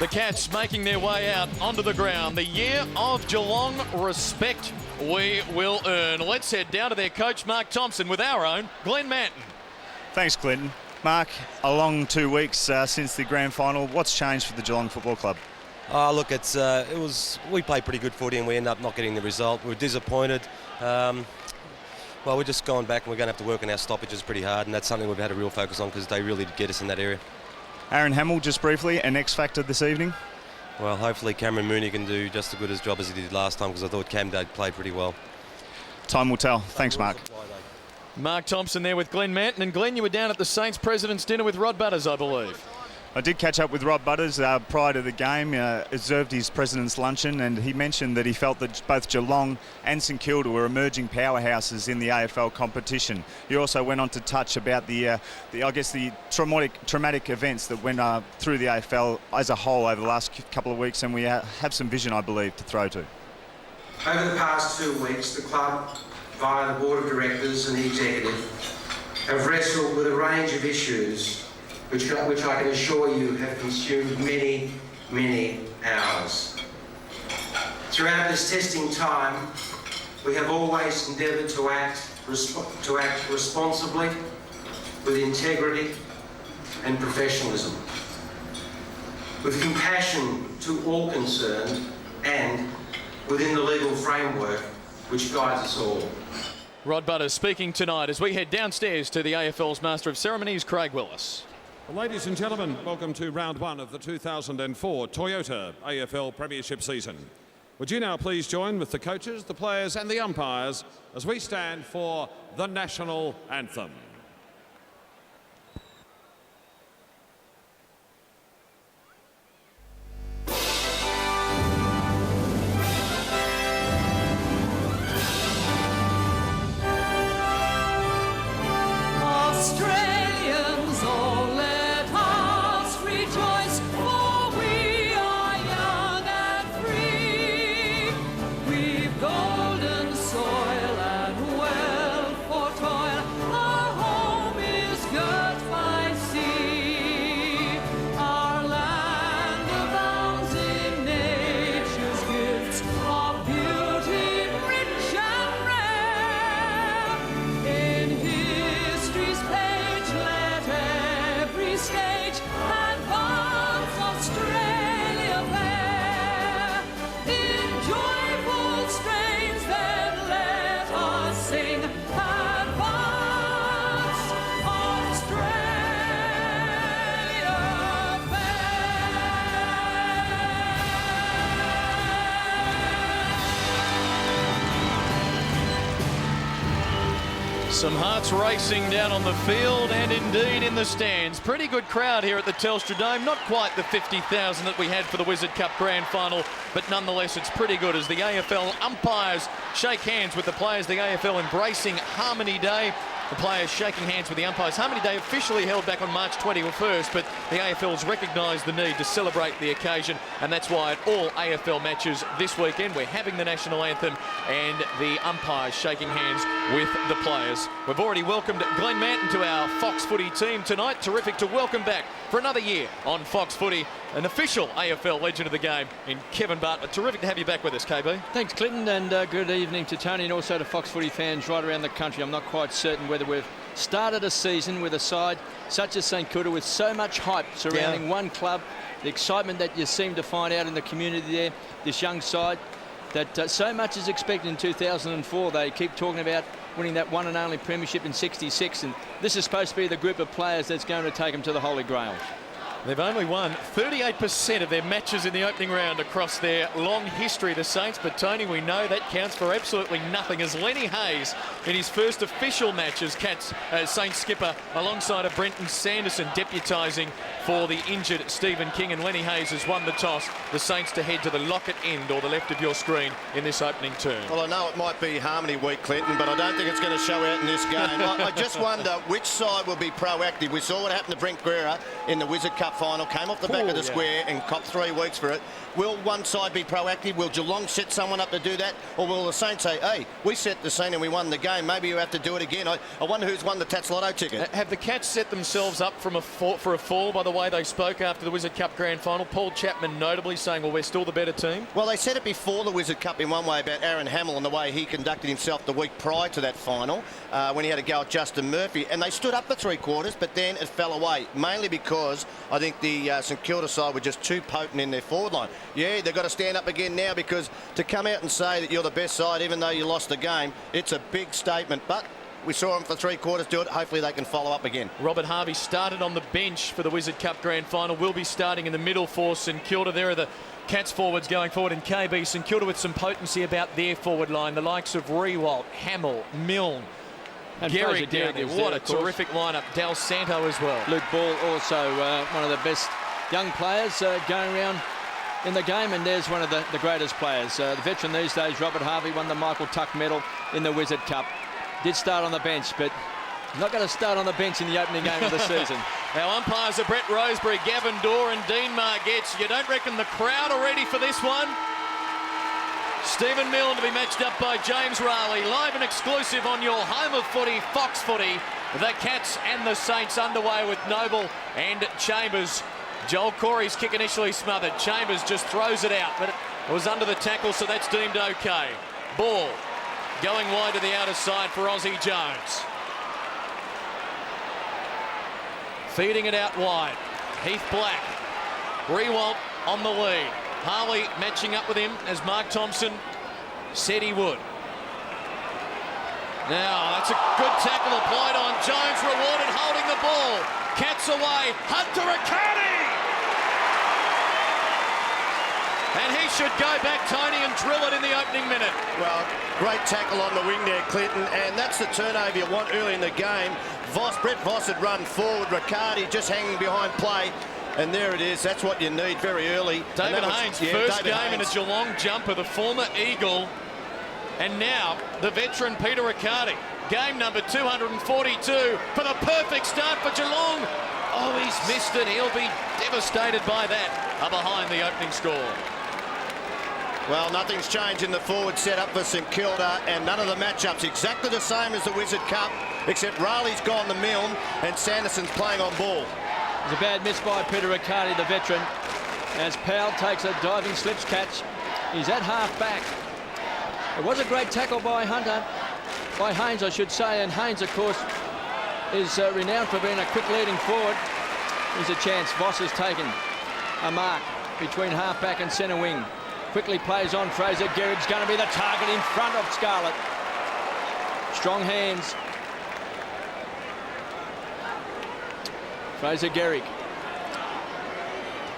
The Cats making their way out onto the ground. The year of Geelong respect we will earn. Let's head down to their coach, Mark Thompson, with our own Glenn Manton. Thanks, Clinton. Mark, a long 2 weeks since the grand final. What's changed for the Geelong Football Club? Look, we played pretty good footy and we ended up not getting the result. We were disappointed. Well, we're just going back and we're going to have to work on our stoppages pretty hard, and that's something we've had a real focus on because they really did get us in that area. Aaron Hamill, just briefly, an X factor this evening? Well, hopefully Cameron Mooney can do just as good a job as he did last time, because I thought Cam Dade played pretty well. Time will tell. Thanks, Mark. Mark Thompson there with Glenn Manton. And Glenn, you were down at the Saints President's Dinner with Rod Butters, I believe. I did catch up with Rod Butters prior to the game, observed his President's Luncheon, and he mentioned that he felt that both Geelong and St.Kilda were emerging powerhouses in the AFL competition. He also went on to touch about the traumatic events that went through the AFL as a whole over the last couple of weeks, and we have some vision, I believe, to throw to. Over the past 2 weeks, the club, via the Board of Directors and the Executive, have wrestled with a range of issues which I can assure you have consumed many, many hours. Throughout this testing time, we have always endeavoured to act responsibly, with integrity and professionalism, with compassion to all concerned, and within the legal framework which guides us all. Rod Butters speaking tonight as we head downstairs to the AFL's Master of Ceremonies, Craig Willis. Ladies and gentlemen, welcome to round one of the 2004 Toyota AFL Premiership season. Would you now please join with the coaches, the players and the umpires as we stand for the National Anthem. Some hearts racing down on the field and indeed in the stands. Pretty good crowd here at the Telstra Dome. Not quite the 50,000 that we had for the Wizard Cup Grand Final, but nonetheless it's pretty good as the AFL umpires shake hands with the players. The AFL embracing Harmony Day. The players shaking hands with the umpires. Harmony Day officially held back on March 21st, but the AFL's recognised the need to celebrate the occasion, and that's why at all AFL matches this weekend we're having the national anthem and the umpires shaking hands with the players. We've already welcomed Glenn Manton to our Fox Footy team tonight. Terrific to welcome back for another year on Fox Footy an official AFL legend of the game in Kevin Bartlett. Terrific to have you back with us, KB. Thanks, Clinton, and good evening to Tony and also to Fox Footy fans right around the country. I'm not quite certain whether we've started a season with a side such as St Kilda with so much hype surrounding one club, the excitement that you seem to find out in the community there, this young side, that so much is expected in 2004. They keep talking about winning that one and only premiership in '66, and this is supposed to be the group of players that's going to take them to the Holy Grail. They've only won 38% of their matches in the opening round across their long history, the Saints. But, Tony, we know that counts for absolutely nothing as Lenny Hayes, in his first official match as Saints skipper, alongside of Brenton Sanderson, deputising for the injured Stephen King. And Lenny Hayes has won the toss. The Saints to head to the Lockett end, or the left of your screen, in this opening turn. Well, I know it might be Harmony Week, Clinton, but I don't think it's going to show out in this game. I just wonder which side will be proactive. We saw what happened to Brent Guerra in the Wizard Cup Cup final, came off the back of the square and copped 3 weeks for it. Will one side be proactive? Will Geelong set someone up to do that? Or will the Saints say, hey, we set the scene and we won the game, maybe you have to do it again? I wonder who's won the Tats Lotto ticket. Have the Cats set themselves up for a fall by the way they spoke after the Wizard Cup Grand Final? Paul Chapman notably saying, well, we're still the better team. Well, they said it before the Wizard Cup in one way about Aaron Hamill and the way he conducted himself the week prior to that final when he had to go at Justin Murphy. And they stood up for 3 quarters, but then it fell away, mainly because I think the St Kilda side were just too potent in their forward line. Yeah, they've got to stand up again now, because to come out and say that you're the best side even though you lost the game, it's a big statement. But we saw them for 3 quarters do it. Hopefully they can follow up again. Robert Harvey started on the bench for the Wizard Cup Grand Final. Will be starting in the middle for St Kilda. There are the Cats forwards going forward in KB. St Kilda with some potency about their forward line. The likes of Rewalt, Hamill, Milne, and Gehrig down there. What a terrific lineup. Dal Santo as well. Luke Ball also one of the best young players going around in the game, and there's one of the greatest players. The veteran these days, Robert Harvey, won the Michael Tuck medal in the Wizard Cup. Did start on the bench, but not going to start on the bench in the opening game of the season. Our umpires are Brett Roseberry, Gavin Dorr and Dean Margetts. You don't reckon the crowd are ready for this one? Stephen Milne to be matched up by James Raleigh. Live and exclusive on your home of footy, Fox Footy. The Cats and the Saints underway with Noble and Chambers. Joel Corey's kick initially smothered. Chambers just throws it out, but it was under the tackle, so that's deemed okay. Ball going wide to the outer side for Aussie Jones. Feeding it out wide. Heath Black. Rewalt on the lead. Harley matching up with him as Mark Thompson said he would. Now, that's a good tackle applied on Jones, rewarded holding the ball. Cats away. Hunter Riccardi! And he should go back, Tony, and drill it in the opening minute. Well, great tackle on the wing there, Clinton, and that's the turnover you want early in the game. Brett Voss had run forward, Riccardi just hanging behind play, and there it is. That's what you need very early. David Haynes, first game in a Geelong jumper, the former Eagle, and now the veteran Peter Riccardi. Game number 242 for the perfect start for Geelong. Oh, he's missed it. He'll be devastated by that. Behind the opening score. Well, nothing's changed in the forward setup for St Kilda, and none of the matchups exactly the same as the Wizard Cup, except Raleigh's gone to Milne and Sanderson's playing on ball. It's a bad miss by Peter Riccardi, the veteran, as Powell takes a diving slips catch. He's at half back. It was a great tackle by Haynes, I should say, and Haynes, of course, is renowned for being a quick leading forward. Here's a chance. Voss has taken a mark between half back and centre wing. Quickly plays on Fraser. Gehrig's going to be the target in front of Scarlett. Strong hands. Fraser Gehrig.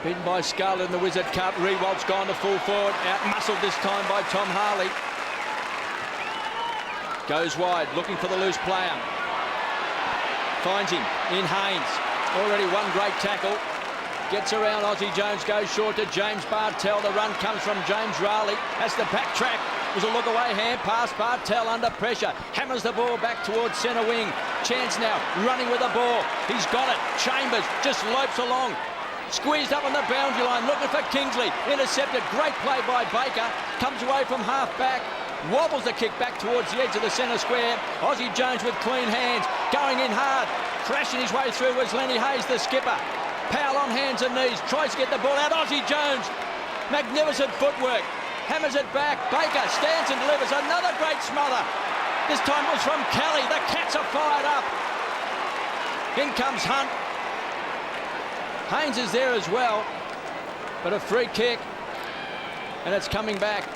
Beaten by Scarlett in the Wizard Cup. Rewalt's gone to full forward. Out-muscled this time by Tom Harley. Goes wide, looking for the loose player. Finds him in Haynes. Already one great tackle. Gets around Aussie Jones, goes short to James Bartel. The run comes from James Raleigh. Has to backtrack. Was a look away hand pass. Bartel under pressure. Hammers the ball back towards centre wing. Chance now running with the ball. He's got it. Chambers just lopes along. Squeezed up on the boundary line. Looking for Kingsley. Intercepted. Great play by Baker. Comes away from half back. Wobbles the kick back towards the edge of the centre square. Aussie Jones with clean hands. Going in hard. Crashing his way through was Lenny Hayes, the skipper. Powell on hands and knees, tries to get the ball out. Aussie Jones, magnificent footwork, hammers it back. Baker stands and delivers another great smother. This time was from Kelly. The Cats are fired up. In comes Hunt. Haynes is there as well, but a free kick, and it's coming back.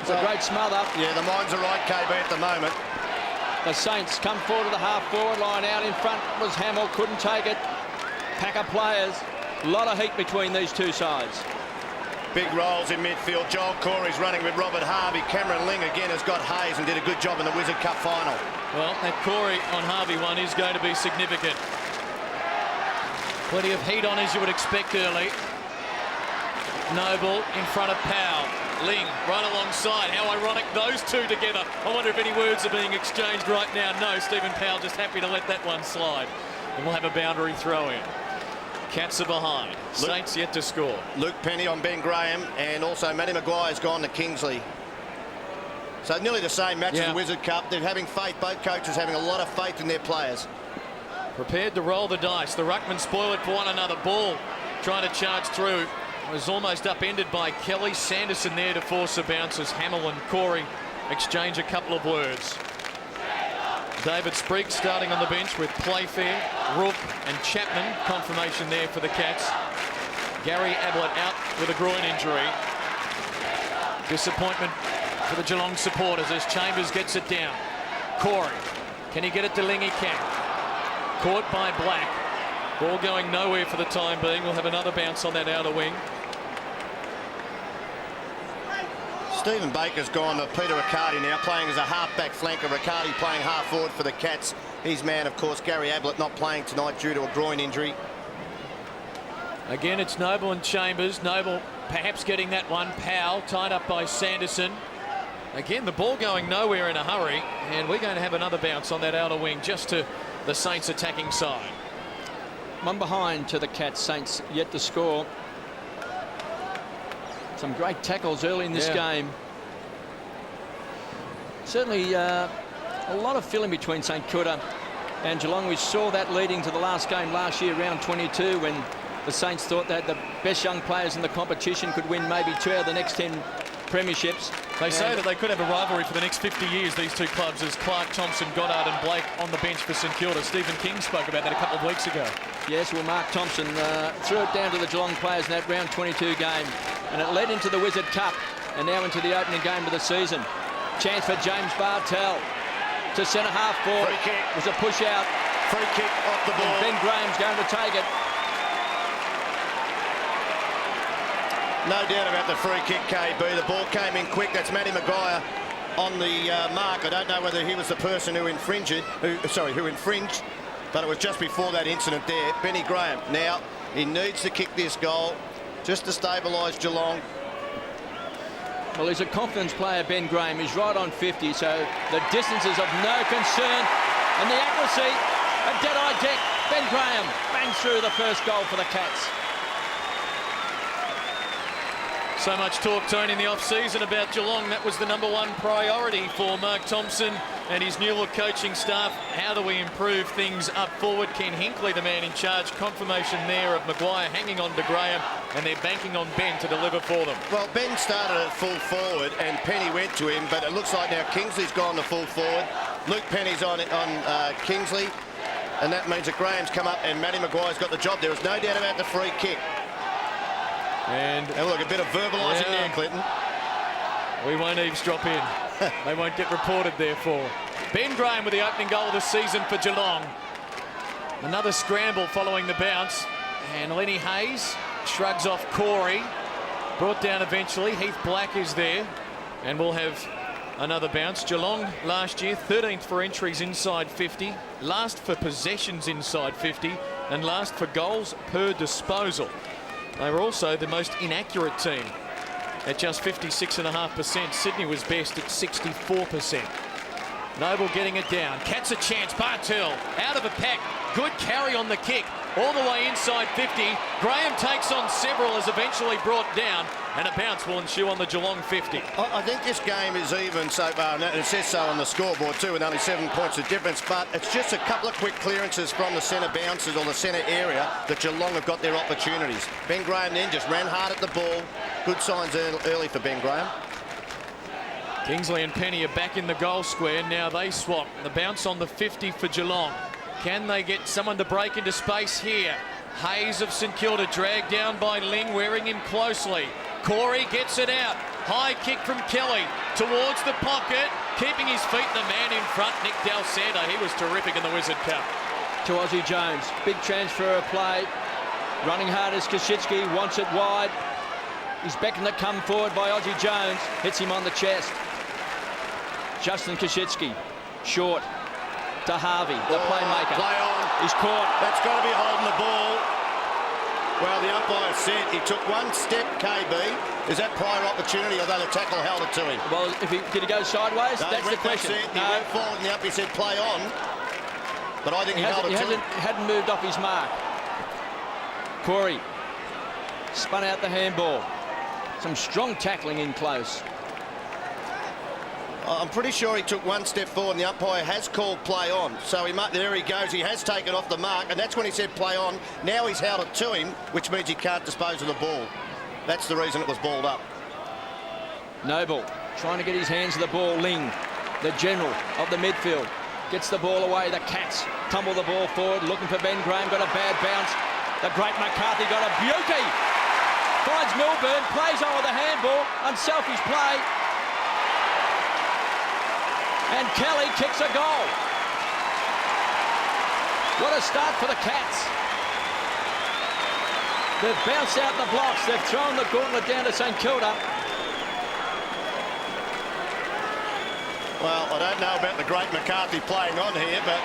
It's a great smother. Yeah, the minds are right, KB, at the moment. The Saints come forward to the half-forward line. Out in front was Hamill, couldn't take it. Pack of players. A lot of heat between these two sides. Big rolls in midfield. Joel Corey's running with Robert Harvey. Cameron Ling again has got Hayes and did a good job in the Wizard Cup final. Well, that Corey on Harvey one is going to be significant. Plenty of heat on, as you would expect early. Noble in front of Powell. Ling right alongside. How ironic those two together. I wonder if any words are being exchanged right now. No, Stephen Powell just happy to let that one slide. And we'll have a boundary throw in. Cats are behind. Saints yet to score. Luke Penny on Ben Graham, and also Matty Maguire's gone to Kingsley. So nearly the same match as the Wizard Cup. They're having faith, both coaches having a lot of faith in their players. Prepared to roll the dice. The ruckman spoil it for one another. Ball trying to charge through. Was almost upended by Kelly. Sanderson there to force a bounce as Hamill and Corey exchange a couple of words. David Sprigg starting on the bench with Playfair, Rook and Chapman. Confirmation there for the Cats. Gary Ablett out with a groin injury. Disappointment for the Geelong supporters as Chambers gets it down. Corey, can he get it to Ling? He can. Caught by Black. Ball going nowhere for the time being. We'll have another bounce on that outer wing. Stephen Baker's gone to Peter Riccardi now, playing as a half-back flanker. Riccardi playing half forward for the Cats. His man, of course, Gary Ablett, not playing tonight due to a groin injury. Again, it's Noble and Chambers. Noble perhaps getting that one. Powell tied up by Sanderson. Again, the ball going nowhere in a hurry, and we're going to have another bounce on that outer wing just to the Saints attacking side. One behind to the Cats. Saints yet to score. Some great tackles early in this game. Certainly a lot of filling between St Kilda and Geelong. We saw that leading to the last game last year, round 22, when the Saints thought that the best young players in the competition could win maybe 2 out of the next 10 premierships. They say that they could have a rivalry for the next 50 years, these two clubs, as Clark, Thompson, Goddard and Blake on the bench for St Kilda. Stephen King spoke about that a couple of weeks ago. Yes, well, Mark Thompson threw it down to the Geelong players in that round 22 game, and it led into the Wizard Cup and now into the opening game of the season. Chance for James Bartel to centre half forward. Free kick. It was a push out. Free kick off the ball. And Ben Graham's going to take it. No doubt about the free kick, KB. The ball came in quick. That's Matty Maguire on the mark. I don't know whether he was the person who infringed, but it was just before that incident there. Benny Graham. Now, he needs to kick this goal just to stabilise Geelong. Well, he's a confidence player, Ben Graham. He's right on 50, so the distance is of no concern. And the accuracy, a dead-eye deck. Ben Graham bangs through the first goal for the Cats. So much talk, Tony, in the off-season about Geelong. That was the #1 priority for Mark Thompson and his new look coaching staff. How do we improve things up forward? Ken Hinkley, the man in charge. Confirmation there of Maguire hanging on to Graham, and they're banking on Ben to deliver for them. Well, Ben started at full forward and Penny went to him, but it looks like now Kingsley's gone to full forward. Luke Penny's on Kingsley, and that means that Graham's come up and Matty Maguire's got the job. There is no doubt about the free kick. And look, a bit of verbalising there, Clinton. We won't eavesdrop in. They won't get reported, therefore. Ben Graham with the opening goal of the season for Geelong. Another scramble following the bounce. And Lenny Hayes shrugs off Corey. Brought down eventually. Heath Black is there. And we'll have another bounce. Geelong last year, 13th for entries inside 50. Last for possessions inside 50. And last for goals per disposal. They were also the most inaccurate team at just 56.5%. Sydney was best at 64%. Noble getting it down. Cats a chance. Bartel out of the pack. Good carry on the kick. All the way inside 50. Graham takes on several, is eventually brought down, and a bounce will ensue on the Geelong 50. I think this game is even so far, and it says so on the scoreboard too, with only 7 points of difference, but it's just a couple of quick clearances from the centre bounces or the centre area that Geelong have got their opportunities. Ben Graham then just ran hard at the ball. Good signs early for Ben Graham. Kingsley and Penny are back in the goal square. Now they swap. The bounce on the 50 for Geelong. Can they get someone to break into space here? Hayes of St Kilda dragged down by Ling, wearing him closely. Corey gets it out. High kick from Kelly towards the pocket, keeping his feet. The man in front, Nick Dalsanda, he was terrific in the Wizard Cup. To Aussie Jones, big transfer of play. Running hard as Koschitzky, wants it wide. He's beckoned to come forward by Aussie Jones, hits him on the chest. Justin Koschitzky, short to Harvey, the playmaker. Play on. He's caught. That's got to be holding the ball. Well, the umpire said he took one step, KB. Is that prior opportunity, although the tackle held it to him? Well, did he go sideways? No, that's the question. He went forward and the umpire said play on. But I think he held it to him. He hadn't moved off his mark. Corey spun out the handball. Some strong tackling in close. I'm pretty sure he took one step forward and the umpire has called play on. So there he goes. He has taken off the mark, and that's when he said play on. Now he's held it to him, which means he can't dispose of the ball. That's the reason it was balled up. Noble trying to get his hands to the ball. Ling, the general of the midfield, gets the ball away. The Cats tumble the ball forward, looking for Ben Graham. Got a bad bounce. The great McCarthy got a beauty. Finds Milburn, plays on with the handball. Unselfish play. And Kelly kicks a goal. What a start for the Cats. They've bounced out the blocks. They've thrown the gauntlet down to St Kilda. Well, I don't know about the great McCarthy playing on here, but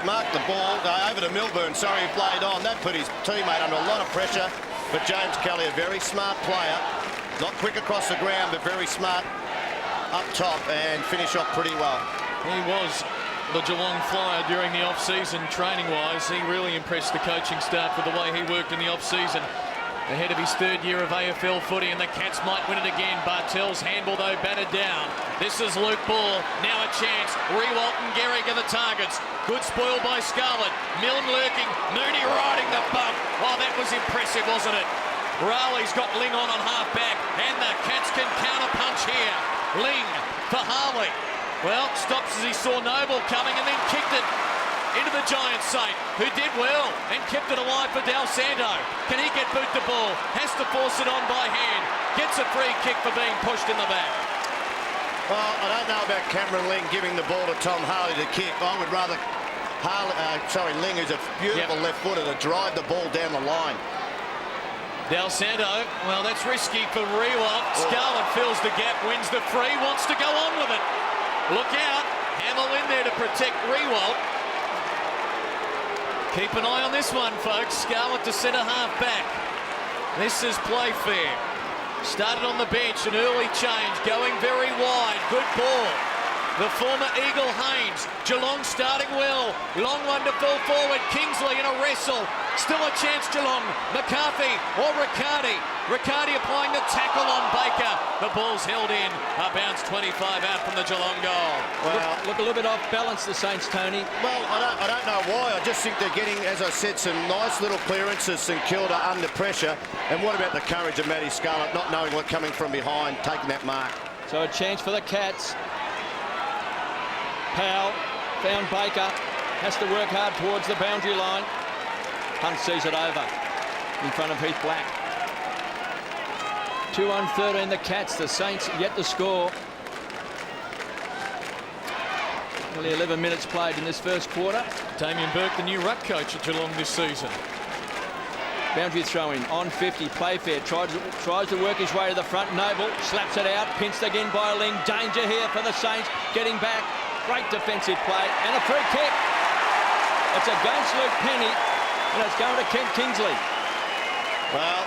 marked the ball over to Milburn. Sorry, he played on. That put his teammate under a lot of pressure. But James Kelly, a very smart player. Not quick across the ground, but very smart up top and finish off pretty well. He was the Geelong Flyer during the off-season training-wise. He really impressed the coaching staff with the way he worked in the off-season. Ahead of his third year of AFL footy, and the Cats might win it again. Bartell's handball, though, battered down. This is Luke Ball. Now a chance. Rewalt and Gehrig are the targets. Good spoil by Scarlett. Milne lurking. Mooney riding the bump. Oh, that was impressive, wasn't it? Rowley's got Ling on half-back, and the Cats can counter-punch here. Ling for Harley. Well, stops as he saw Noble coming and then kicked it into the Giants' side, who did well and kept it alive for Del Santo. Can he get boot the ball? Has to force it on by hand. Gets a free kick for being pushed in the back. Well, I don't know about Cameron Ling giving the ball to Tom Harley to kick. I would rather Ling, who's a beautiful left footer, to drive the ball down the line. Del Santo, well, that's risky for Rewalt. Scarlett fills the gap, wins the free, wants to go on with it. Look out. Hamill in there to protect Rewalt. Keep an eye on this one, folks. Scarlett to centre half back. This is Playfair. Started on the bench, an early change, going very wide. Good ball. The former Eagle Haynes. Geelong starting well. Long one to fall forward. Kingsley in a wrestle. Still a chance, Geelong. McCarthy or Riccardi. Riccardi applying the tackle on Baker. The ball's held in. A bounce 25 out from the Geelong goal. Well, look a little bit off balance, the Saints, Tony. Well, I don't know why. I just think they're getting, as I said, some nice little clearances. St Kilda under pressure. And what about the courage of Matty Scarlett not knowing what coming from behind, taking that mark? So a chance for the Cats. Powell found Baker. Has to work hard towards the boundary line. Hunt sees it over in front of Heath Black. 2 on 13 the Cats. The Saints yet to score. Only 11 minutes played in this first quarter. Damien Burke, the new ruck coach at Geelong this season. Boundary throw-in on 50. Playfair tries to work his way to the front. Noble slaps it out. Pinched again by Ling. Danger here for the Saints. Getting back. Great defensive play and a free kick. It's against Luke Penny, and it's going to Kent Kingsley. Well,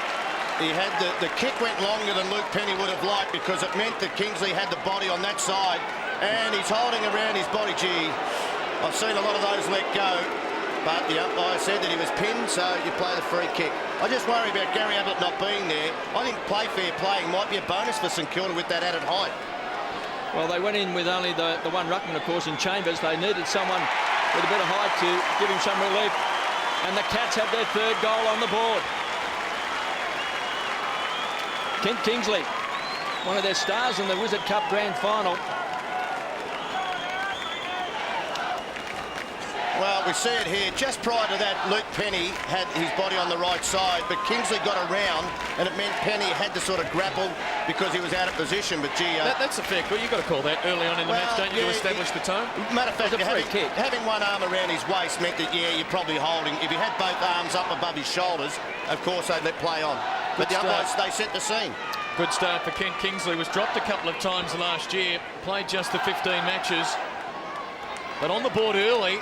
he had the kick went longer than Luke Penny would have liked, because it meant that Kingsley had the body on that side, and he's holding around his body. Gee, I've seen a lot of those let go, but the umpire said that he was pinned, so you play the free kick. I just worry about Gary Ablett not being there. I think Playfair playing might be a bonus for St Kilda with that added height. Well, they went in with only the one ruckman, of course, in Chambers. They needed someone with a bit of height to give him some relief. And the Cats have their third goal on the board. Kent Kingsley, one of their stars in the Wizard Cup Grand Final. Well, we see it here. Just prior to that, Luke Penny had his body on the right side, but Kingsley got around, and it meant Penny had to sort of grapple because he was out of position. But gee, that's a fair call. You've got to call that early on in the match, don't you, to establish the tone? Matter of fact, kick. having one arm around his waist meant that, yeah, you're probably holding. If he had both arms up above his shoulders, of course they'd let play on. But the umpires, they set the scene. Good start for Kent Kingsley. Was dropped a couple of times last year. Played just the 15 matches. But on the board early.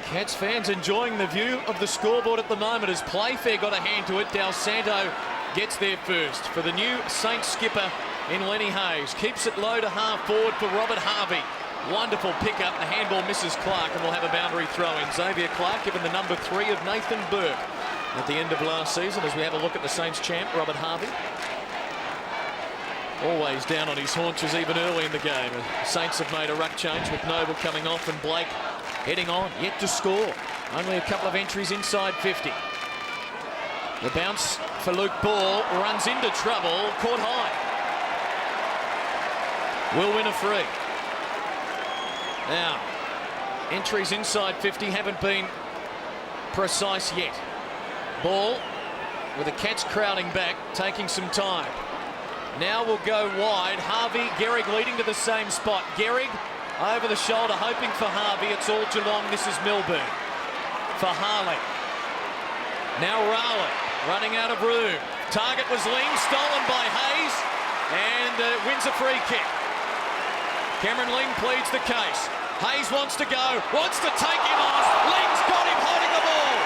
Cats fans enjoying the view of the scoreboard at the moment as Playfair got a hand to it. Del Santo gets there first for the new Saints skipper in Lenny Hayes. Keeps it low to half forward for Robert Harvey. Wonderful pick-up. The handball misses Clark, and we'll have a boundary throw-in. Xavier Clark given the number 3 of Nathan Burke. at the end of last season as we have a look at the Saints champ, Robert Harvey. Always down on his haunches even early in the game. The Saints have made a ruck change with Noble coming off and Blake heading on, yet to score. Only a couple of entries inside 50. The bounce for Luke Ball runs into trouble, caught high. Will win a free. Now, entries inside 50 haven't been precise yet. Ball with the Cats crowding back, taking some time. Now we'll go wide. Harvey, Gehrig leading to the same spot. Gehrig over the shoulder, hoping for Harvey. It's all Geelong. This is Milburn for Harley. Now Rowley running out of room. Target was Ling, stolen by Hayes, and wins a free kick. Cameron Ling pleads the case. Hayes wants to go, wants to take him on. Ling's got him holding the ball.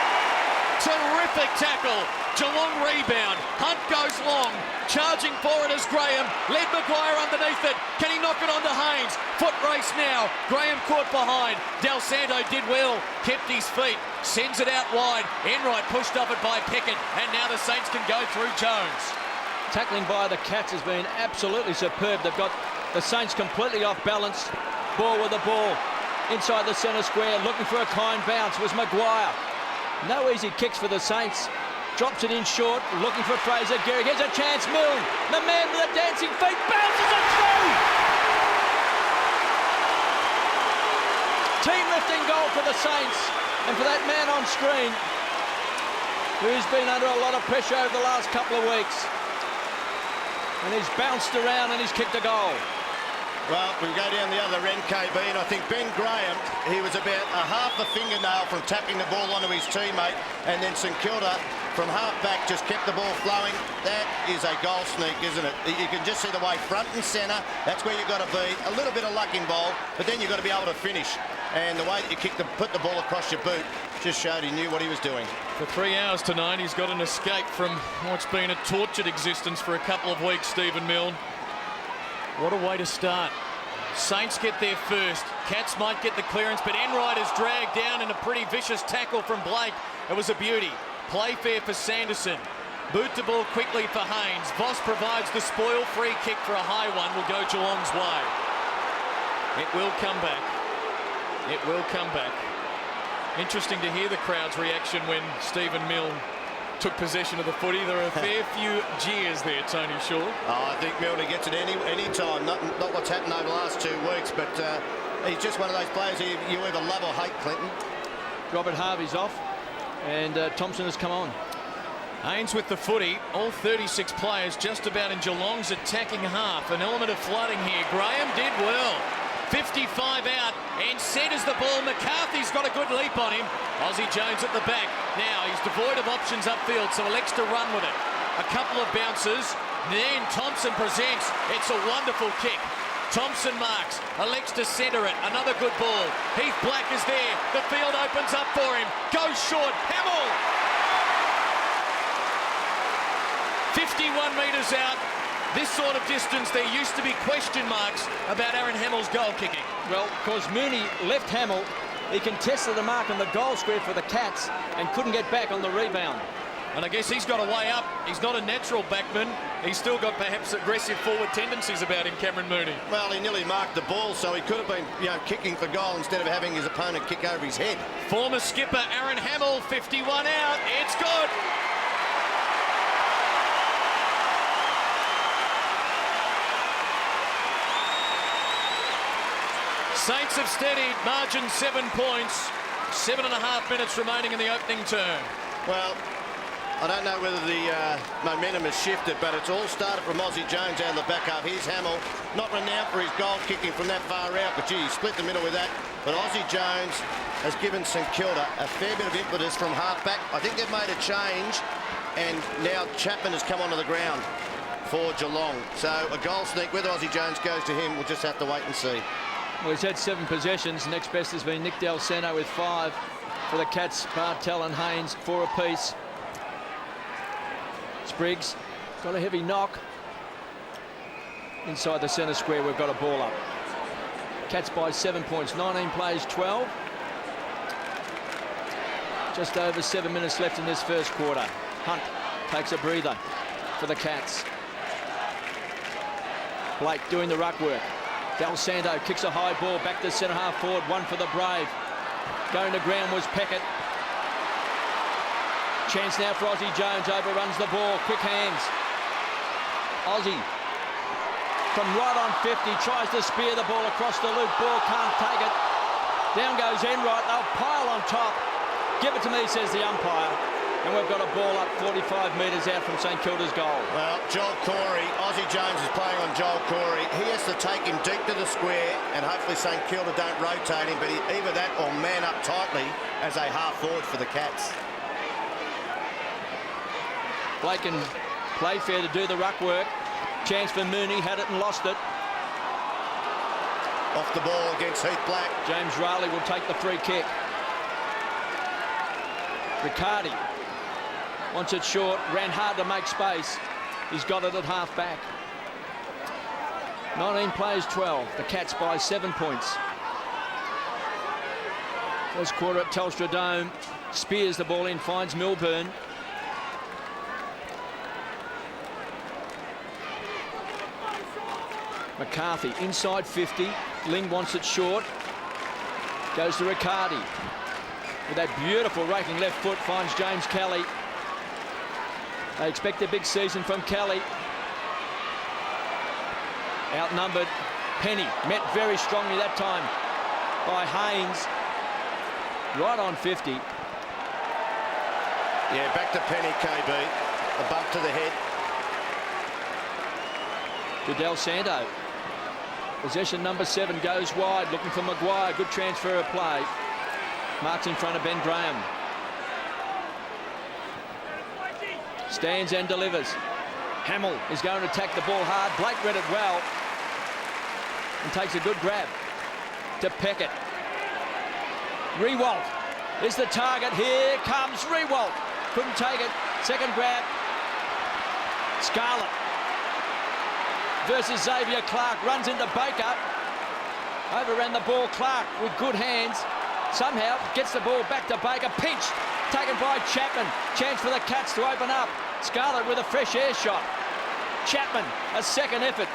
Terrific tackle. Geelong rebound. Hunt goes long. Charging for it as Graham led Maguire underneath it. Can he knock it onto Haynes? Foot race now. Graham caught behind. Del Santo did well. Kept his feet. Sends it out wide. Enright pushed off it by Pickett. And now the Saints can go through Jones. Tackling by the Cats has been absolutely superb. They've got the Saints completely off balance. Ball with the ball. Inside the centre square. Looking for a kind bounce was Maguire. No easy kicks for the Saints. Drops it in short, looking for Fraser Gehrig. Here's a chance, Milne. The man with the dancing feet bounces it through. Team lifting goal for the Saints. And for that man on screen, who's been under a lot of pressure over the last couple of weeks. And he's bounced around and he's kicked a goal. Well, we go down the other end, KB, and I think Ben Graham, he was about a half a fingernail from tapping the ball onto his teammate, and then St Kilda from half back just kept the ball flowing. That is a goal sneak, isn't it? You can just see the way front and centre. That's where you've got to be. A little bit of luck involved, but then you've got to be able to finish. And the way that you put the ball across your boot just showed he knew what he was doing. For 3 hours tonight, he's got an escape from what's been a tortured existence for a couple of weeks, Stephen Milne. What a way to start. Saints get there first. Cats might get the clearance, but Enright is dragged down in a pretty vicious tackle from Blake. It was a beauty. Play fair for Sanderson. Boot the ball quickly for Haynes. Voss provides the spoil. Free kick for a high one will go Geelong's way. It will come back. It will come back. Interesting to hear the crowd's reaction when Stephen Milne took possession of the footy. There are a fair few jeers there, Tony Shaw. Oh, I think Milner gets it any time. Not what's happened over the last 2 weeks, but he's just one of those players you either love or hate, Clinton. Robert Harvey's off, and Thompson has come on. Haynes with the footy. All 36 players just about in Geelong's attacking half. An element of flooding here. Graham did well. 55 out and centres the ball. McCarthy's got a good leap on him. Aussie Jones at the back. Now he's devoid of options upfield, so elects to run with it. A couple of bounces. Then Thompson presents. It's a wonderful kick. Thompson marks, elects to centre it. Another good ball. Heath Black is there. The field opens up for him. Goes short. Hamill. 51 metres out. This sort of distance, there used to be question marks about Aaron Hamill's goal kicking. Well, because Mooney left Hamill, he contested the mark on the goal square for the Cats and couldn't get back on the rebound. And I guess he's got a way up. He's not a natural backman. He's still got perhaps aggressive forward tendencies about him, Cameron Mooney. Well, he nearly marked the ball, so he could have been, kicking for goal instead of having his opponent kick over his head. Former skipper Aaron Hamill, 51 out. It's good. Saints have steadied, margin 7 points. 7.5 minutes remaining in the opening term. Well, I don't know whether the momentum has shifted, but it's all started from Aussie Jones out of the back half. Here's Hamill, not renowned for his goal kicking from that far out, but gee, he split the middle with that. But Aussie Jones has given St Kilda a fair bit of impetus from half back. I think they've made a change, and now Chapman has come onto the ground for Geelong. So a goal sneak, whether Aussie Jones goes to him, we'll just have to wait and see. Well, he's had 7 possessions. Next best has been Nick Del Santo with 5. For the Cats, Bartel and Haynes, 4 apiece. Spriggs got a heavy knock. Inside the centre square, we've got a ball up. Cats by 7 points, 19 plays 12. Just over 7 minutes left in this first quarter. Hunt takes a breather for the Cats. Blake doing the ruck work. Del Santo kicks a high ball back to centre half forward. One for the Brave. Going to ground was Peckett. Chance now for Aussie Jones. Overruns the ball. Quick hands. Aussie from right on 50 tries to spear the ball across the loop. Ball can't take it. Down goes Enright. They'll pile on top. Give it to me, says the umpire. And we've got a ball up 45 metres out from St Kilda's goal. Well, Joel Corey, Aussie Jones is playing on Joel Corey. He has to take him deep to the square, and hopefully St Kilda don't rotate him, but either that or man up tightly as a half forward for the Cats. Blake and Playfair to do the ruck work. Chance for Mooney, had it and lost it. Off the ball against Heath Black. James Riley will take the free kick. Riccardi wants it short, ran hard to make space. He's got it at half back. 19 plays 12. The Cats by 7 points. First quarter at Telstra Dome. Spears the ball in, finds Milburn. McCarthy inside 50. Ling wants it short. Goes to Riccardi. With that beautiful raking left foot, finds James Kelly. They expect a big season from Kelly. Outnumbered. Penny met very strongly that time by Haynes. Right on 50. Yeah, back to Penny, KB. A bump to the head. To Del Santo. Possession number 7 goes wide, looking for Maguire. Good transfer of play. Marks in front of Ben Graham. Stands and delivers. Hamill is going to attack the ball hard. Blake read it well and takes a good grab to Peckett. Rewalt is the target. Here comes Rewalt. Couldn't take it. Second grab. Scarlett versus Xavier Clark. Runs into Baker. Overran the ball. Clark with good hands. Somehow gets the ball back to Baker. Pinch taken by Chapman. Chance for the Cats to open up. Scarlett with a fresh air shot. Chapman, a second effort.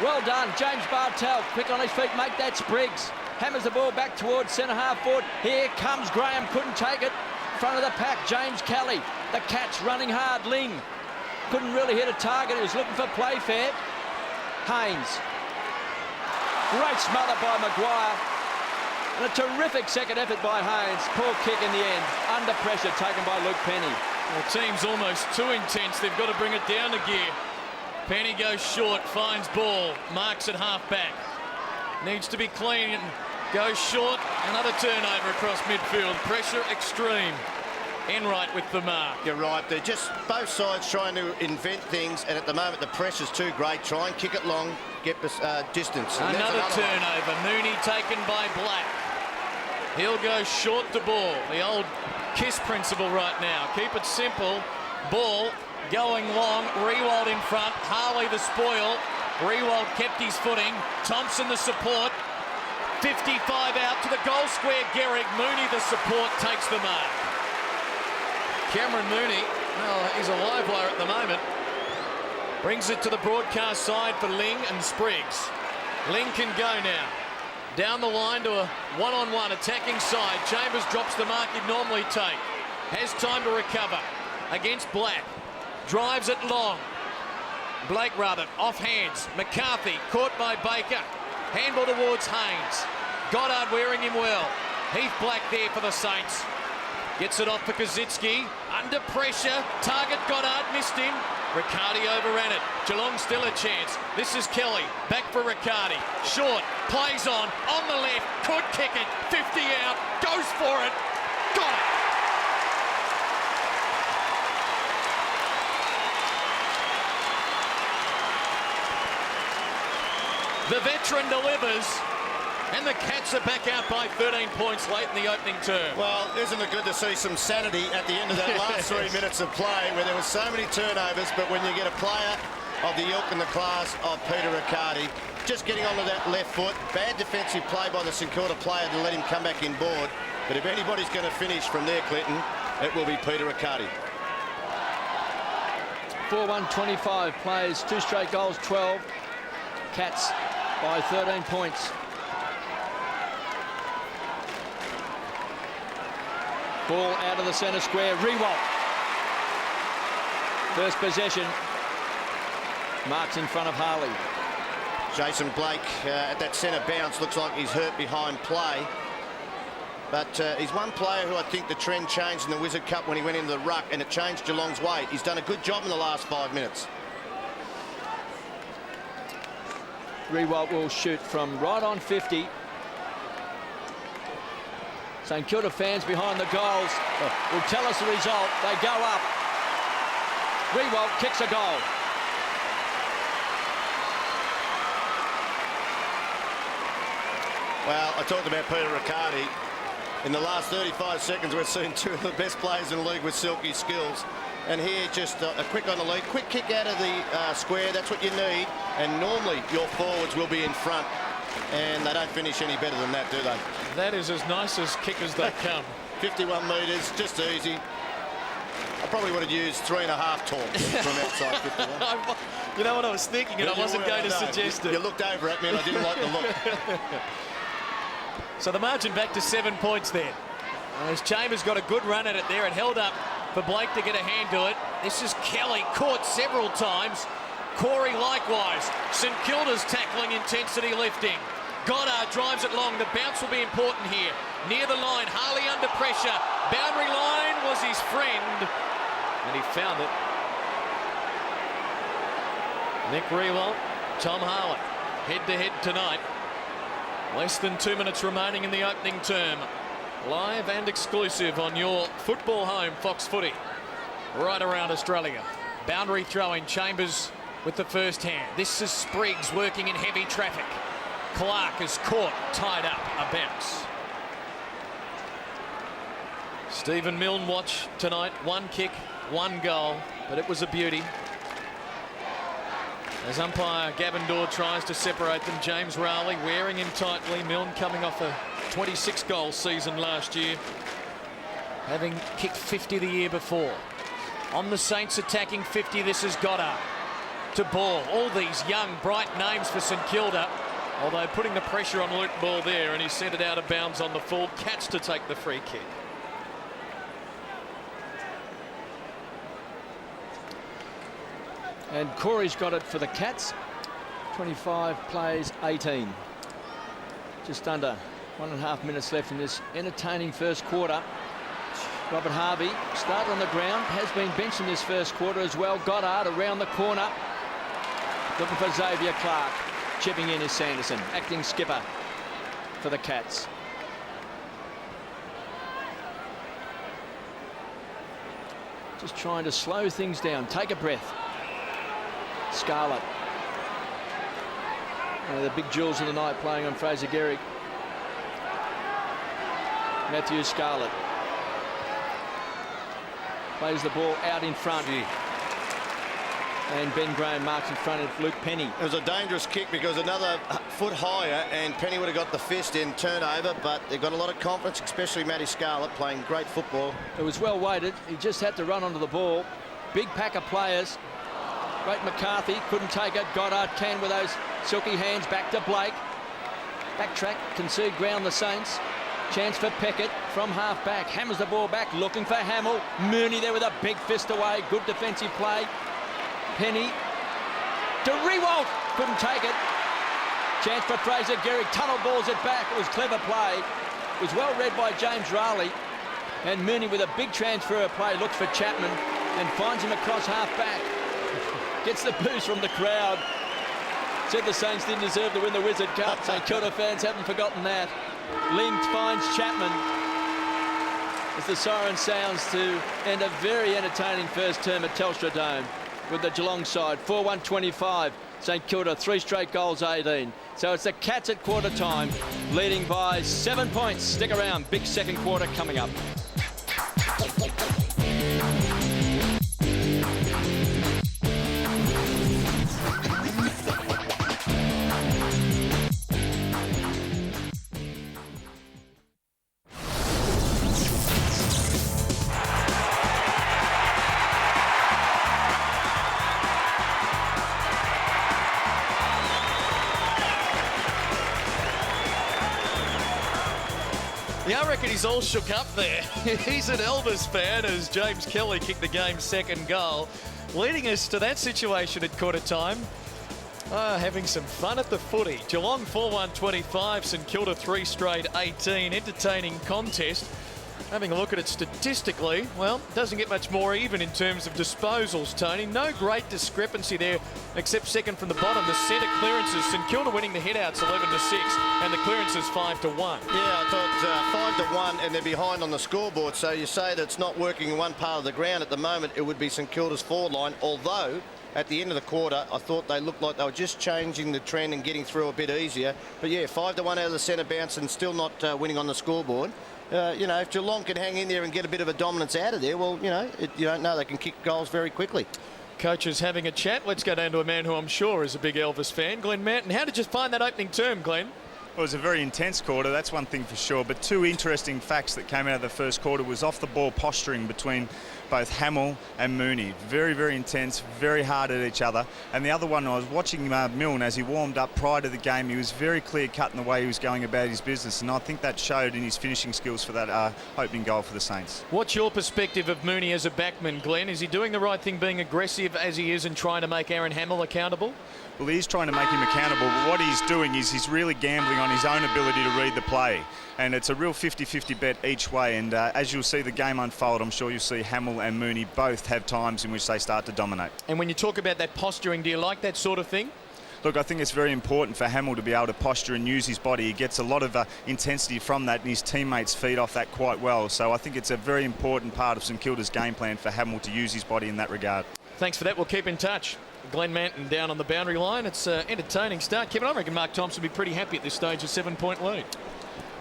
Well done. James Bartel, quick on his feet, make that Spriggs. Hammers the ball back towards centre half forward. Here comes Graham, couldn't take it. Front of the pack, James Kelly. The Cats running hard. Ling couldn't really hit a target. He was looking for Playfair. Haynes. Great smother by Maguire. And a terrific second effort by Haynes. Poor kick in the end. Under pressure taken by Luke Penny. Well, team's almost too intense. They've got to bring it down a gear. Penny goes short, finds ball, marks at half back. Needs to be clean and goes short. Another turnover across midfield. Pressure extreme. Enright with the mark. You're right. They're just both sides trying to invent things, and at the moment the pressure's too great. Try and kick it long, get distance. And another turnover. Mooney taken by Black. He'll go short to ball. The old KISS principle right now. Keep it simple. Ball going long. Rewald in front. Harley the spoil. Rewald kept his footing. Thompson the support. 55 out to the goal square. Gehrig. Mooney the support takes the mark. Cameron Mooney, well, he's a live wire at the moment. Brings it to the broadcast side for Ling and Spriggs. Ling can go now. Down the line to a one-on-one attacking side. Chambers drops the mark he'd normally take. Has time to recover against Black. Drives it long. Blake rather, off hands. McCarthy caught by Baker. Handball towards Haynes. Goddard wearing him well. Heath Black there for the Saints. Gets it off for Kazitsky. Under pressure. Target Goddard missed him. Riccardi overran it. Geelong still a chance. This is Kelly. Back for Riccardi. Short. Plays on the left. Could kick it. 50 out. Goes for it. Got it. The veteran delivers. And the Cats are back out by 13 points late in the opening term. Well, isn't it good to see some sanity at the end of that last 3 minutes of play where there were so many turnovers, but when you get a player of the ilk and the class of Peter Riccardi just getting onto that left foot, bad defensive play by the St Kilda player to let him come back in board, But if anybody's going to finish from there, Clinton, it will be Peter Riccardi. 4-1-25 plays 2 straight goals, 12. Cats by 13 points. Ball out of the centre square. Rewalt. First possession. Marks in front of Harley. Jason Blake at that centre bounce looks like he's hurt behind play. But he's one player who I think the trend changed in the Wizard Cup when he went into the ruck, and it changed Geelong's way. He's done a good job in the last 5 minutes. Rewalt will shoot from right on 50. St Kilda fans behind the goals will tell us the result. They go up. Rewalt kicks a goal. Well, I talked about Peter Riccardi. In the last 35 seconds, we've seen 2 of the best players in the league with silky skills. And here, just a quick on the lead. Quick kick out of the square. That's what you need. And normally, your forwards will be in front. And they don't finish any better than that, do they? That is as nice as kick as they come. 51 metres, just easy. I probably would have used 3.5 torques from outside 51. You know what I was thinking, and I wasn't going to suggest it. You looked over at me and I didn't like the look. So the margin back to 7 points there. As Chambers got a good run at it there, it held up for Blake to get a hand to it. This is Kelly, caught several times. Corey likewise. St Kilda's tackling intensity lifting. Goddard drives it long. The bounce will be important here. Near the line, Harley under pressure. Boundary line was his friend, and he found it. Nick Rewalt, Tom Harley, head-to-head tonight. Less than 2 minutes remaining in the opening term. Live and exclusive on your football home, Fox Footy, right around Australia. Boundary throw-in, Chambers with the first hand. This is Spriggs working in heavy traffic. Clark is caught, tied up, a bounce. Stephen Milne watch tonight. 1 kick, 1 goal, but it was a beauty. As umpire Gavin Dorr tries to separate them, James Rowley wearing him tightly. Milne coming off a 26-goal season last year, having kicked 50 the year before. On the Saints attacking 50, this is Goddard to Ball. All these young, bright names for St Kilda, although putting the pressure on Luke Ball there, and he sent it out of bounds on the full. Cats to take the free kick. And Corey's got it for the Cats. 25 plays 18. Just under 1.5 minutes left in this entertaining first quarter. Robert Harvey started on the ground, has been benched in this first quarter as well. Goddard around the corner, looking for Xavier Clark. Chipping in is Sanderson, acting skipper for the Cats. Just trying to slow things down, take a breath. Scarlett, one of the big jewels of the night, playing on Fraser Gehrig. Matthew Scarlett plays the ball out in front. And Ben Graham marks in front of Luke Penny. It was a dangerous kick because another foot higher and Penny would have got the fist in turnover, but they've got a lot of confidence, especially Matty Scarlett playing great football. It was well weighted. He just had to run onto the ball. Big pack of players. Great McCarthy couldn't take it. Goddard can with those silky hands. Back to Blake. Backtrack, concede ground the Saints. Chance for Peckett from half back. Hammers the ball back, looking for Hamill. Mooney there with a big fist away. Good defensive play. Penny to Rewalt. Couldn't take it. Chance for Fraser Gehrig. Tunnel balls it back. It was clever play. It was well read by James Rowley. And Mooney with a big transfer play. Looks for Chapman and finds him across half back. Gets the boost from the crowd. Said the Saints didn't deserve to win the Wizard Cup. St Kilda fans haven't forgotten that. Lind finds Chapman as the siren sounds to end a very entertaining first term at Telstra Dome with the Geelong side. 4-1-25. St Kilda 3 straight goals, 18. So it's the Cats at quarter time, leading by 7 points. Stick around, big second quarter coming up. reckon he's all shook up there. He's an Elvis fan as James Kelly kicked the game's second goal, leading us to that situation at quarter time. Having some fun at the footy. Geelong 4-1-25, St Kilda 3 straight 18. Entertaining contest. Having a look at it statistically, well, doesn't get much more even in terms of disposals, Tony. No great discrepancy there, except second from the bottom. The centre clearances, St Kilda winning the headouts 11-6, and the clearances 5-1. Yeah, I thought 5-1, and they're behind on the scoreboard. So you say that it's not working in one part of the ground at the moment. It would be St Kilda's forward line, although at the end of the quarter, I thought they looked like they were just changing the trend and getting through a bit easier. But yeah, 5-1 out of the centre bounce and still not winning on the scoreboard. You know, if Geelong can hang in there and get a bit of a dominance out of there, well, you know, you don't know, they can kick goals very quickly. Coaches having a chat. Let's go down to a man who I'm sure is a big Elvis fan, Glenn Manton. How did you find that opening term, Glenn? Well, it was a very intense quarter, that's one thing for sure. But two interesting facts that came out of the first quarter was off the ball posturing between both Hamill and Mooney. Very, very intense, very hard at each other. And the other one, I was watching Milne as he warmed up prior to the game. He was very clear-cut in the way he was going about his business. And I think that showed in his finishing skills for that opening goal for the Saints. What's your perspective of Mooney as a backman, Glenn? Is he doing the right thing being aggressive as he is and trying to make Aaron Hamill accountable? Well, he's trying to make him accountable, but what he's doing is he's really gambling on his own ability to read the play. And it's a real 50-50 bet each way. And as you'll see the game unfold, I'm sure you'll see Hamill and Mooney both have times in which they start to dominate. And when you talk about that posturing, do you like that sort of thing? Look, I think it's very important for Hamill to be able to posture and use his body. He gets a lot of intensity from that, and his teammates feed off that quite well. So I think it's a very important part of St Kilda's game plan for Hamill to use his body in that regard. Thanks for that. We'll keep in touch. Glenn Manton down on the boundary line. It's an entertaining start. Kevin, I reckon Mark Thompson will be pretty happy at this stage, a 7-point lead.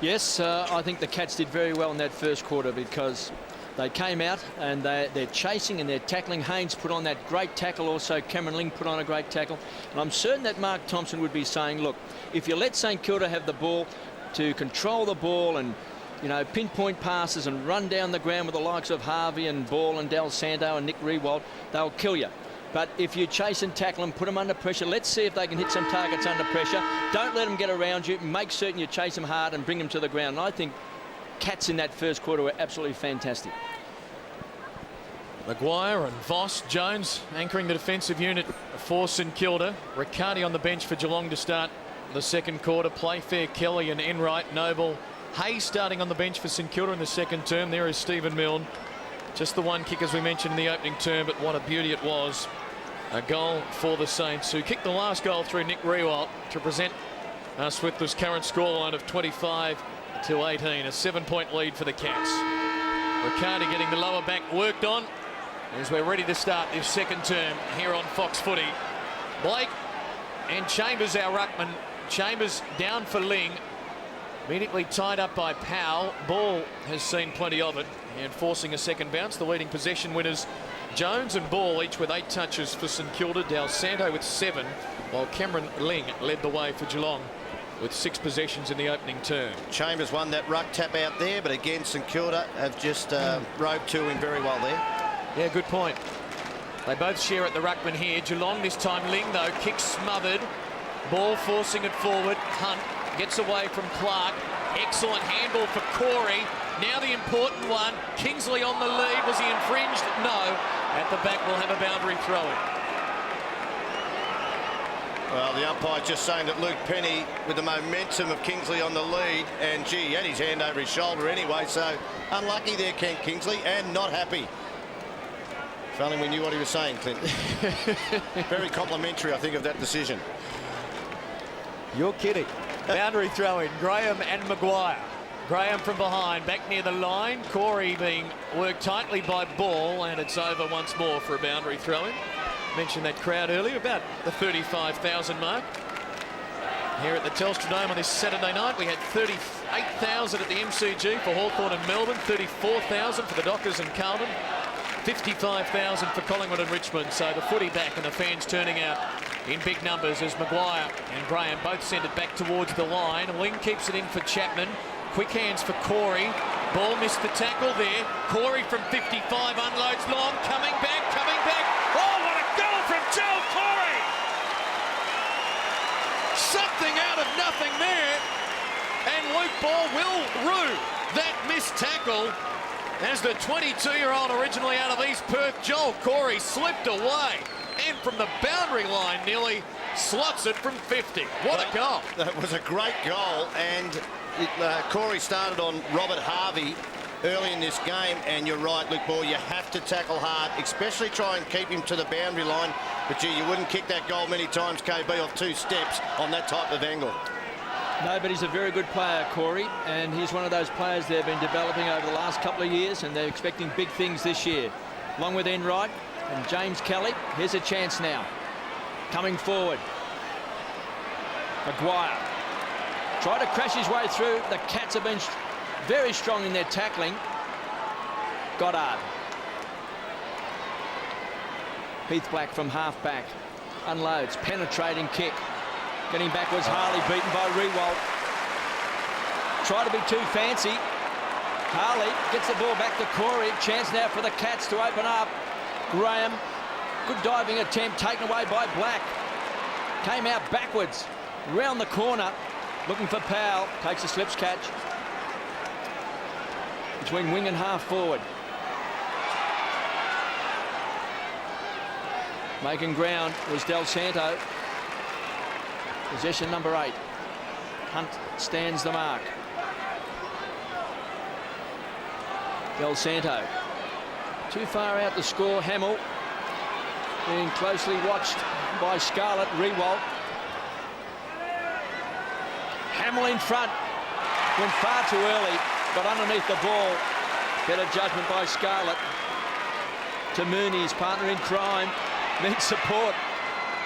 Yes, I think the Cats did very well in that first quarter because they came out and they're chasing and they're tackling. Haynes put on that great tackle. Also, Cameron Ling put on a great tackle. And I'm certain that Mark Thompson would be saying, look, if you let St Kilda have the ball to control the ball and, you know, pinpoint passes and run down the ground with the likes of Harvey and Ball and Del Santo and Nick Riewoldt, they'll kill you. But if you chase and tackle them, put them under pressure, let's see if they can hit some targets under pressure. Don't let them get around you. Make certain you chase them hard and bring them to the ground. And I think Cats in that first quarter were absolutely fantastic. Maguire and Voss, Jones anchoring the defensive unit for St Kilda. Riccardi on the bench for Geelong to start the second quarter. Playfair, Kelly and Enright, Noble. Hayes starting on the bench for St Kilda in the second term. There is Stephen Milne. Just the one kick as we mentioned in the opening term, but what a beauty it was. A goal for the Saints, who kicked the last goal through Nick Riewoldt to present us with this current scoreline of 25-18. A 7-point lead for the Cats. Riccardi getting the lower back worked on as we're ready to start this second term here on Fox Footy. Blake and Chambers, our ruckman. Chambers down for Ling. Immediately tied up by Powell. Ball has seen plenty of it and forcing a second bounce. The leading possession winners, Jones and Ball, each with 8 touches for St Kilda. Del Santo with 7, while Cameron Ling led the way for Geelong with 6 possessions in the opening term. Chambers won that ruck tap out there, but again St Kilda have just roped to him very well there. Yeah, good point. They both share at the ruckman here. Geelong this time, Ling though, kick smothered. Ball forcing it forward. Hunt gets away from Clark. Excellent handball for Corey. Now the important one. Kingsley on the lead. Was he infringed? No. At the back we'll have a boundary throw-in. Well, the umpire just saying that Luke Penny, with the momentum of Kingsley on the lead, and gee, he had his hand over his shoulder anyway, so unlucky there, Kent Kingsley, and not happy. If only we knew what he was saying, Clint. Very complimentary, I think, of that decision. You're kidding. Boundary throw-in, Graham and Maguire. Graham from behind, back near the line. Corey being worked tightly by Ball, and it's over once more for a boundary throw-in. Mentioned that crowd earlier, about the 35,000 mark. Here at the Telstra Dome on this Saturday night, we had 38,000 at the MCG for Hawthorn and Melbourne, 34,000 for the Dockers and Carlton, 55,000 for Collingwood and Richmond. So the footy back and the fans turning out in big numbers as Maguire and Graham both send it back towards the line. Ling keeps it in for Chapman. Quick hands for Corey. Ball missed the tackle there. Corey from 55 unloads long. Coming back, coming back. Oh, what a goal from Joe Corey! Something out of nothing there. And Luke Ball will rue That missed tackle as the 22-year-old originally out of East Perth, Joel Corey, slipped away and from the boundary line nearly slots it from 50. What a goal. That was a great goal, and Corey started on Robert Harvey early in this game, and you're right, Luke Ball, you have to tackle hard, especially try and keep him to the boundary line. But gee, you wouldn't kick that goal many times, KB, off 2 steps on that type of angle. No, but he's a very good player, Corey, and he's one of those players they've been developing over the last couple of years, and they're expecting big things this year. Along with Enright and James Kelly, here's a chance now. Coming forward. Maguire. Tried to crash his way through. The Cats have been very strong in their tackling. Goddard. Heath Black from half-back. Unloads. Penetrating kick. Getting backwards. Harley beaten by Rewalt. Try to be too fancy. Harley gets the ball back to Corey. Chance now for the Cats to open up. Graham. Good diving attempt taken away by Black. Came out backwards. Round the corner. Looking for Powell. Takes a slips catch. Between wing and half forward. Making ground was Del Santo. Possession number 8. Hunt stands the mark. Del Santo. Too far out to score. Hamill being closely watched by Scarlett. Rewalt. Hamill in front. Went far too early. Got underneath the ball. Better judgment by Scarlett. To Mooney, his partner in crime. Needs support.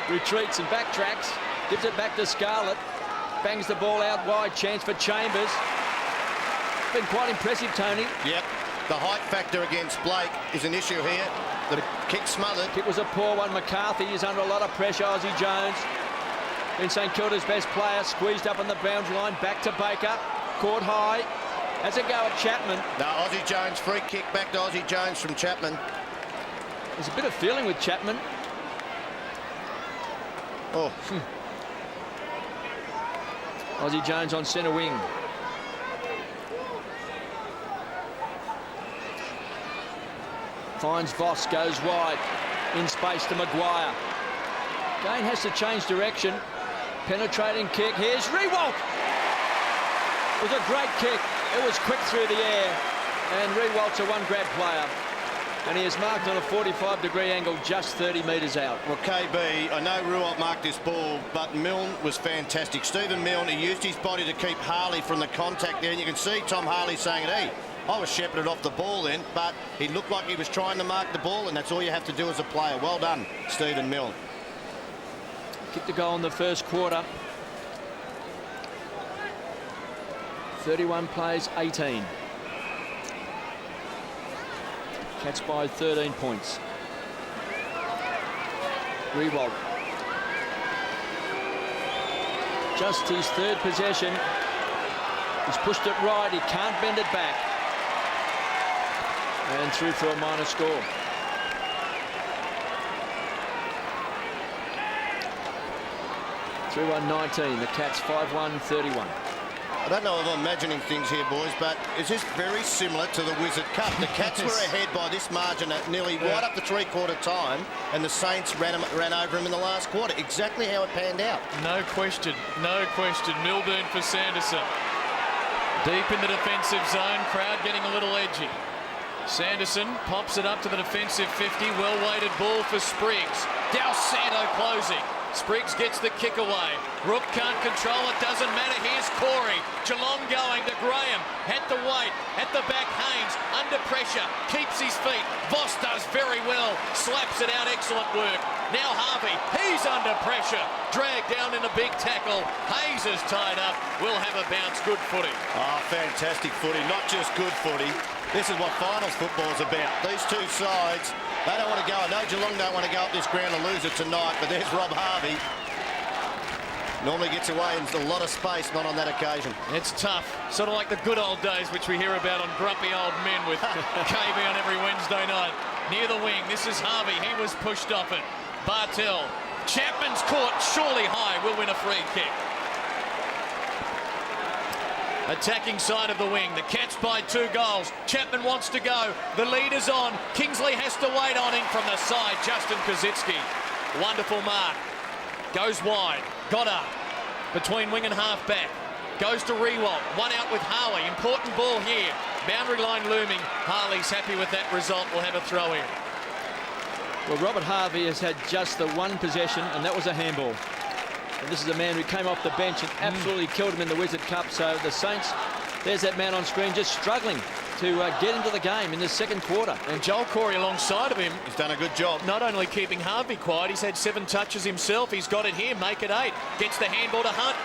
Retreats and backtracks. Gives it back to Scarlett. Bangs the ball out wide. Chance for Chambers. Been quite impressive, Tony. Yep. The height factor against Blake is an issue here. The kick smothered. Kick was a poor one. McCarthy is under a lot of pressure. Ozzie Jones. Been St Kilda's best player. Squeezed up on the boundary line. Back to Baker. Caught high. Has a go at Chapman. No, Ozzie Jones. Free kick back to Ozzie Jones from Chapman. There's a bit of feeling with Chapman. Oh. Ozzie Jones on centre wing. Finds Voss, goes wide. In space to Maguire. Gain has to change direction. Penetrating kick. Here's Rewalt. It was a great kick. It was quick through the air. And Rewalt's a one-grab player. And he is marked on a 45-degree angle just 30 metres out. Well, KB, I know Rewalt marked this ball, but Milne was fantastic. Stephen Milne, he used his body to keep Harley from the contact there. And you can see Tom Harley saying, hey, I was shepherded off the ball then, but he looked like he was trying to mark the ball, and that's all you have to do as a player. Well done, Stephen Milne. Kicked a goal in the first quarter. 31 plays, 18. Cats by 13 points. Rewalt. Just his third possession. He's pushed it right. He can't bend it back. And through for a minor score. Through 1-19. The Cats 5-1-31. I don't know if I'm imagining things here, boys, but is this very similar to the Wizard Cup? The Cats were ahead by this margin at nearly right up to three-quarter time, and the Saints ran over him in the last quarter. Exactly how it panned out. No question, no question. Milburn for Sanderson. Deep in the defensive zone, crowd getting a little edgy. Sanderson pops it up to the defensive 50. Well-weighted ball for Spriggs. Del Santo closing. Spriggs gets the kick away. Rook can't control it, doesn't matter. Here's Corey. Geelong going to Graham. At the weight, at the back, Haynes under pressure, keeps his feet. Voss does very well, slaps it out, excellent work. Now Harvey, he's under pressure. Dragged down in a big tackle. Hayes is tied up. We'll have a bounce, good footy. Oh, fantastic footy, not just good footy. This is what finals football's about. These two sides, they don't want to go. I know Geelong don't want to go up this ground and lose it tonight, but there's Rob Harvey. Normally gets away in a lot of space, not on that occasion. It's tough, sort of like the good old days which we hear about on Grumpy Old Men with KB on every Wednesday night. Near the wing, this is Harvey. He was pushed off it. Bartell. Chapman's caught, surely high, will win a free kick. Attacking side of the wing. The Cats by 2 goals. Chapman wants to go. The lead is on. Kingsley has to wait on him from the side. Justin Kosicki. Wonderful mark. Goes wide. Goddard between wing and half back. Goes to Rewalt. One out with Harley. Important ball here. Boundary line looming. Harley's happy with that result. We'll have a throw in. Well, Robert Harvey has had just the one possession, and that was a handball. And this is a man who came off the bench and absolutely killed him in the Wizard Cup. So the Saints, there's that man on screen just struggling to get into the game in the second quarter. And Joel Corey alongside of him. He's done a good job. Not only keeping Harvey quiet, he's had 7 touches himself. He's got it here, make it 8. Gets the handball to Hunt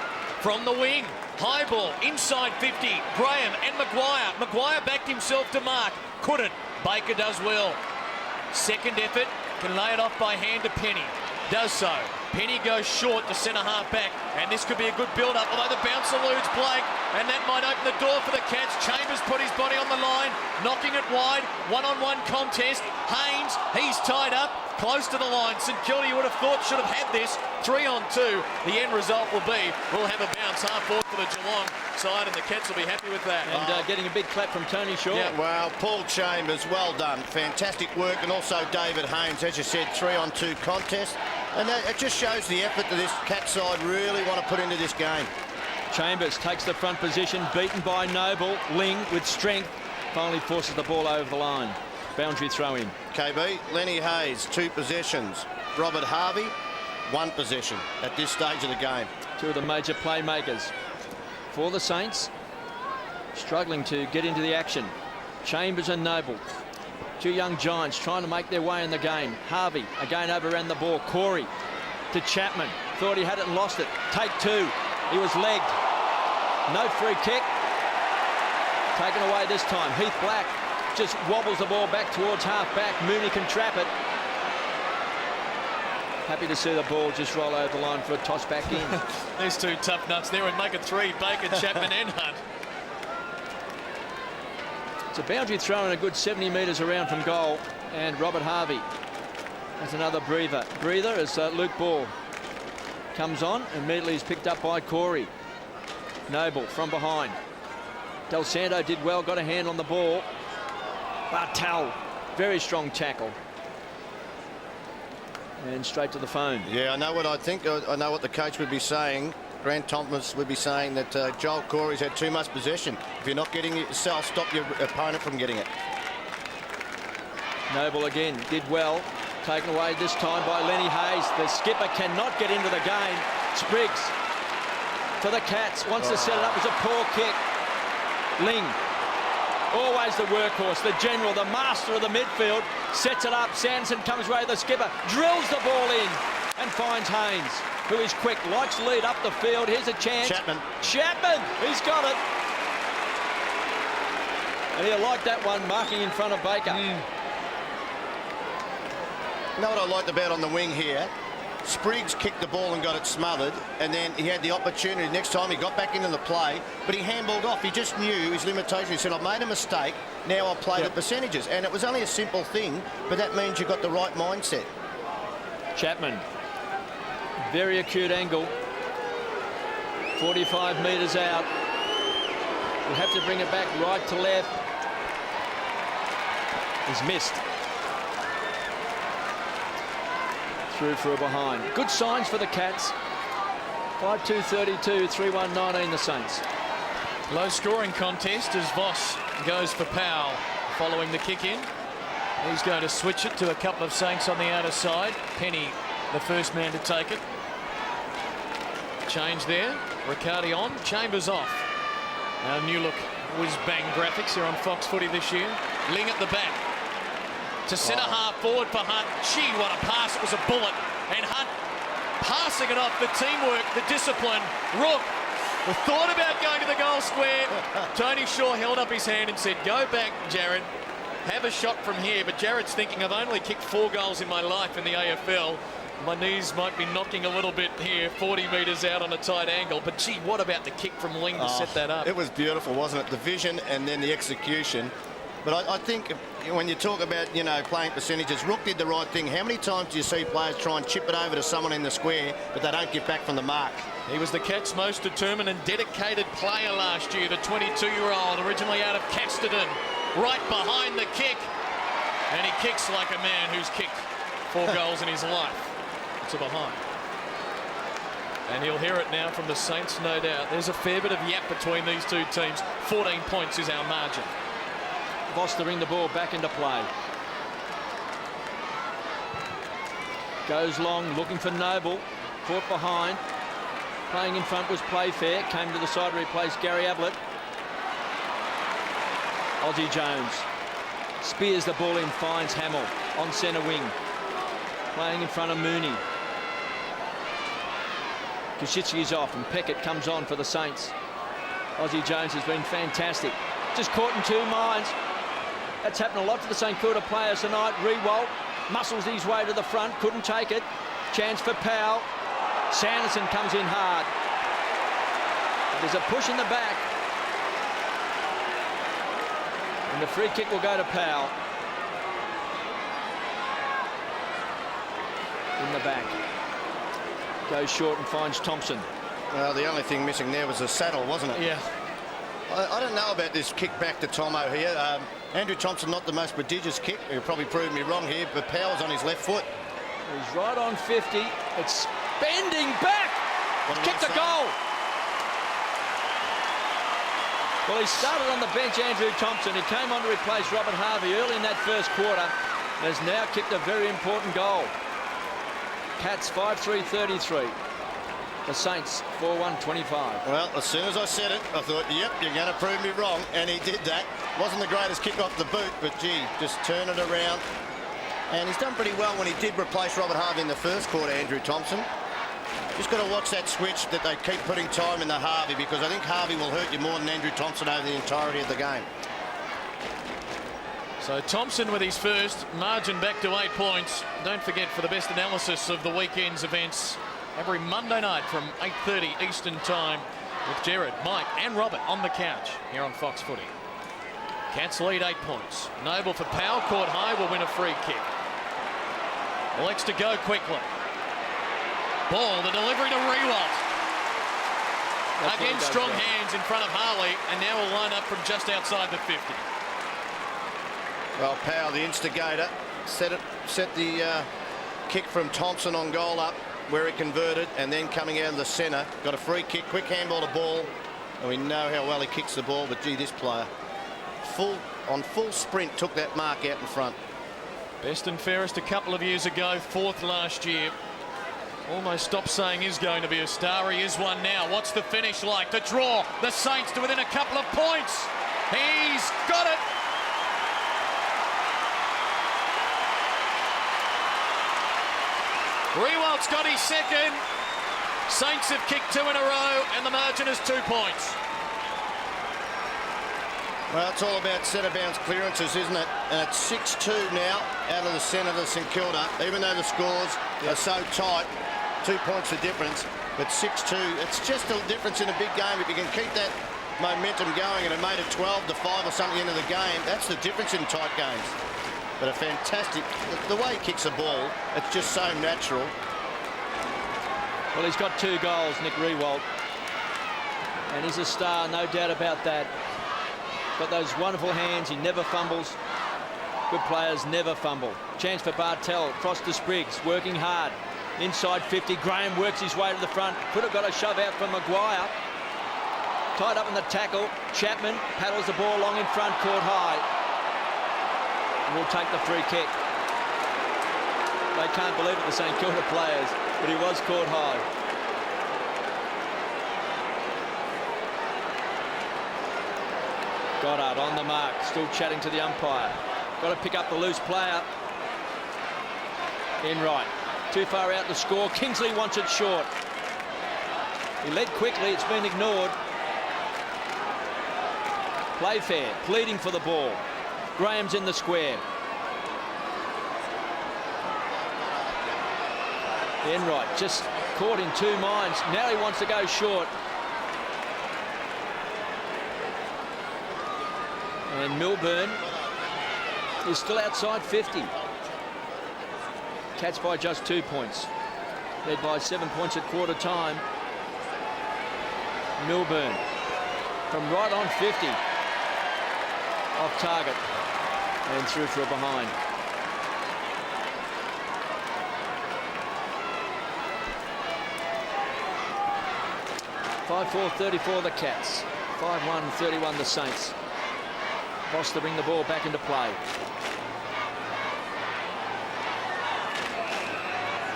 from the wing. High ball, inside 50. Graham and Maguire. Maguire backed himself to mark. Couldn't. Baker does well. Second effort, can lay it off by hand to Penny. Does so. Penny goes short to centre half back, and this could be a good build-up, although the bounce eludes Blake, and that might open the door for the Cats. Chambers put his body on the line, knocking it wide. One-on-one contest. Haynes, he's tied up, close to the line. St Kilda, you would have thought, should have had this. 3-on-2. The end result will be, we'll have a bounce half-forward for the Geelong side, and the Cats will be happy with that. And getting a big clap from Tony Shaw. Yeah, well, Paul Chambers, well done. Fantastic work. And also David Haynes, as you said, 3-on-2 contest. And it just shows the effort that this Cat side really want to put into this game. Chambers takes the front position, beaten by Noble. Ling with strength finally forces the ball over the line. Boundary throw in. KB, Lenny Hayes, 2 possessions. Robert Harvey, 1 possession at this stage of the game. 2 of the major playmakers for the Saints, struggling to get into the action. Chambers and Noble, 2 young giants trying to make their way in the game. Harvey again overran the ball. Corey to Chapman. Thought he had it and lost it. Take 2. He was legged. No free kick. Taken away this time. Heath Black just wobbles the ball back towards half back. Mooney can trap it. Happy to see the ball just roll over the line for a toss back in. There's 2 tough nuts there and make it 3. Baker, Chapman and Hunt. It's a boundary throw and a good 70 metres around from goal. And Robert Harvey has another breather. Breather as Luke Ball comes on. Immediately is picked up by Corey. Noble from behind. Del Santo did well, got a hand on the ball. Bartel, very strong tackle. And straight to the phone. Yeah, I know what I think. I know what the coach would be saying. Grant Thomas would be saying that Joel Corey's had too much possession. If you're not getting it yourself, stop your opponent from getting it. Noble again did well. Taken away this time by Lenny Hayes. The skipper cannot get into the game. Spriggs for the Cats. Wants to set it up as a poor kick. Ling, always the workhorse, the general, the master of the midfield. Sets it up. Sanderson comes away. The skipper drills the ball in and finds Haynes, who is quick, likes to lead up the field. Here's a chance. Chapman. Chapman, he's got it. And he'll like that one, marking in front of Baker. You know what I liked about on the wing here? Spriggs kicked the ball and got it smothered, and then he had the opportunity. Next time he got back into the play, but he handballed off. He just knew his limitation. He said, I've made a mistake, now I'll play the percentages. And it was only a simple thing, but that means you've got the right mindset. Chapman, very acute angle. 45 metres out. We'll have to bring it back right to left. He's missed. Through for a behind. Good signs for the Cats. 5-2-32, 3-1-19 the Saints. Low scoring contest as Voss goes for Powell following the kick in. He's going to switch it to a couple of Saints on the outer side. Penny, the first man to take it. Change there. Riccardi on. Chambers off. Our new look whiz-bang graphics here on Fox Footy this year. Ling at the back. To centre half forward for Hunt. Gee, what a pass. It was a bullet. And Hunt passing it off. The teamwork, the discipline. Rook thought about going to the goal square. Tony Shaw held up his hand and said, go back, Jared. Have a shot from here. But Jared's thinking, I've only kicked 4 goals in my life in the AFL. My knees might be knocking a little bit here, 40 metres out on a tight angle. But gee, what about the kick from Ling to set that up? It was beautiful, wasn't it? The vision and then the execution. But I think when you talk about, you know, playing percentages, Rook did the right thing. How many times do you see players try and chip it over to someone in the square, but they don't get back from the mark? He was the Cats' most determined and dedicated player last year, the 22-year-old, originally out of Casterton, right behind the kick. And he kicks like a man who's kicked 4 goals in his life. To behind. And he'll hear it now from the Saints, no doubt. There's a fair bit of yap between these two teams. 14 points is our margin. Fostering the ball back into play. Goes long, looking for Noble. Caught behind. Playing in front was Playfair. Came to the side to replace Gary Ablett. Ozzie Jones spears the ball in, finds Hamill on centre wing. Playing in front of Mooney. Koschitzky's off and Peckett comes on for the Saints. Ozzie Jones has been fantastic. Just caught in 2 minds. That's happened a lot to the St Kilda players tonight. Rewalt muscles his way to the front, couldn't take it. Chance for Powell. Sanderson comes in hard. There's a push in the back. And the free kick will go to Powell. In the back. Goes short and finds Thompson. Well, the only thing missing there was a saddle, wasn't it? Yeah. I don't know about this kick back to Tomo here. Andrew Thompson, not the most prodigious kick. He'll probably prove me wrong here, but Powell's on his left foot. He's right on 50. It's bending back. Kicked a goal. Well, he started on the bench, Andrew Thompson. He came on to replace Robert Harvey early in that first quarter. Has now kicked a very important goal. Cats 5-3-33. The Saints 4-1-25. Well, as soon as I said it, I thought, yep, you're going to prove me wrong. And he did that. Wasn't the greatest kick off the boot, but gee, just turn it around. And he's done pretty well when he did replace Robert Harvey in the first quarter, Andrew Thompson. Just got to watch that switch that they keep putting time in the Harvey, because I think Harvey will hurt you more than Andrew Thompson over the entirety of the game. So Thompson with his first, margin back to 8 points. Don't forget, for the best analysis of the weekend's events, every Monday night from 8:30 Eastern Time with Gerard, Mike and Robert on the couch here on Fox Footy. Cats lead 8 points. Noble for Powell, caught high, will win a free kick. Elects to go quickly. Ball, the delivery to Rewalt. Again, strong hands in front of Harley, and now will line up from just outside the 50. Well, Powell, the instigator, set the kick from Thompson on goal up, where he converted, and then coming out of the centre, got a free kick, quick handball to ball, and we know how well he kicks the ball, but gee, this player, on full sprint, took that mark out in front. Best and fairest a couple of years ago, 4th last year. Almost stopped saying he's going to be a star. He is one now. What's the finish like? The draw, the Saints to within a couple of points. He's got it. Rewalt's got his second. Saints have kicked 2 in a row, and the margin is 2 points. Well, it's all about centre bounce clearances, isn't it? And it's 6-2 now out of the centre of St Kilda. Even though the scores are so tight, 2 points the difference, but 6-2, it's just a difference in a big game. If you can keep that momentum going, and it made it 12-5 or something into the game, that's the difference in tight games. But a fantastic, the way he kicks a ball, it's just so natural. Well, he's got 2 goals, Nick Rewalt. And he's a star, no doubt about that. Got those wonderful hands, he never fumbles. Good players never fumble. Chance for Bartel, across to Spriggs, working hard. Inside 50, Graham works his way to the front. Could have got a shove out from Maguire. Tied up in the tackle. Chapman paddles the ball long in front, caught high. And will take the free kick. They can't believe it, the St Kilda players, but he was caught high. Goddard on the mark, still chatting to the umpire. Got to pick up the loose player. Enright, too far out to score. Kingsley wants it short. He led quickly, it's been ignored. Playfair pleading for the ball. Graham's in the square. Enright just caught in 2 minds. Now he wants to go short. And Milburn is still outside 50. Cats by just 2 points. Led by 7 points at quarter time. Milburn from right on 50. Off target and through for a behind. (5-4-34) the Cats. 5-1-31 the Saints. Boss to bring the ball back into play.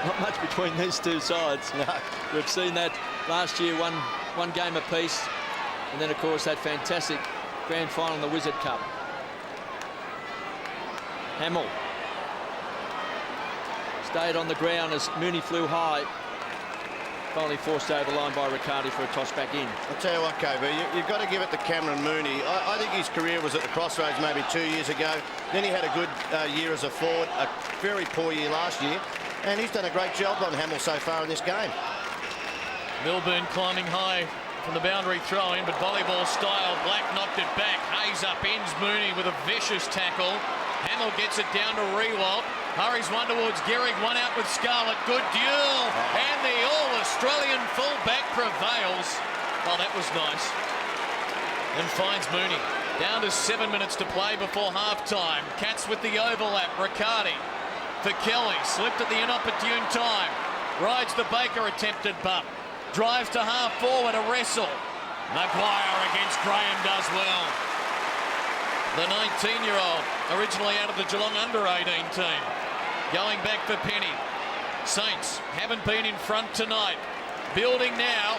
Not much between these two sides. No. We've seen that last year, one game apiece, and then of course that fantastic grand final in the Wizard Cup. Hamill stayed on the ground as Mooney flew high. Finally forced over the line by Riccardi for a toss back in. I'll tell you what, KB, you've got to give it to Cameron Mooney. I think his career was at the crossroads maybe 2 years ago. Then he had a good year as a forward, a very poor year last year, and he's done a great job on Hamill so far in this game. Milburn climbing high from the boundary throw-in, but volleyball style. Black knocked it back. Hayes upends Mooney with a vicious tackle. Hamill gets it down to Rewalt. Hurries one towards Gehrig, one out with Scarlett. Good duel. And the All-Australian fullback prevails. Oh, that was nice. And finds Mooney. Down to 7 minutes to play before half-time. Cats with the overlap. Riccardi for Kelly. Slipped at the inopportune time. Rides the Baker attempted bump. Drives to half forward, a wrestle. Maguire against Graham does well. The 19-year-old, originally out of the Geelong under-18 team. Going back for Penny. Saints haven't been in front tonight. Building now,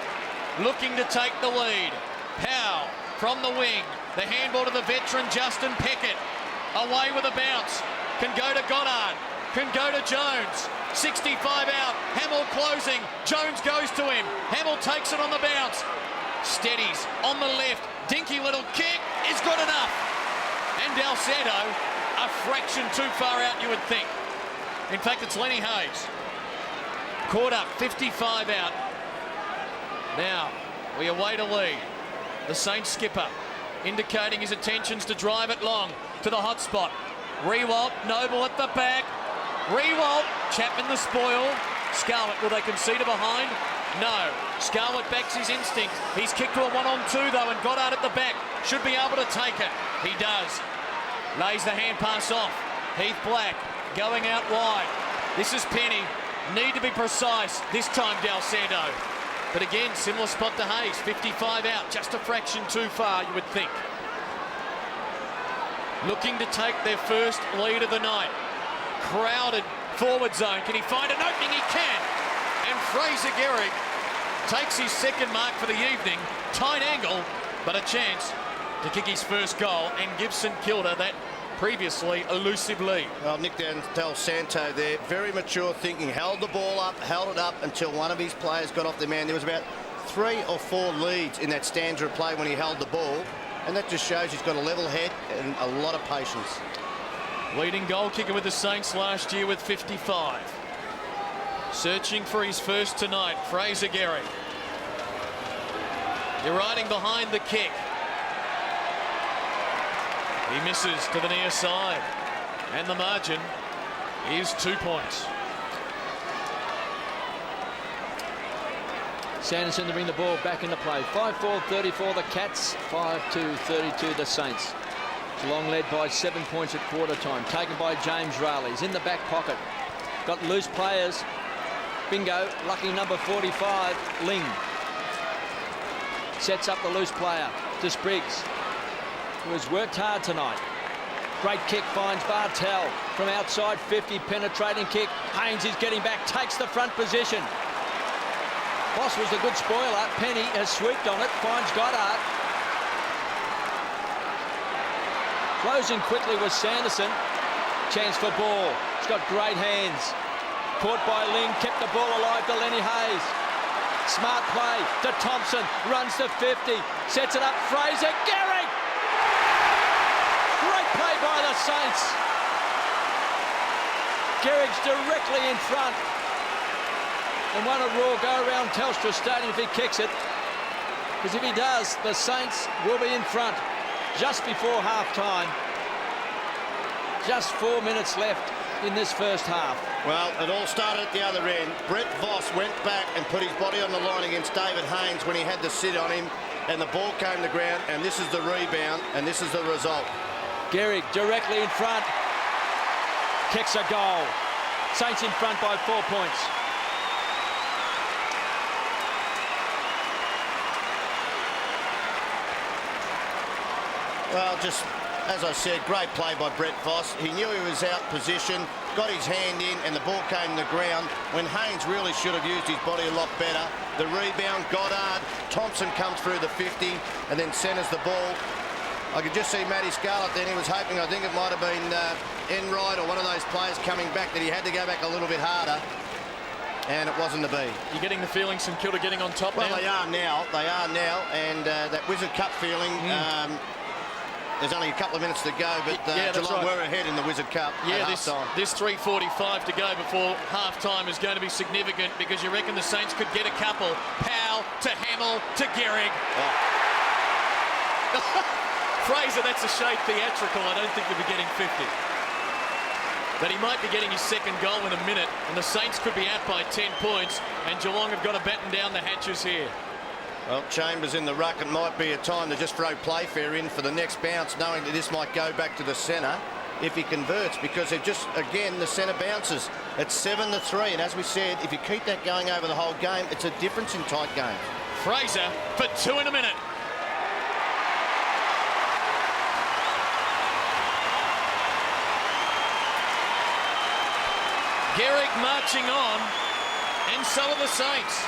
looking to take the lead. Powell from the wing. The handball to the veteran Justin Peckett. Away with a bounce. Can go to Goddard. Can go to Jones. 65 out. Hamill closing. Jones goes to him. Hamill takes it on the bounce. Steadies on the left. Dinky little kick is good enough. And Dalcedo, a fraction too far out, you would think. In fact, it's Lenny Hayes. Caught up, 55 out. Now, we await a lead. The Saints skipper indicating his intentions to drive it long to the hot spot. Rewalt, Noble at the back. Rewalt, Chapman the spoil. Scarlett, will they concede a behind? No. Scarlett backs his instinct. He's kicked to a 1-on-2 though, and Goddard at the back should be able to take it. He does. Lays the hand pass off. Heath Black going out wide. This is Penny. Need to be precise. This time Dalcedo. But again, similar spot to Hayes. 55 out. Just a fraction too far, you would think. Looking to take their first lead of the night. Crowded forward zone. Can he find an opening? He can. And Fraser Gehrig takes his second mark for the evening. Tight angle, but a chance to kick his first goal and give St Kilda that previously elusive lead. Well, Nick Del Santo there, very mature thinking, held the ball up, held it up until one of his players got off the man. There was about 3 or 4 leads in that stanza of play when he held the ball, and that just shows he's got a level head and a lot of patience. Leading goal kicker with the Saints last year with 55. Searching for his first tonight, Fraser Gehrig. You're riding behind the kick. He misses to the near side. And the margin is 2 points. Sanderson to bring the ball back into play. 5-4-34 the Cats, 5-2-32 the Saints. Geelong led by 7 points at quarter time. Taken by James Rayleigh. He's in the back pocket. Got loose players. Bingo, lucky number 45, Ling. Sets up the loose player to Spriggs, who has worked hard tonight. Great kick finds Bartel from outside 50, penetrating kick. Haynes is getting back, takes the front position. Boss was a good spoiler. Penny has swooped on it, finds Goddard. Closing quickly was Sanderson. Chance for ball. He's got great hands. Caught by Ling, kept the ball alive to Lenny Hayes. Smart play to Thompson, runs to 50, sets it up, Fraser Gehrig! Great play by the Saints. Gehrig's directly in front. And one a raw go around Telstra Stadium if he kicks it. Because if he does, the Saints will be in front just before half time. Just 4 minutes left in this first half. Well, it all started at the other end. Brett Voss went back and put his body on the line against David Haynes when he had to sit on him, and the ball came to the ground, and this is the rebound, and this is the result. Gehrig directly in front. Kicks a goal. Saints in front by 4 points. Well, just as I said, great play by Brett Voss. He knew he was out position, got his hand in, and the ball came to the ground when Haynes really should have used his body a lot better. The rebound, Goddard, Thompson comes through the 50 and then centres the ball. I could just see Matty Scarlett then. He was hoping, I think it might have been Enright or one of those players coming back, that he had to go back a little bit harder, and it wasn't to be. You're getting the feeling St Kilda getting on top now? Well, they are now, and that Wizard Cup feeling, there's only a couple of minutes to go, but Geelong were ahead in the Wizard Cup at half-time. This 3:45 to go before half-time is going to be significant, because you reckon the Saints could get a couple. Powell to Hamill to Gehrig. Fraser, that's a shade theatrical. I don't think he'll be getting 50. But he might be getting his second goal in a minute, and the Saints could be out by 10 points, and Geelong have got to batten down the hatches here. Well, Chambers in the ruck. It might be a time to just throw Playfair in for the next bounce, knowing that this might go back to the centre if he converts, because they've just, again, the centre bounces. It's 7-3, and as we said, if you keep that going over the whole game, it's a difference in tight games. Fraser for 2 in a minute. Gehrig marching on, and so are the Saints.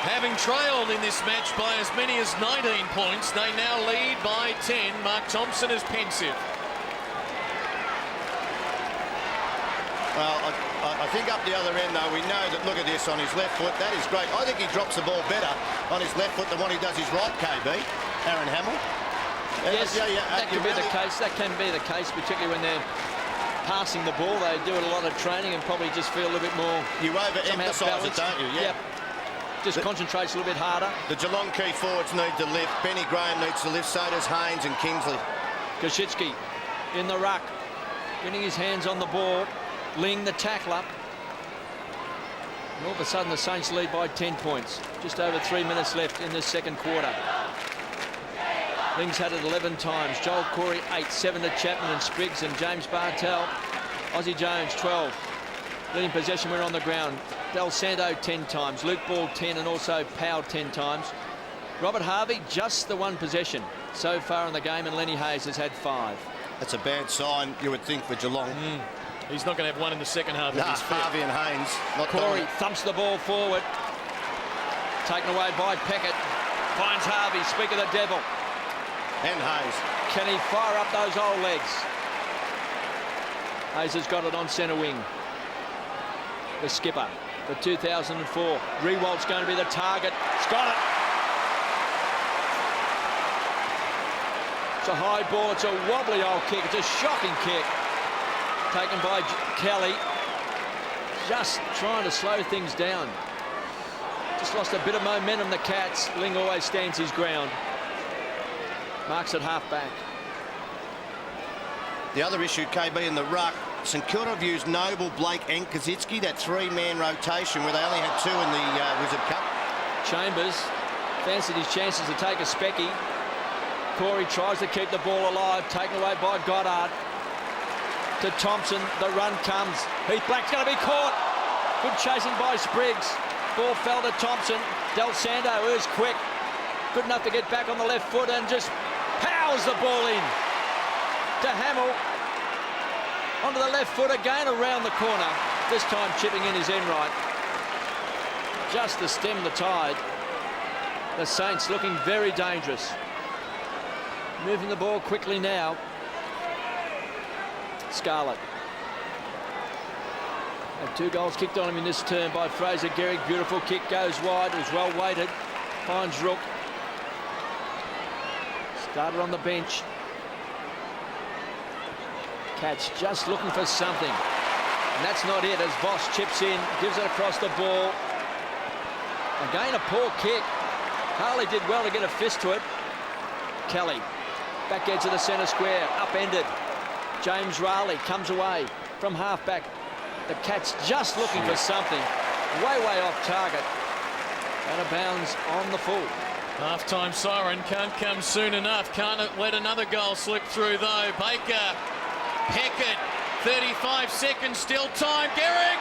Having trailed in this match by as many as 19 points, they now lead by 10. Mark Thompson is pensive. Well, I think up the other end, though, we know that, look at this, on his left foot, that is great. I think he drops the ball better on his left foot than what he does his right, KB, Aaron Hamill. Yes, that could be the case. That can be the case, particularly when they're passing the ball. They do a lot of training and probably just feel a little bit more. You overemphasise it, don't you? Yeah. Yep. Just concentrates a little bit harder. The Geelong key forwards need to lift. Benny Graham needs to lift. So does Haynes and Kingsley. Koschitzki in the ruck, getting his hands on the ball. Ling the tackle up. And all of a sudden the Saints lead by 10 points. Just over 3 minutes left in this second quarter. Ling's had it 11 times. Joel Corey 8, 7 to Chapman and Spriggs and James Bartel. Aussie Jones 12. Leading possession, we're on the ground. Del Santo 10 times. Luke Ball 10 and also Powell 10 times. Robert Harvey just the one possession so far in the game, and Lenny Hayes has had 5. That's a bad sign, you would think, for Geelong. He's not going to have one in the second half. Nah, Harvey and Haynes. Corey thumps the ball forward. Taken away by Peckett. Finds Harvey, speak of the devil. And Hayes. Can he fire up those old legs? Hayes has got it on centre wing. The skipper for 2004. Rewald's going to be the target. He's got it. It's a high ball. It's a wobbly old kick. It's a shocking kick. Taken by Kelly. Just trying to slow things down. Just lost a bit of momentum, the Cats. Ling always stands his ground. Marks at half-back. The other issue, KB, in the ruck, St Kilda have used Noble, Blake and Koschitzki, that 3-man rotation where they only had 2 in the Wizard Cup. Chambers fancied his chances to take a specky. Corey tries to keep the ball alive, taken away by Goddard. To Thompson, the run comes. Heath Black's going to be caught. Good chasing by Spriggs. Ball fell to Thompson. Del Santo, who's quick. Good enough to get back on the left foot and just powers the ball in. To Hamill. Onto the left foot again, around the corner. This time chipping in his Enright. Just to stem the tide. The Saints looking very dangerous. Moving the ball quickly now. Scarlett. And 2 goals kicked on him in this turn by Fraser Gehrig. Beautiful kick, goes wide. It was well weighted. Finds Rook. Started on the bench. Cats just looking for something. And that's not it as Voss chips in, gives it across the ball. Again, a poor kick. Harley did well to get a fist to it. Kelly, back edge of the centre square, upended. James Raleigh comes away from half-back. The Cats just looking for something. Way off target. Out of bounds on the full. Half-time siren can't come soon enough. Can't let another goal slip through, though. Baker, Peckett, 35 seconds, still time. Gehrig!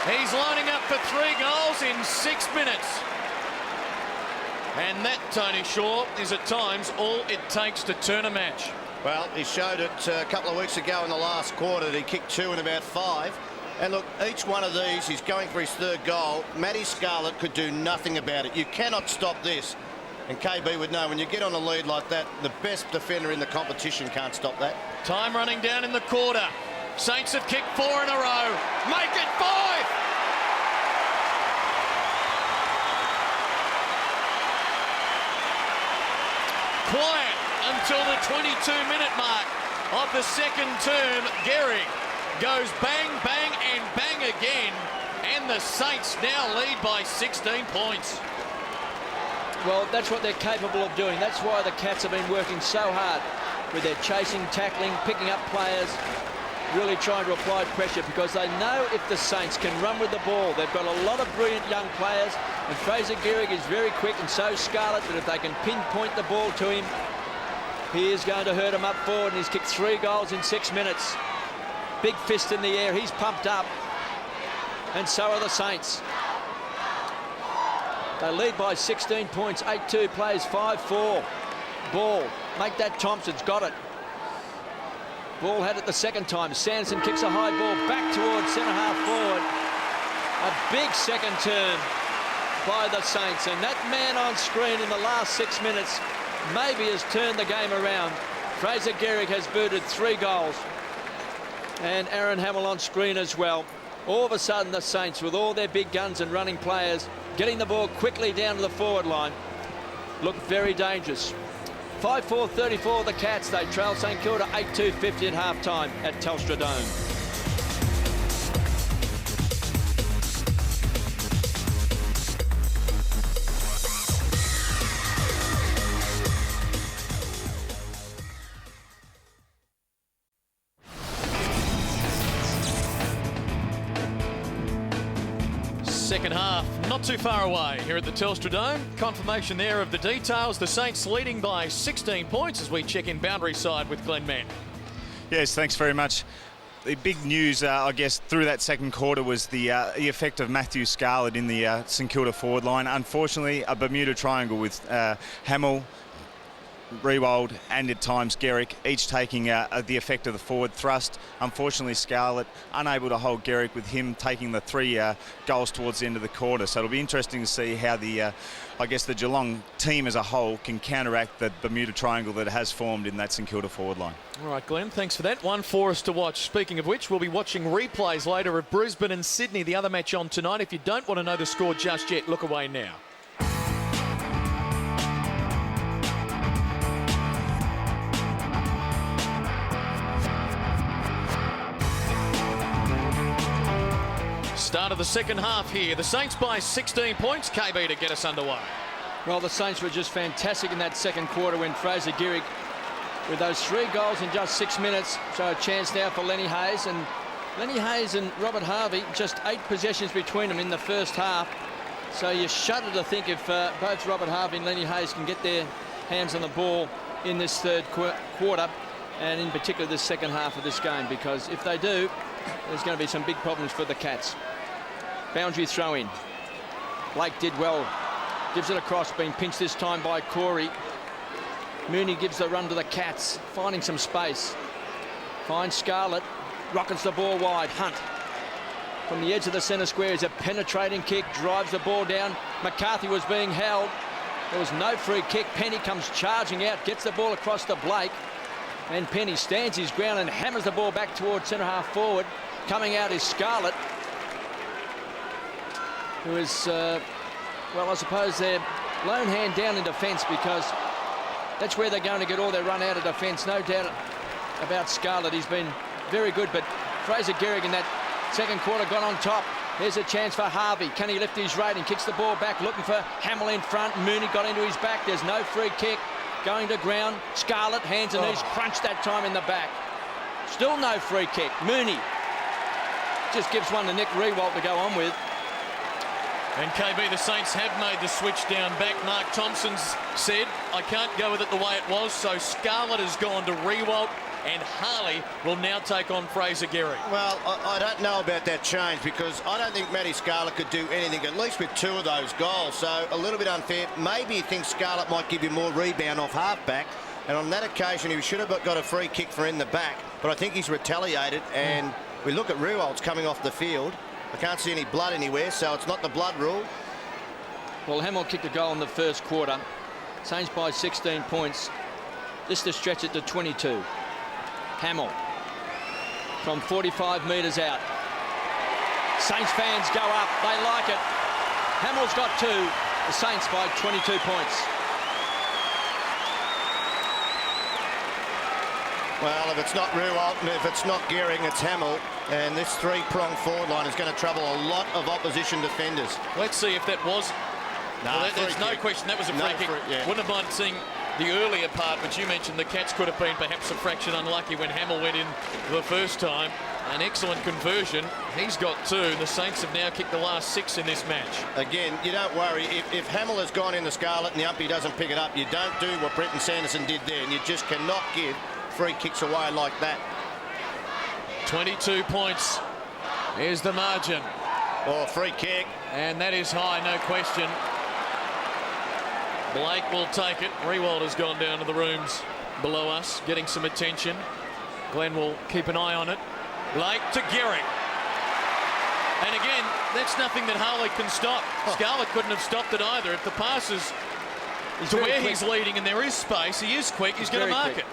He's lining up for 3 goals in 6 minutes. And that, Tony Shaw, is at times all it takes to turn a match. Well, he showed it a couple of weeks ago in the last quarter that he kicked 2 in about 5. And look, each one of these, he's going for his 3rd goal. Matty Scarlett could do nothing about it. You cannot stop this. And KB would know, when you get on a lead like that, the best defender in the competition can't stop that. Time running down in the quarter. Saints have kicked 4 in a row. Make it 5! Quiet until the 22-minute mark of the second term. Gehrig goes bang, bang, and bang again. And the Saints now lead by 16 points. Well, that's what they're capable of doing. That's why the Cats have been working so hard with their chasing, tackling, picking up players, really trying to apply pressure, because they know if the Saints can run with the ball. They've got a lot of brilliant young players, and Fraser Gehrig is very quick, and so Scarlett, but if they can pinpoint the ball to him, he is going to hurt him up forward, and he's kicked 3 goals in 6 minutes. Big fist in the air, he's pumped up, and so are the Saints. They lead by 16 points, 8-2, plays 5-4. Ball, make that Thompson's got it. Ball had it the second time. Sanderson kicks a high ball back towards centre-half forward. A big second turn by the Saints, and that man on screen in the last 6 minutes maybe has turned the game around. Fraser Gehrig has booted 3 goals, and Aaron Hamill on screen as well. All of a sudden the Saints, with all their big guns and running players, getting the ball quickly down to the forward line, look very dangerous. 5-4-34 the Cats. They trail St Kilda 8-2-50 at half-time at Telstra Dome. Second half, not too far away here at the Telstra Dome. Confirmation there of the details. The Saints leading by 16 points as we check in boundary side with Glenn Mann. Yes, thanks very much. The big news, I guess, through that second quarter was the effect of Matthew Scarlett in the St Kilda forward line. Unfortunately, a Bermuda triangle with Hamill, Riewoldt and at times Gehrig, each taking the effect of the forward thrust. Unfortunately, Scarlett unable to hold Gehrig, with him taking the 3 goals towards the end of the quarter. So it'll be interesting to see how the, I guess, the Geelong team as a whole can counteract the Bermuda triangle that has formed in that St Kilda forward line. All right, Glenn, thanks for that. One for us to watch. Speaking of which, we'll be watching replays later of Brisbane and Sydney, the other match on tonight. If you don't want to know the score just yet, look away now. Start of the second half here. The Saints by 16 points. KB to get us underway. Well, the Saints were just fantastic in that second quarter when Fraser Gehrig, with those 3 goals in just 6 minutes, so a chance now for Lenny Hayes. And Lenny Hayes and Robert Harvey, just 8 possessions between them in the first half. So you shudder to think if both Robert Harvey and Lenny Hayes can get their hands on the ball in this third quarter, and in particular this second half of this game, because if they do, there's going to be some big problems for the Cats. Boundary throw in. Blake did well. Gives it across, being pinched this time by Corey. Mooney gives the run to the Cats, finding some space. Finds Scarlett, rockets the ball wide. Hunt from the edge of the centre square is a penetrating kick, drives the ball down. McCarthy was being held. There was no free kick. Penny comes charging out, gets the ball across to Blake. And Penny stands his ground and hammers the ball back towards centre half forward. Coming out is Scarlett, who is, well, I suppose their lone hand down in defence, because that's where they're going to get all their run out of defence. No doubt about Scarlett. He's been very good, but Fraser Gehrig in that second quarter got on top. There's a chance for Harvey. Can he lift his rating? Kicks the ball back, looking for Hamill in front. Mooney got into his back. There's no free kick. going to ground. Scarlett, hands and knees, crunch that time in the back. Still no free kick. Mooney just gives one to Nick Riewoldt to go on with. And KB, the Saints have made the switch down back. Mark Thompson's said, I can't go with it the way it was, so Scarlett has gone to Riewoldt, and Harley will now take on Fraser Gehrig. Well, I don't know about that change, because I don't think Matty Scarlett could do anything, at least with 2 of those goals, so a little bit unfair. Maybe he thinks Scarlett might give you more rebound off half-back, and on that occasion he should have got a free kick for in the back, but I think he's retaliated, and we look at Riewoldt coming off the field. I can't see any blood anywhere, so it's not the blood rule. Well, Hamill kicked a goal in the first quarter. Saints by 16 points. This to stretch it to 22. Hamill from 45 metres out. Saints fans go up. They like it. Hamill's got 2. The Saints by 22 points. Well, if it's not Riewoldt and if it's not Gehrig, it's Hamill. And this 3-pronged forward line is going to trouble a lot of opposition defenders. Let's see if that was... No, there's no question that was a free kick. Yeah. Wouldn't have minded seeing the earlier part, but you mentioned the Cats could have been perhaps a fraction unlucky when Hamill went in the first time. An excellent conversion. He's got 2. The Saints have now kicked the last 6 in this match. Again, you don't worry. If Hamill has gone in the Scarlett and the umpy doesn't pick it up, you don't do what Brenton Sanderson did there, and you just cannot give free kicks away like that. 22 points. Here's the margin. Oh, free kick. And that is high, no question. Blake will take it. Riewoldt has gone down to the rooms below us, getting some attention. Glenn will keep an eye on it. Blake to Gehrig. And again, that's nothing that Harley can stop. Scarlett couldn't have stopped it either. If the pass is to where he's leading and there is space, he is quick, he's going to mark it.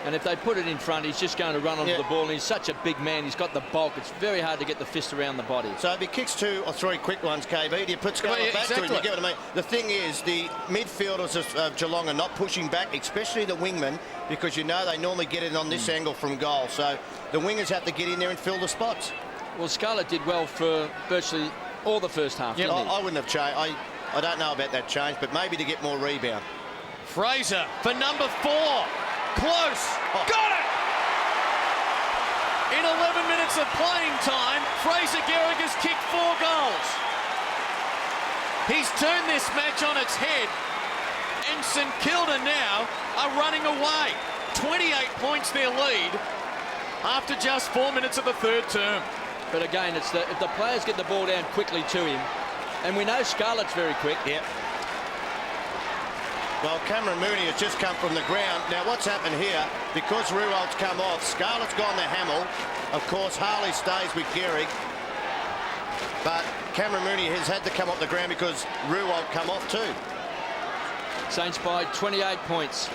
And if they put it in front, he's just going to run onto the ball, and he's such a big man. He's got the bulk. It's very hard to get the fist around the body. So if he kicks 2 or 3 quick ones, KB, do you put Scarlett back to him? You get what I mean? The thing is, the midfielders of Geelong are not pushing back, especially the wingmen, because you know they normally get it on this angle from goal. So the wingers have to get in there and fill the spots. Well, Scarlett did well for virtually all the first half, Yeah, didn't he? I wouldn't have changed. I don't know about that change, but maybe to get more rebound. Fraser for number 4. Close. Got it! In 11 minutes of playing time, Fraser Gehrig has kicked 4 goals. He's turned this match on its head, and St Kilda now are running away. 28 points their lead after just 4 minutes of the third term. But again, it's if the players get the ball down quickly to him, and we know Scarlett's very quick. Yeah. Well, Cameron Mooney has just come from the ground. Now, what's happened here, because Riewoldt come off, Scarlett's gone to Hamill. Of course, Harley stays with Gehrig. But Cameron Mooney has had to come off the ground because Riewoldt come off too. Saints by 28 points.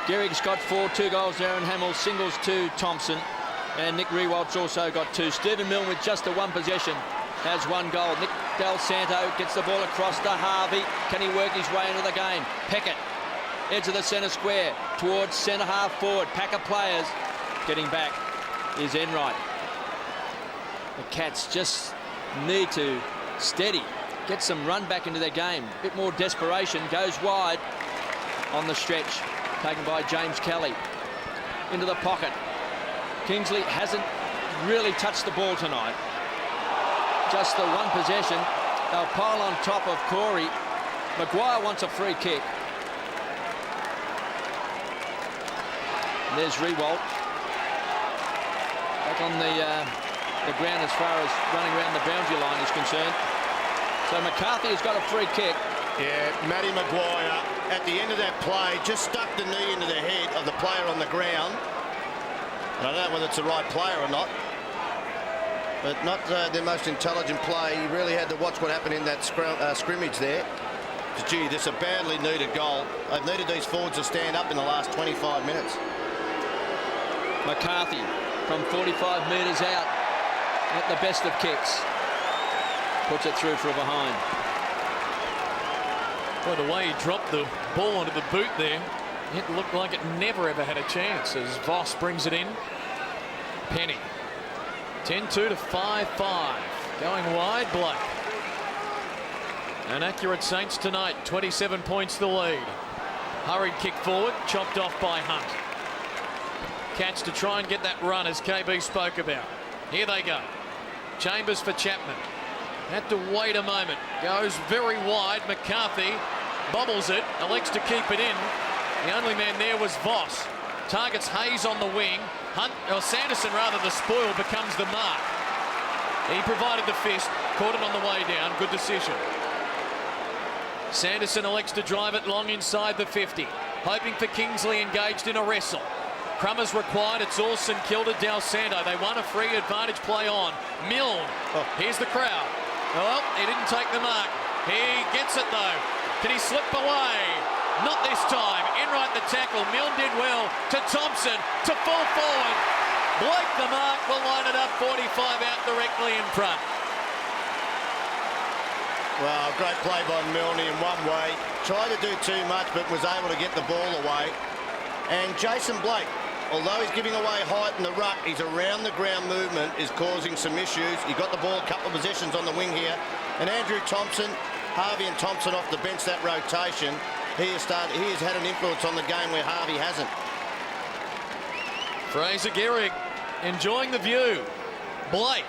Gehrig's got 4, 2 goals. Aaron Hamill singles to Thompson. And Nick Riewoldt's also got 2. Stephen Milne with just the 1 possession has 1 goal. Nick Del Santo gets the ball across to Harvey. Can he work his way into the game? Peckett, edge of the centre square, towards centre half forward. Pack of players. Getting back is Enright. The Cats just need to steady, get some run back into their game. A bit more desperation. Goes wide on the stretch. Taken by James Kelly. Into the pocket. Kingsley hasn't really touched the ball tonight. Just the 1 possession. They'll pile on top of Corey. Maguire wants a free kick. And there's Riewoldt. Back on the ground as far as running around the boundary line is concerned. So McCarthy has got a free kick. Yeah, Matty Maguire at the end of that play just stuck the knee into the head of the player on the ground. I don't know whether it's the right player or not. But not their most intelligent play. He really had to watch what happened in that scrimmage there. Gee, this is a badly needed goal. They've needed these forwards to stand up in the last 25 minutes. McCarthy from 45 metres out at the best of kicks. Puts it through for a behind. Well, the way he dropped the ball onto the boot there, it looked like it never ever had a chance as Voss brings it in. Penny. 10-2 to 5-5. Going wide, Blake. An accurate Saints tonight. 27 points the lead. Hurried kick forward, chopped off by Hunt. Cats to try and get that run, as KB spoke about. Here they go. Chambers for Chapman. Had to wait a moment. Goes very wide. McCarthy bobbles it, elects to keep it in. The only man there was Voss. Targets Hayes on the wing. Hunt, or Sanderson rather, the spoil, becomes the mark. He provided the fist, caught it on the way down. Good decision. Sanderson elects to drive it long inside the 50. Hoping for Kingsley engaged in a wrestle. Crummer's required. It's all St Kilda. Del Santo. They want a free advantage play on. Milne. Here's the crowd. Well, he didn't take the mark. He gets it though. Can he slip away? Not this time. Enright the tackle. Milne did well to Thompson to fall forward. Blake the mark will line it up 45 out directly in front. Well, great play by Milne in one way. Tried to do too much but was able to get the ball away. And Jason Blake, although he's giving away height in the ruck, his around the ground movement is causing some issues. He got the ball a couple of possessions on the wing here. And Andrew Thompson, Harvey and Thompson off the bench, that rotation. He has had an influence on the game where Harvey hasn't. Fraser Gehrig enjoying the view. Blake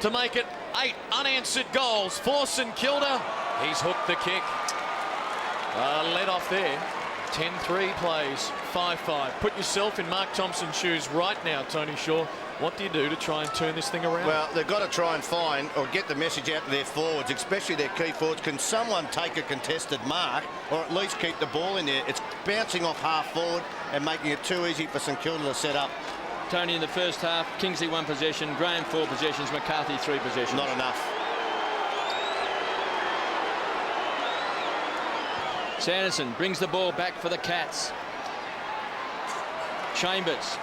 to make it 8 unanswered goals for St Kilda. He's hooked the kick. Let off there. 10-3 plays, 5-5. Put yourself in Mark Thompson's shoes right now, Tony Shaw. What do you do to try and turn this thing around? Well, they've got to try and find or get the message out to their forwards, especially their key forwards. Can someone take a contested mark or at least keep the ball in there? It's bouncing off half forward and making it too easy for St Kilda to set up. Tony, in the first half, Kingsley 1 possession, Graham 4 possessions, McCarthy 3 possessions. Not enough. Sanderson brings the ball back for the Cats. Chambers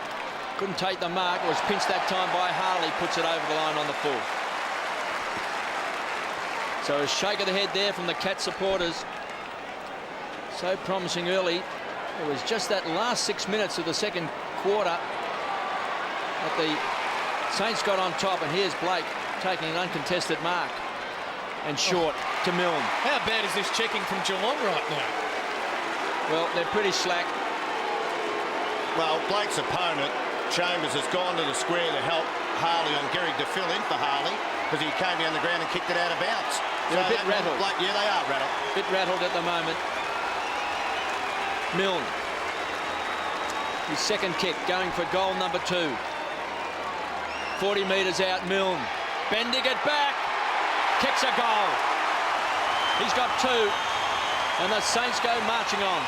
couldn't take the mark, was pinched that time by Harley, puts it over the line on the full. So a shake of the head there from the Cat supporters. So promising early. It was just that last 6 minutes of the second quarter that the Saints got on top, and here's Blake taking an uncontested mark. And short to Milne. How bad is this checking from Geelong right now? Well, they're pretty slack. Well, Blake's opponent, Chambers, has gone to the square to help Harley on Gehrig to fill in for Harley because he came down the ground and kicked it out of bounds. They're a bit rattled. Yeah, they are rattled. Bit rattled at the moment. Milne. His second kick going for goal number 2. 40 metres out, Milne. Bending it back. Kicks a goal. He's got 2. And the Saints go marching on.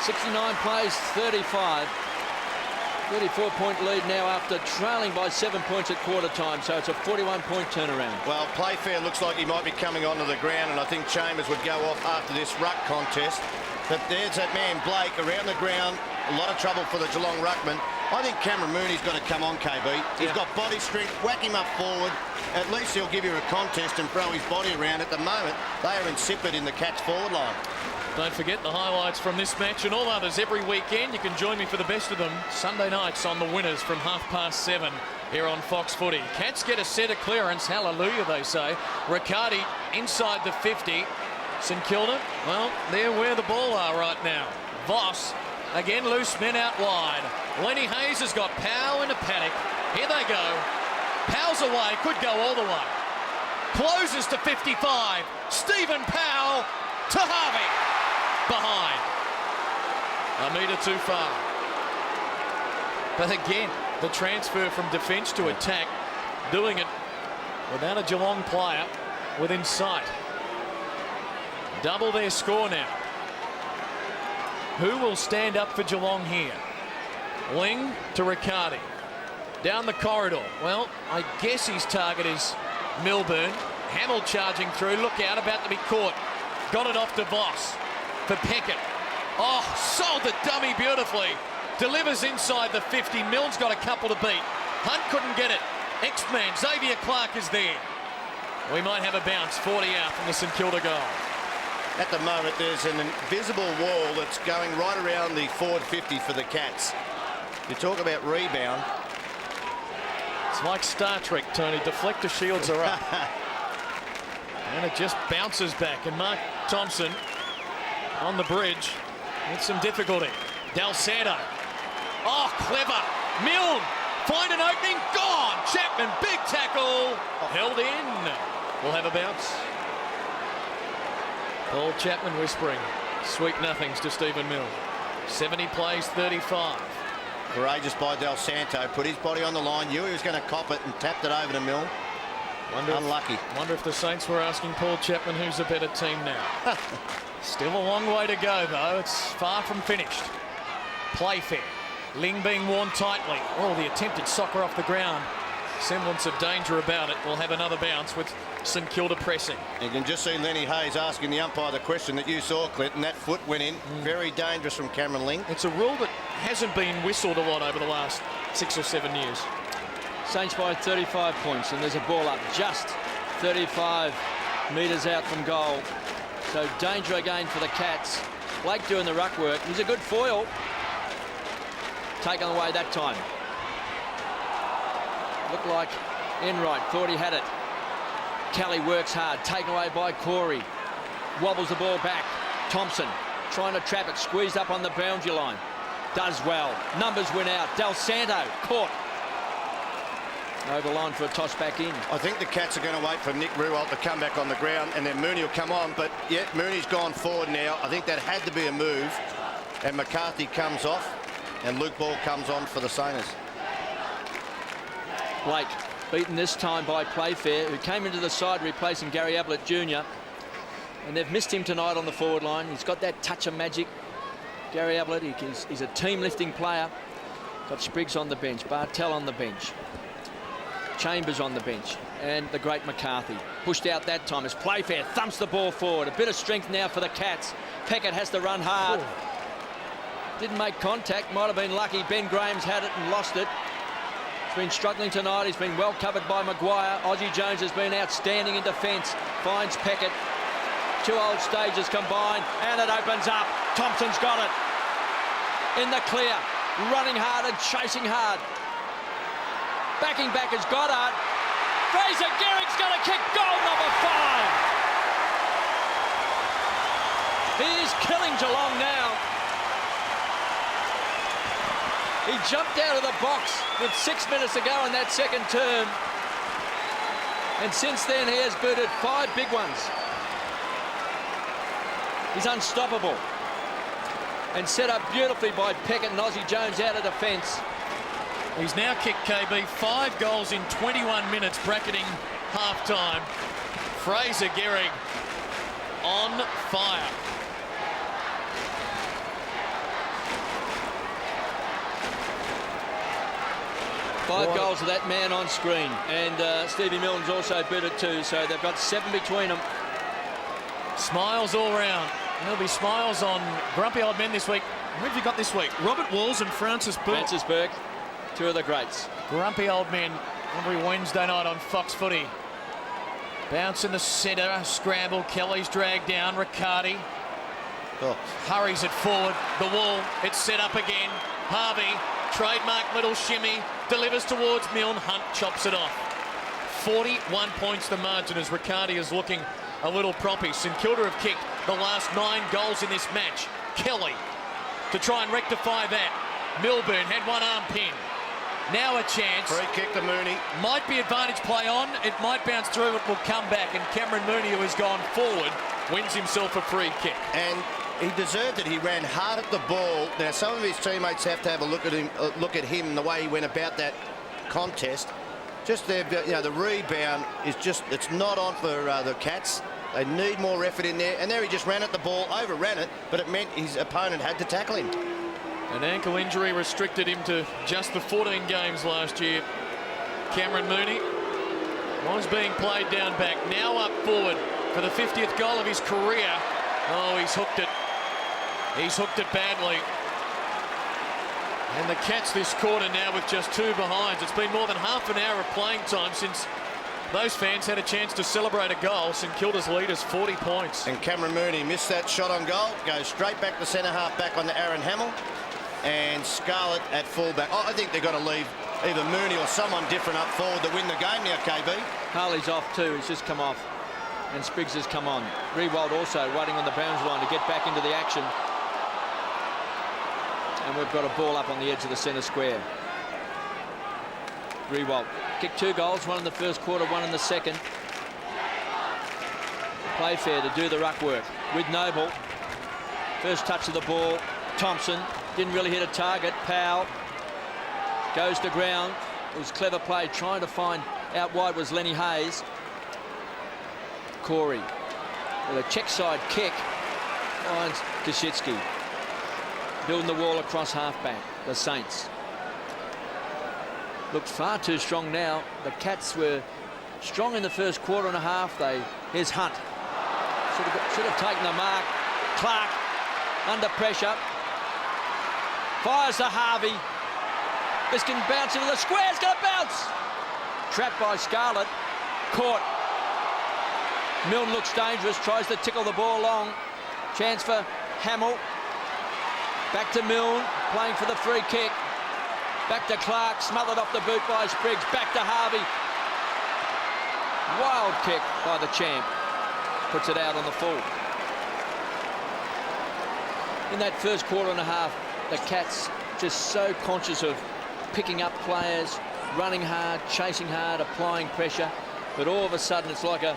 69 plays, 35. 34-point lead now after trailing by 7 points at quarter time. So it's a 41-point turnaround. Well, Playfair looks like he might be coming onto the ground, and I think Chambers would go off after this ruck contest. But there's that man, Blake, around the ground. A lot of trouble for the Geelong ruckman. I think Cameron Mooney's got to come on, KB. He's got body strength. Whack him up forward. At least he'll give you a contest and throw his body around. At the moment, they are insipid in the Cats forward line. Don't forget the highlights from this match and all others every weekend. You can join me for the best of them Sunday nights on The Winners from 7:30 here on Fox Footy. Cats get a set of clearance. Hallelujah, they say. Riccardi inside the 50. St Kilda, well, they're where the ball are right now. Voss, again, loose men out wide. Lenny Hayes has got Powell in a panic. Here they go. Powell's away, could go all the way. Closes to 55. Stephen Powell to Harvey. Behind. A metre too far. But again, the transfer from defence to attack, doing it without a Geelong player within sight. Double their score now. Who will stand up for Geelong here? Ling to Riccardi. Down the corridor. Well, I guess his target is Milburn. Hamill charging through. Look out, about to be caught. Got it off to Voss for Peckett. Oh, sold the dummy beautifully. Delivers inside the 50. Milne's got a couple to beat. Hunt couldn't get it. X-Man, Xavier Clark is there. We might have a bounce. 40 out from the St Kilda goal. At the moment, there's an invisible wall that's going right around the forward 50 for the Cats. You talk about rebound. It's like Star Trek, Tony. Deflector shields are up. And it just bounces back. And Mark Thompson on the bridge with some difficulty. Del Santo. Oh, clever. Milne. Find an opening. Gone. Chapman. Big tackle. Held in. We'll have a bounce. Paul Chapman whispering sweet nothings to Stephen Milne. 70 plays 35. Courageous by Del Santo. Put his body on the line. Knew he was going to cop it and tapped it over to Milne. Unlucky. Wonder if the Saints were asking Paul Chapman who's a better team now. Still a long way to go, though. It's far from finished. Playfair. Ling being worn tightly. Oh, the attempted soccer off the ground. Semblance of danger about it. We'll have another bounce with St Kilda pressing. You can just see Lenny Hayes asking the umpire the question that you saw, Clinton. That foot went in. Very dangerous from Cameron Ling. It's a rule that hasn't been whistled a lot over the last 6 or 7 years. Saints by 35 points, and there's a ball up just 35 metres out from goal. So danger again for the Cats. Blake doing the ruck work. He's a good foil. Taken away that time. Looked like Enright thought he had it. Kelly works hard, taken away by Corey. Wobbles the ball back. Thompson trying to trap it, squeezed up on the boundary line. Does well. Numbers win out. Del Santo caught. Over line for a toss back in. I think the Cats are going to wait for Nick Riewoldt to come back on the ground, and then Mooney will come on. But yet Mooney's gone forward now. I think that had to be a move. And McCarthy comes off, and Luke Ball comes on for the Saints. Blake beaten this time by Playfair, who came into the side replacing Gary Ablett Jr. And they've missed him tonight on the forward line. He's got that touch of magic. Gary Ablett, he's a team-lifting player. Got Spriggs on the bench, Bartel on the bench. Chambers on the bench, and the great McCarthy. Pushed out that time as Playfair thumps the ball forward. A bit of strength now for the Cats. Peckett has to run hard. Didn't make contact, might have been lucky. Ben Graham's had it and lost it. He's been struggling tonight. He's been well covered by Maguire. Aussie Jones has been outstanding in defence. Finds Peckett. 2 old stages combined, and it opens up. Thompson's got it. In the clear, running hard and chasing hard. Backing back is Goddard. Fraser Gehrig's going to kick goal number 5. He's killing Geelong now. He jumped out of the box with 6 minutes to go in that second term. And since then he has booted 5 big ones. He's unstoppable. And set up beautifully by Peckett and Aussie Jones out of defence. He's now kicked, KB, 5 goals in 21 minutes, bracketing half-time. Fraser Gehrig on fire. Five goals of that man on screen. And Stevie Milne's also booted 2, so they've got 7 between them. Smiles all round. There'll be smiles on grumpy old men this week. Who have you got this week? Robert Walls and Francis Burke. Francis Burke. 2 of the greats. Grumpy old men every Wednesday night on Fox Footy. Bounce in the centre, scramble. Kelly's dragged down. Riccardi hurries it forward. The wall, it's set up again. Harvey, trademark little shimmy, delivers towards Milne. Hunt chops it off. 41 points the margin as Riccardi is looking a little proppy. St Kilda have kicked the last 9 goals in this match. Kelly to try and rectify that. Milburn had one arm pin. Now a chance. Free kick to Mooney. Might be advantage play on. It might bounce through. It will come back. And Cameron Mooney, who has gone forward, wins himself a free kick. And he deserved it. He ran hard at the ball. Now, some of his teammates have to have a look at him, the way he went about that contest. Just there, you know, the rebound is just, it's not on for the Cats. They need more effort in there. And there he just ran at the ball, overran it, but it meant his opponent had to tackle him. An ankle injury restricted him to just the 14 games last year. Cameron Mooney was being played down back, now up forward for the 50th goal of his career. Oh, he's hooked it. He's hooked it badly. And the Cats this quarter now with just 2 behinds. It's been more than half an hour of playing time since those fans had a chance to celebrate a goal. St Kilda's lead is 40 points. And Cameron Mooney missed that shot on goal. Goes straight back to centre half back on to Aaron Hamill. And Scarlett at fullback. Oh, I think they've got to leave either Mooney or someone different up forward to win the game now, KB. Harley's off too. He's just come off. And Spriggs has come on. Rewald also waiting on the boundary line to get back into the action. And we've got a ball up on the edge of the centre square. Rewald kicked 2 goals, one in the first quarter, one in the second. Playfair to do the ruck work with Noble. First touch of the ball, Thompson didn't really hit a target. Powell goes to ground. It was clever play, trying to find out wide was Lenny Hayes. Corey with a check side kick finds Koschitzky. Building the wall across halfback, the Saints. Looked far too strong now. The Cats were strong in the first quarter and a half. Here's Hunt. Should have taken the mark. Clark under pressure. Fires to Harvey. This can bounce into the square. It's going to bounce. Trapped by Scarlett. Caught. Milne looks dangerous. Tries to tickle the ball long. Chance for Hamill. Back to Milne. Playing for the free kick. Back to Clark. Smothered off the boot by Spriggs. Back to Harvey. Wild kick by the champ. Puts it out on the full. In that first quarter and a half, the Cats just so conscious of picking up players, running hard, chasing hard, applying pressure. But all of a sudden, it's like a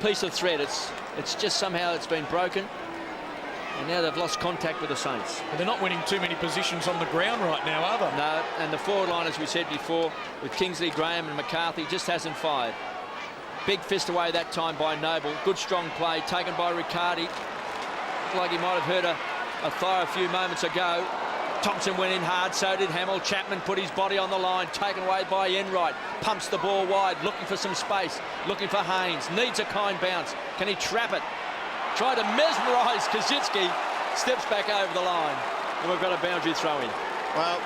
piece of thread. It's just somehow it's been broken. And now they've lost contact with the Saints. Well, they're not winning too many positions on the ground right now, are they? No, and the forward line, as we said before, with Kingsley, Graham and McCarthy, just hasn't fired. Big fist away that time by Noble. Good strong play taken by Riccardi. Looked like he might have hurt a thigh a few moments ago. Thompson went in hard, so did Hamill. Chapman put his body on the line, taken away by Enright. Pumps the ball wide, looking for some space, looking for Haynes. Needs a kind bounce. Can he trap it? Try to mesmerise Koschitzky. Steps back over the line. And we've got a boundary throw in. Well,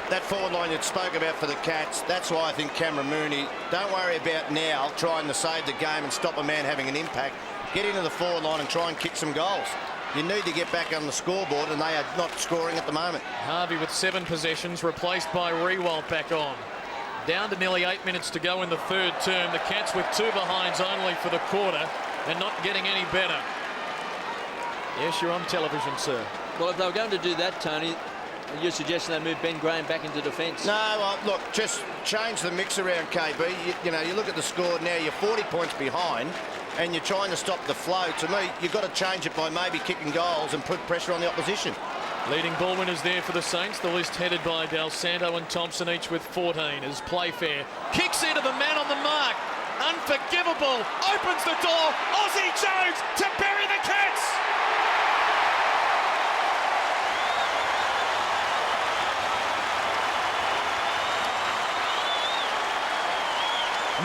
that forward line you spoke about for the Cats, that's why I think Cameron Mooney, don't worry about now trying to save the game and stop a man having an impact. Get into the forward line and try and kick some goals. You need to get back on the scoreboard, and they are not scoring at the moment. Harvey with 7 possessions, replaced by Rewald back on. Down to nearly 8 minutes to go in the third term. The Cats with 2 behinds only for the quarter and not getting any better. Yes, you're on television, sir. Well, if they were going to do that, Tony, you're suggesting they move Ben Graham back into defence? No, look, just change the mix around, KB. You know, you look at the score now, you're 40 points behind, and you're trying to stop the flow. To me, you've got to change it by maybe kicking goals and put pressure on the opposition. Leading ball winners there for the Saints. The list headed by Del Santo and Thompson, each with 14, as Playfair kicks into the man on the mark. Unforgivable. Opens the door. Aussie Jones to bury the Cats.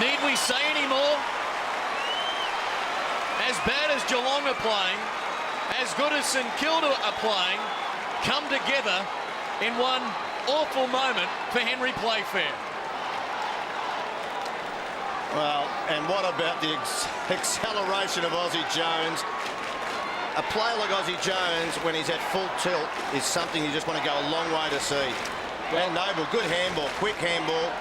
Need we say any more? As bad as Geelong are playing, as good as St.Kilda are playing, come together in one awful moment for Henry Playfair. Well, and what about the acceleration of Aussie Jones? A player like Aussie Jones, when he's at full tilt, is something you just want to go a long way to see. Well, Noble, good handball, quick handball.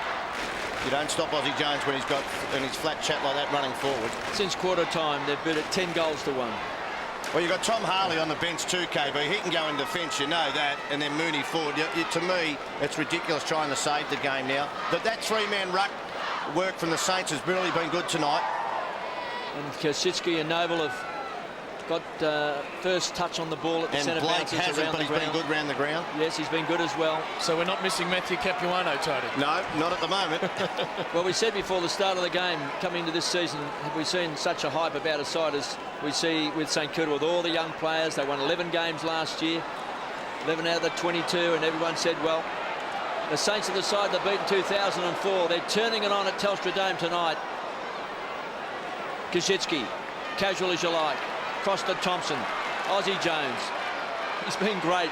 You don't stop Aussie Jones when he's got his flat chat like that running forward. Since quarter time, they've beat it 10 goals to 1. Well, you've got Tom Harley on the bench too, KB. He can go in defence, you know that, and then Mooney forward. To me, it's ridiculous trying to save the game now. But that 3-man ruck work from the Saints has really been good tonight. And Koschitzky and Noble have got first touch on the ball at the centre bounces around the ground. He's been good around the ground. Yes, he's been good as well. So we're not missing Matthew Capuano, Tony? No, not at the moment. Well, we said before the start of the game, coming into this season, have we seen such a hype about a side as we see with St Kilda, with all the young players? They won 11 games last year, 11 out of the 22, and everyone said, well, the Saints are the side that beat in 2004. They're turning it on at Telstra Dome tonight. Koschitzky, casual as you like. Cross to Thompson. Aussie Jones. He's been great.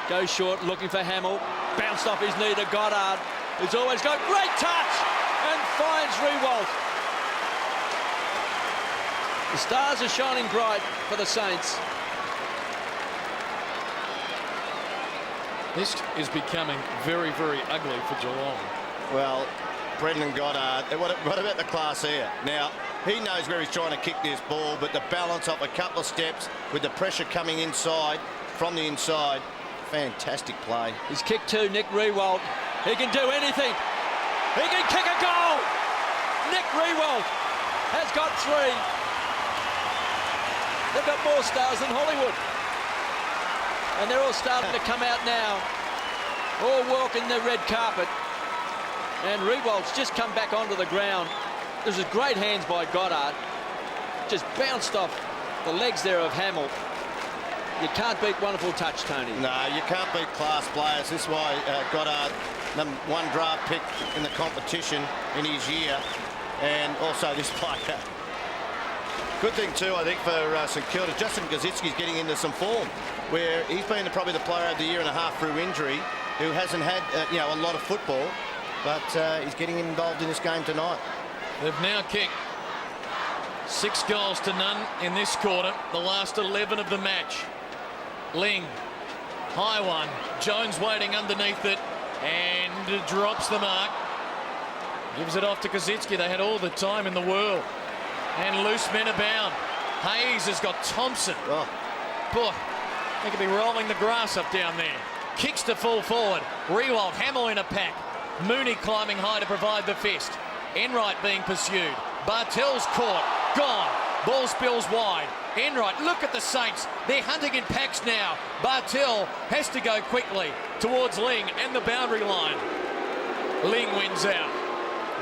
Goes short, looking for Hamill. Bounced off his knee to Goddard, who's always got great touch and finds Rewalt. The stars are shining bright for the Saints. This is becoming very, very ugly for Geelong. Well, Brendan Goddard. What about the class here? Now, He knows where he's trying to kick this ball, but the balance of a couple of steps with the pressure coming inside, from the inside, fantastic play. He's kicked 2, Nick Riewoldt. He can do anything. He can kick a goal. Nick Riewoldt has got 3. They've got more stars than Hollywood. And they're all starting to come out now, all walking the red carpet. And Riewoldt's just come back onto the ground. This is great hands by Goddard. Just bounced off the legs there of Hamill. You can't beat wonderful touch, Tony. No, you can't beat class players. This is why Goddard, #1 draft pick in the competition in his year. And also this player. Good thing too, I think, for St Kilda, Justin Gazitsky's getting into some form, where he's been probably the player of the year and a half through injury, who hasn't had a lot of football, but he's getting involved in this game tonight. They've now kicked 6 goals to none in this quarter, the last 11 of the match. Ling, high one, Jones waiting underneath it and drops the mark. Gives it off to Kazitsky. They had all the time in the world. And loose men abound. Hayes has got Thompson. Oh. Boy, they could be rolling the grass up down there. Kicks to full forward. Riewoldt, Hamill in a pack. Mooney climbing high to provide the fist. Enright being pursued. Bartel's caught. Gone. Ball spills wide. Enright, look at the Saints. They're hunting in packs now. Bartel has to go quickly towards Ling and the boundary line. Ling wins out.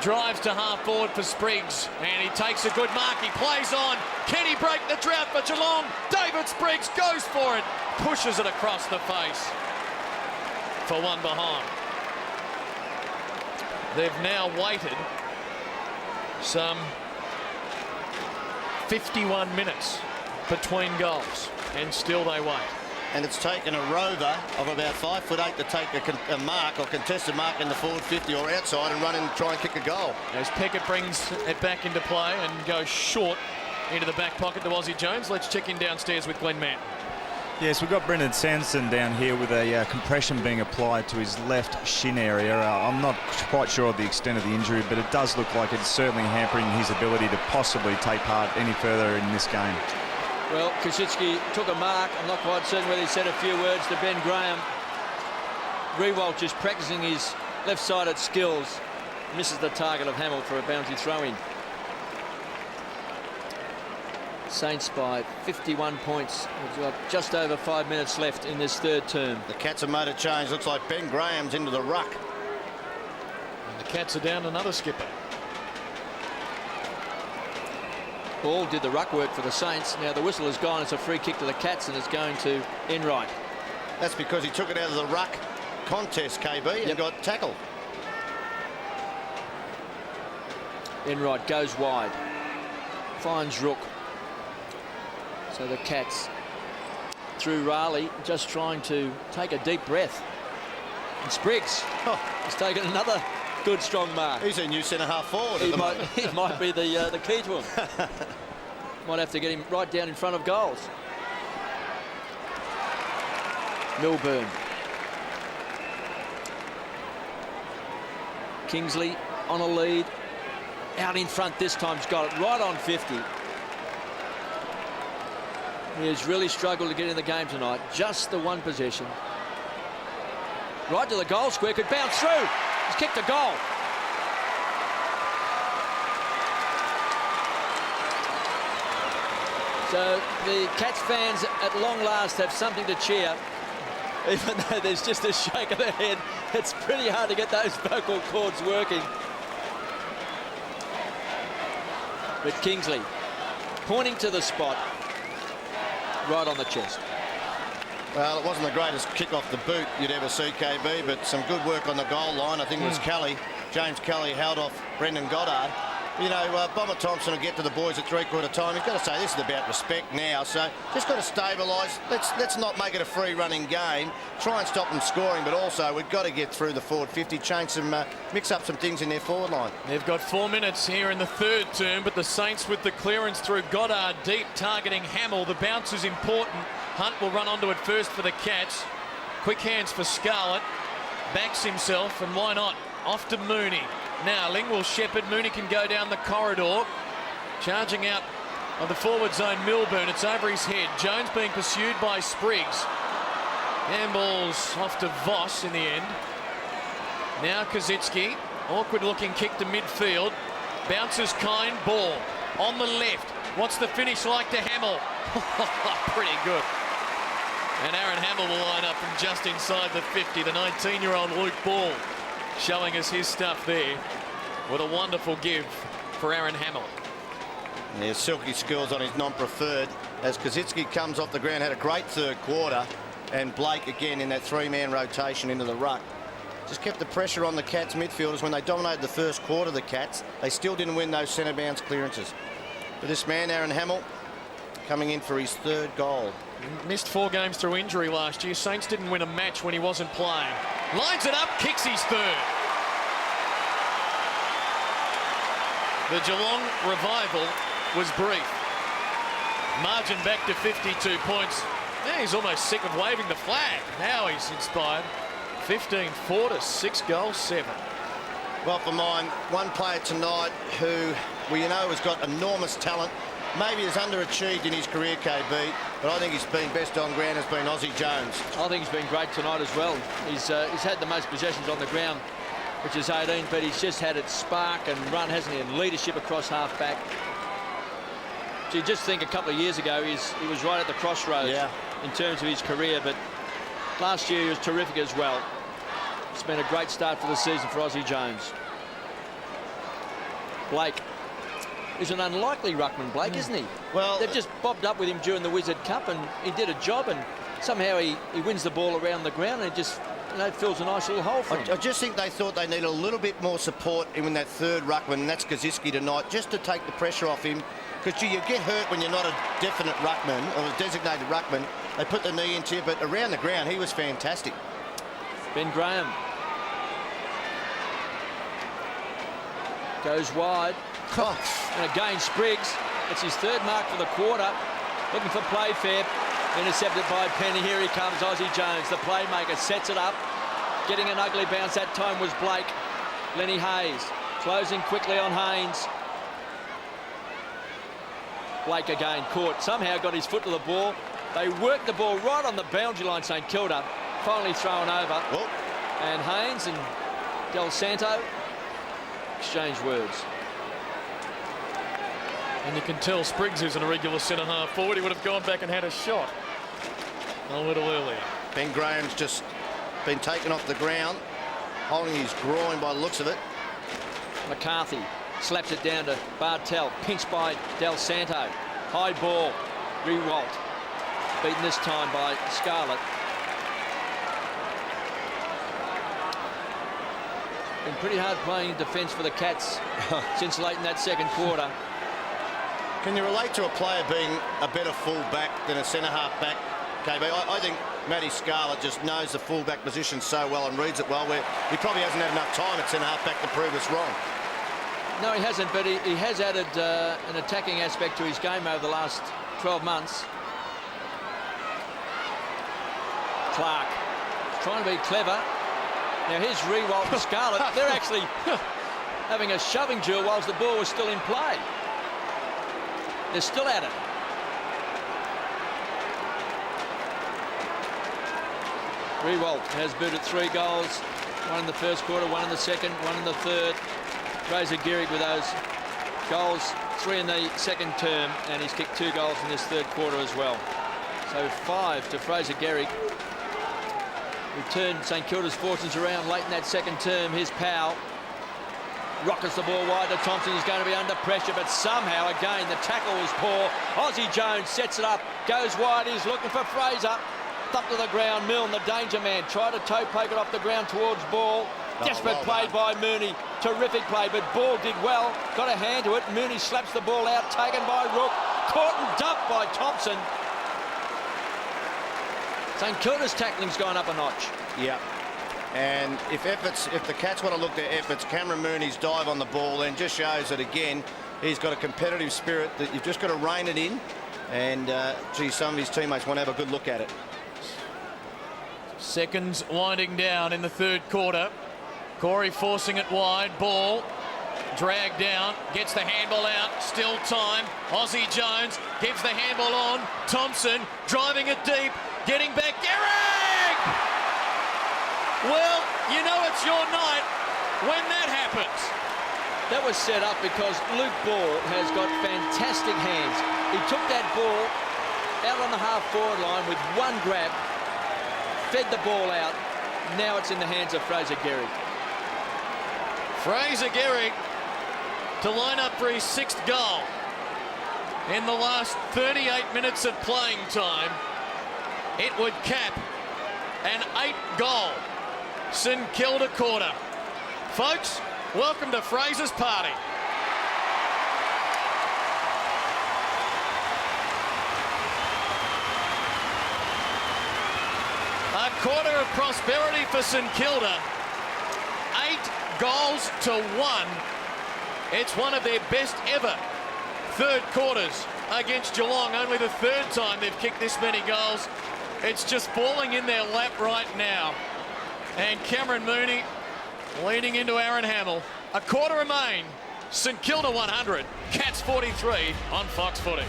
Drives to half forward for Spriggs, and he takes a good mark. He plays on. Can he break the drought for Geelong? David Spriggs goes for it. Pushes it across the face for one behind. They've now waited some 51 minutes between goals, and still they wait. And it's taken a rover of about 5'8" to take a mark or contested mark in the forward 50 or outside and run in and try and kick a goal. As Peckett brings it back into play and goes short into the back pocket to Aussie Jones. Let's check in downstairs with Glenn Mann. Yes, we've got Brendan Sanderson down here with a compression being applied to his left shin area. I'm not quite sure of the extent of the injury, but it does look like it's certainly hampering his ability to possibly take part any further in this game. Well, Kosicki took a mark. I'm not quite certain whether he said a few words to Ben Graham. Riewoldt just practicing his left-sided skills. Misses the target of Hamill for a bouncy throw-in. Saints by 51 points. We've got just over 5 minutes left in this third term. The Cats have made a change. Looks like Ben Graham's into the ruck. And the Cats are down another skipper. Ball did the ruck work for the Saints. Now the whistle has gone. It's a free kick to the Cats, and it's going to Enright. That's because he took it out of the ruck contest, KB, and got tackled. Enright goes wide. Finds Rook. So the Cats through Raleigh, just trying to take a deep breath. And Spriggs has taken another good strong mark. He's a new centre-half forward at the moment. He might be the key to him. Might have to get him right down in front of goals. Milburn. Kingsley on a lead. Out in front this time. He's got it right on 50. He has really struggled to get in the game tonight. Just the one possession. Right to the goal square. Could bounce through. He's kicked a goal. So the Cats fans at long last have something to cheer. Even though there's just a shake of the head, it's pretty hard to get those vocal cords working. But Kingsley pointing to the spot right on the chest. Well, it wasn't the greatest kick off the boot you'd ever see, KB, but some good work on the goal line. I think it was Kelly. James Kelly held off Brendan Goddard. You know, Bomber Thompson will get to the boys at three-quarter time. He's got to say this is about respect now, so just got to stabilise. Let's not make it a free-running game. Try and stop them scoring, but also we've got to get through the forward 50, change some, mix up some things in their forward line. They've got 4 minutes here in the third term, but the Saints with the clearance through Goddard deep, targeting Hamill. The bounce is important. Hunt will run onto it first for the Cats. Quick hands for Scarlett. Backs himself, and why not? Off to Mooney. Now Ling will shepherd. Mooney can go down the corridor. Charging out of the forward zone, Milburn. It's over his head. Jones being pursued by Spriggs. Handball's off to Voss in the end. Now Kazitsky. Awkward looking kick to midfield. Bounces Kine. Ball on the left. What's the finish like to Hamill? Pretty good. And Aaron Hamill will line up from just inside the 50. The 19-year-old Luke Ball showing us his stuff there with a wonderful give for Aaron Hamill. Yeah, silky skills on his non-preferred as Kazitsky comes off the ground. Had a great third quarter, and Blake again in that three-man rotation into the ruck. Just kept the pressure on the Cats midfielders. When they dominated the first quarter, the Cats, they still didn't win those centre bounce clearances. But this man, Aaron Hamill, coming in for his third goal. Missed 4 games through injury last year. Saints didn't win a match when he wasn't playing. Lines it up, kicks his third. The Geelong revival was brief. Margin back to 52 points. Yeah, he's almost sick of waving the flag. Now he's inspired. 15-4 to 6 goals, 7. Well, for mine, one player tonight who we know has got enormous talent. Maybe has underachieved in his career, KB, but I think he's been best on ground has been Aussie Jones. I think he's been great tonight as well. He's had the most possessions on the ground, which is 18, but he's just had it spark and run, hasn't he, and leadership across half-back. So you just think a couple of years ago he was right at the crossroads in terms of his career, but last year he was terrific as well. It's been a great start for the season for Aussie Jones. Blake is an unlikely ruckman, Blake, isn't he? Well, they've just bobbed up with him during the Wizard Cup, and he did a job, and somehow he wins the ball around the ground, and it just, you know, fills a nice little hole for him. I just think they thought they needed a little bit more support in that third ruckman, and that's Kazitsky tonight, just to take the pressure off him, because you get hurt when you're not a definite ruckman or a designated ruckman. They put the knee into you, but around the ground he was fantastic. Ben Graham goes wide. And again Spriggs. It's his third mark for the quarter. Looking for Playfair. Intercepted by Penny. Here he comes, Aussie Jones, the playmaker, sets it up. Getting an ugly bounce. That time was Blake. Lenny Hayes closing quickly on Haynes. Blake again caught. Somehow got his foot to the ball. They worked the ball right on the boundary line, St Kilda. Finally thrown over. Whoa. And Haynes and Del Santo exchange words. And you can tell Spriggs isn't a regular centre-half forward. He would have gone back and had a shot a little earlier. Ben Graham's just been taken off the ground, holding his groin by the looks of it. McCarthy slaps it down to Bartel, pinched by Del Santo. High ball, Rewalt, beaten this time by Scarlett. Been pretty hard playing defence for the Cats since late in that second quarter. Can you relate to a player being a better full-back than a centre-half back, KB? I think Matty Scarlett just knows the full-back position so well and reads it well, where he probably hasn't had enough time at centre-half back to prove us wrong. No, he hasn't, but he has added an attacking aspect to his game over the last 12 months. Clark trying to be clever. Now here's Rewalt and Scarlett. They're actually having a shoving duel whilst the ball was still in play. They're still at it. Rewalt has booted 3 goals. 1 in the first quarter, 1 in the second, 1 in the third. Fraser Gehrig with those goals, 3 in the second term, and he's kicked 2 goals in this third quarter as well. So 5 to Fraser Gehrig. We turned St Kilda's fortunes around late in that second term. Here's Powell. Rockets the ball wide to Thompson. He's going to be under pressure, but somehow, again, the tackle was poor. Aussie Jones sets it up, goes wide. He's looking for Fraser. Up to the ground. Milne, the danger man, tried to toe poke it off the ground towards Ball. Desperate play by Mooney. Terrific play, but Ball did well. Got a hand to it. Mooney slaps the ball out, taken by Rook. Caught and dumped by Thompson. St Kilda's tackling's gone up a notch. Yeah. And if the Cats want to look their efforts, Cameron Mooney's dive on the ball then just shows that, again, he's got a competitive spirit that you've just got to rein it in. And, gee, some of his teammates want to have a good look at it. Seconds winding down in the third quarter. Corey forcing it wide. Ball dragged down, gets the handball out, still time. Aussie Jones gives the handball on. Thompson driving it deep, getting back. Gehrig! Well, you know it's your night when that happens. That was set up because Luke Ball has got fantastic hands. He took that ball out on the half-forward line with one grab, fed the ball out. Now it's in the hands of Fraser Gehrig. Fraser Gehrig to line up for his 6th goal in the last 38 minutes of playing time. It would cap an 8-goal St Kilda quarter. Folks, welcome to Fraser's party. A quarter of prosperity for St Kilda. 8 goals to 1. It's one of their best ever third quarters against Geelong. Only the 3rd time they've kicked this many goals. It's just falling in their lap right now. And Cameron Mooney leading into Aaron Hamill. A quarter remain. St Kilda 100, Cats 43 on Fox Footy.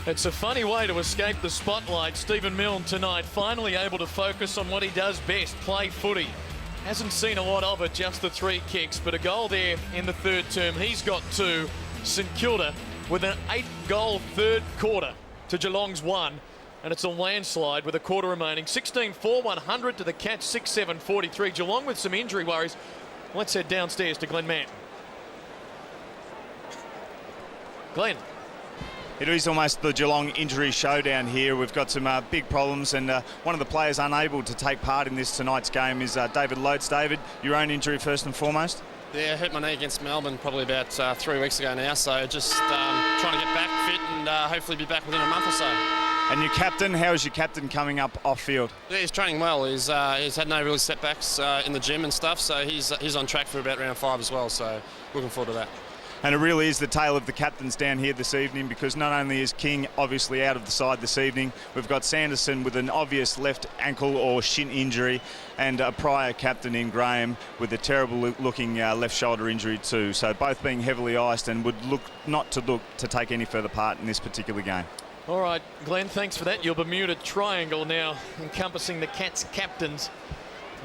It's a funny way to escape the spotlight. Stephen Milne tonight finally able to focus on what he does best, play footy. Hasn't seen a lot of it, just the 3 kicks, but a goal there in the 3rd term. He's got 2. St Kilda with an 8-goal 3rd quarter to Geelong's 1, and it's a landslide with a quarter remaining. 16-4, 100 to the Cats, 6-7, 43. Geelong with some injury worries. Let's head downstairs to Glenn Mann. Glenn. It is almost the Geelong injury showdown here. We've got some big problems, and one of the players unable to take part in this tonight's game is David Loads. David, your own injury first and foremost? Yeah, I hurt my knee against Melbourne probably about 3 weeks ago now, so just trying to get back fit and hopefully be back within a month or so. And your captain, how is your captain coming up off field? Yeah, he's training well. He's had no real setbacks in the gym and stuff, so he's on track for about round 5 as well, so looking forward to that. And it really is the tale of the captains down here this evening, because not only is King obviously out of the side this evening, we've got Sanderson with an obvious left ankle or shin injury, and a prior captain in Graham with a terrible looking left shoulder injury too. So both being heavily iced and would look to take any further part in this particular game. All right, Glenn, thanks for that. Your Bermuda Triangle now encompassing the Cats captains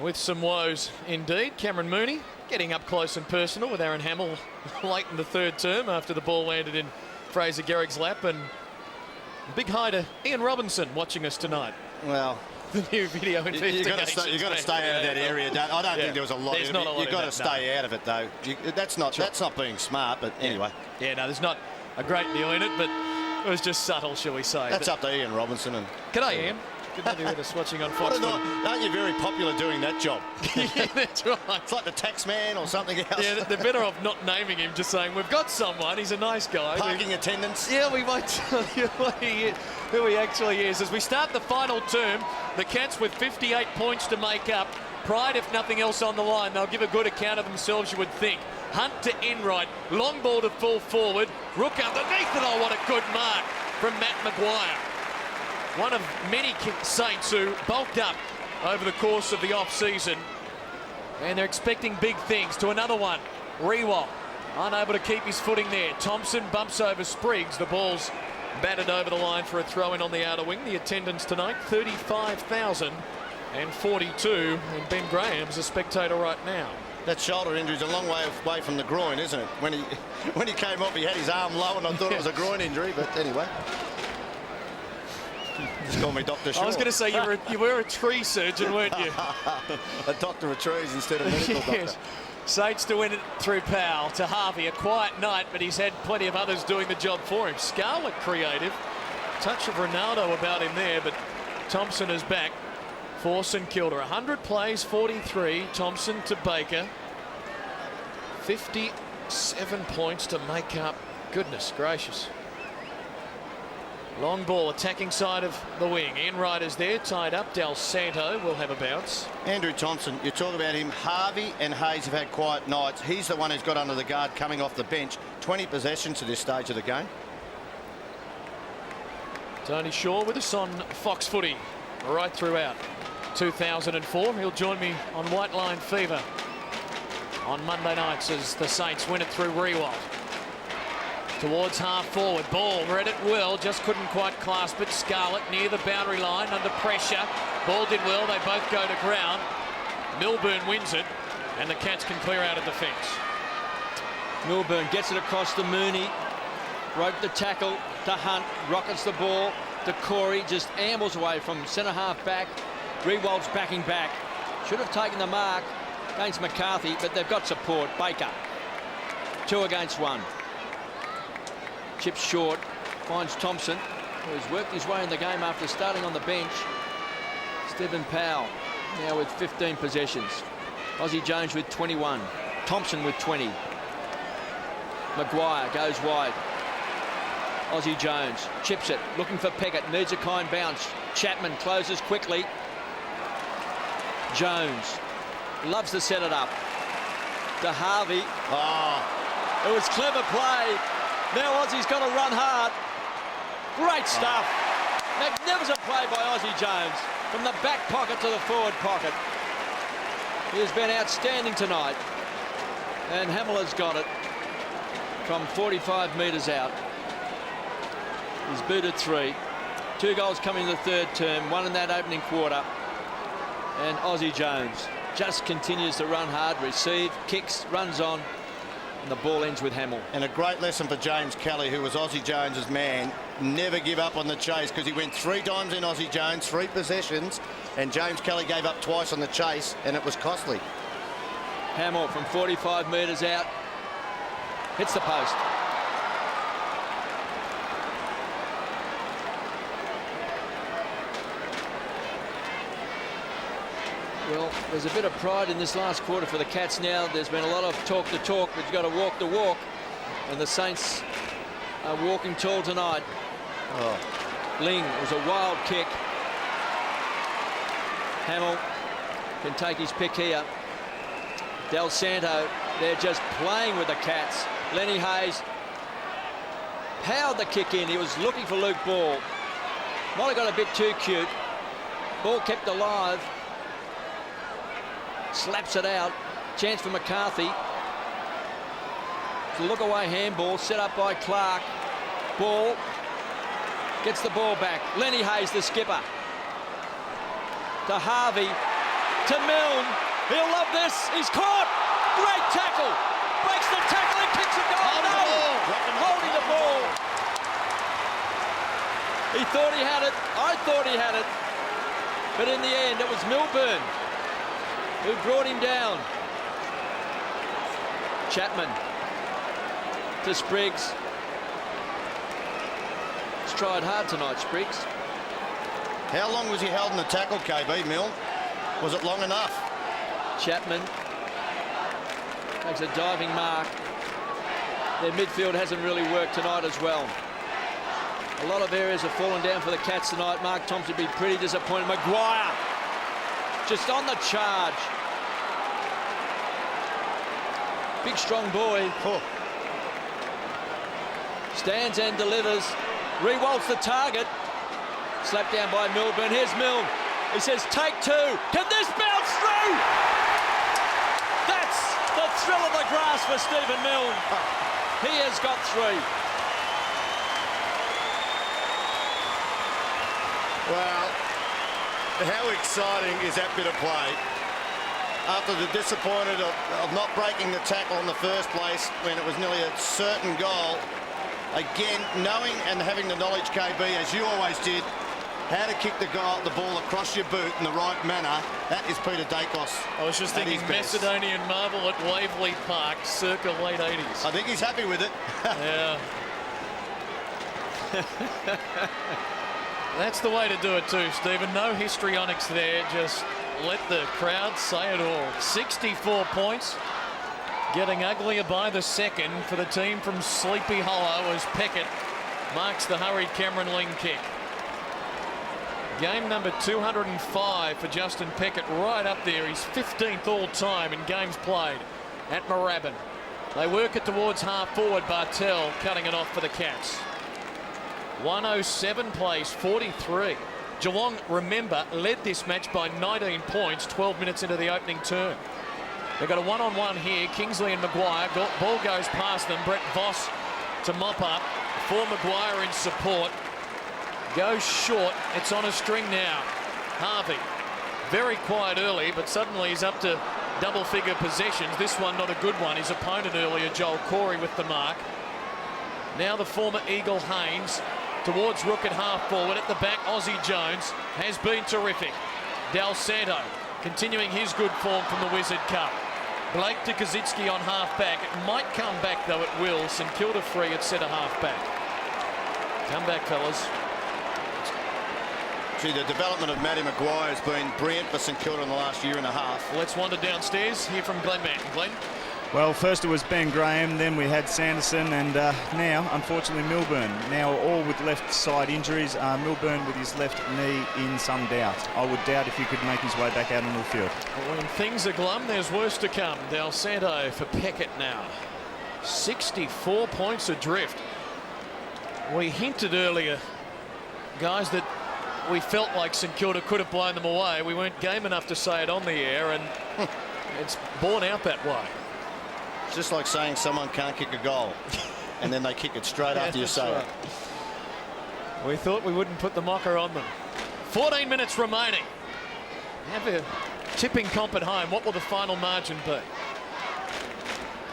with some woes indeed. Cameron Mooney getting up close and personal with Aaron Hamill late in the 3rd term after the ball landed in Fraser Gehrig's lap. And a big hi to Ian Robinson watching us tonight. Well, the new video investigation. You've got to stay out of that area. I don't think there was a lot. There's not a lot. You've got to stay out of it, though. That's not being smart. But anyway. Yeah, no, there's not a great deal in it, but it was just subtle, shall we say. That's up to Ian Robinson. And g'day, Ian. Good to be with us watching on Fox. Aren't you very popular doing that job? Yeah, that's right. It's like the tax man or something else. Yeah, they're better off not naming him, just saying we've got someone. He's a nice guy. Parking attendants. Yeah, we might tell you who he actually is. As we start the final term, the Cats with 58 points to make up. Pride, if nothing else, on the line. They'll give a good account of themselves, you would think. Hunt to Enright. Long ball to full forward. Rook underneath it. Oh, what a good mark from Matt Maguire. One of many Saints who bulked up over the course of the off-season. And they're expecting big things. To another one. Rewalt unable to keep his footing there. Thompson bumps over Spriggs. The ball's batted over the line for a throw-in on the outer wing. The attendance tonight, 35,042. And Ben Graham's a spectator right now. That shoulder injury is a long way away from the groin, isn't it? When he came off, he had his arm low, and I thought it was a groin injury. But anyway. Just call me Dr. Shaw. I was going to say you were a tree surgeon, weren't you? A doctor of trees instead of medical doctor. Saints to win it through Powell to Harvey. A quiet night, but he's had plenty of others doing the job for him. Scarlett creative. Touch of Ronaldo about him there, but Thompson is back for St Kilda. 100 plays, 43. Thompson to Baker. 57 points to make up. Goodness gracious. Long ball, attacking side of the wing. Ian Ryder's there, tied up. Del Santo will have a bounce. Andrew Thompson, you talk about him. Harvey and Hayes have had quiet nights. He's the one who's got under the guard coming off the bench. 20 possessions to this stage of the game. Tony Shaw with us on Fox Footy right throughout 2004. He'll join me on White Line Fever on Monday nights as the Saints win it through Riewoldt. Towards half forward, ball read it well, just couldn't quite clasp it. Scarlett near the boundary line, under pressure. Ball did well, they both go to ground. Milburn wins it, and the Cats can clear out of defence. Milburn gets it across to Mooney. Broke the tackle to Hunt, rockets the ball to Corey, just ambles away from centre half back. Riewoldt's backing back. Should have taken the mark against McCarthy, but they've got support. Baker, 2 against 1. Chips short, finds Thompson, who's worked his way in the game after starting on the bench. Stephen Powell now with 15 possessions. Ozzie Jones with 21. Thompson with 20. Maguire goes wide. Ozzie Jones chips it, looking for Peckett, needs a kind bounce. Chapman closes quickly. Jones loves to set it up to Harvey. Oh, it was clever play. Now Aussie's got to run hard. Great stuff. Magnificent play by Ozzie Jones from the back pocket to the forward pocket. He has been outstanding tonight, and Hamiller's got it from 45 metres out. He's booted 3. 2 goals coming in the third term, 1 in that opening quarter. And Ozzie Jones just continues to run hard, receive, kicks, runs on, and the ball ends with Hamill. And a great lesson for James Kelly, who was Ozzie Jones's man. Never give up on the chase, because he went 3 times in Ozzie Jones, 3 possessions, and James Kelly gave up twice on the chase, and it was costly. Hamill from 45 metres out hits the post. Well, there's a bit of pride in this last quarter for the Cats now. There's been a lot of talk the talk, but you've got to walk the walk. And the Saints are walking tall tonight. Oh. Ling was a wild kick. Hamill can take his pick here. Del Santo, they're just playing with the Cats. Lenny Hayes powered the kick in. He was looking for Luke Ball. Might have got a bit too cute. Ball kept alive. Slaps it out. Chance for McCarthy. It's a look away handball set up by Clark. Ball gets the ball back. Lenny Hayes, the skipper. To Harvey. To Milne. He'll love this. He's caught. Great tackle. Breaks the tackle and kicks a goal. No! Holding the ball. He thought he had it. I thought he had it. But in the end, it was Milburn who brought him down. Chapman to Spriggs. He's tried hard tonight, Spriggs. How long was he held in the tackle, KB, Milne? Was it long enough? Chapman makes a diving mark. Their midfield hasn't really worked tonight as well. A lot of areas have fallen down for the Cats tonight. Mark Thompson would be pretty disappointed. Maguire just on the charge. Big strong boy. Oh. Stands and delivers. Riewoldt the target. Slapped down by Milburn. Here's Milne. He says, take 2. Can this bounce through? That's the thrill of the grass for Stephen Milne. He has got 3. Well, how exciting is that bit of play? After the disappointment of not breaking the tackle in the first place when it was nearly a certain goal, again, knowing and having the knowledge, KB, as you always did, how to kick the ball across your boot in the right manner, that is Peter Dacos. I was just thinking Macedonian marble at Waverley Park circa late 80s. I think he's happy with it. Yeah. That's the way to do it too, Stephen. No histrionics there. Just let the crowd say it all. 64 points. Getting uglier by the second for the team from Sleepy Hollow as Peckett marks the hurried Cameron Ling kick. Game number 205 for Justin Peckett, right up there. He's 15th all time in games played at Moorabbin. They work it towards half forward. Bartel cutting it off for the Cats. 107 plays 43. Geelong, remember, led this match by 19 points 12 minutes into the opening term. They've got a one-on-one here. Kingsley and Maguire. Ball goes past them. Brett Voss to mop up. For Maguire in support. Goes short. It's on a string now. Harvey, very quiet early, but suddenly he's up to double-figure possessions. This one not a good one. His opponent earlier, Joel Corey, with the mark. Now the former Eagle Haynes towards Rook at half forward. At the back, Aussie Jones has been terrific. Del Santo continuing his good form from the Wizard Cup. Blake to Kazitsky on half back. It might come back though, it will. St Kilda free at centre half back. Come back, fellas. Gee, the development of Matty Maguire has been brilliant for St Kilda in the last year and a half. Let's wander downstairs, hear from Glenn Manton. Glenn? Well, first it was Ben Graham, then we had Sanderson, and now, unfortunately, Milburn. Now all with left side injuries. Milburn with his left knee in some doubt. I would doubt if he could make his way back out onto the field. When things are glum, there's worse to come. Del Santo for Peckett now. 64 points adrift. We hinted earlier, guys, that we felt like St Kilda could have blown them away. We weren't game enough to say it on the air, and it's borne out that way. It's just like saying someone can't kick a goal, and then they kick it straight after you say it. We thought we wouldn't put the mocker on them. 14 minutes remaining. Have a tipping comp at home. What will the final margin be?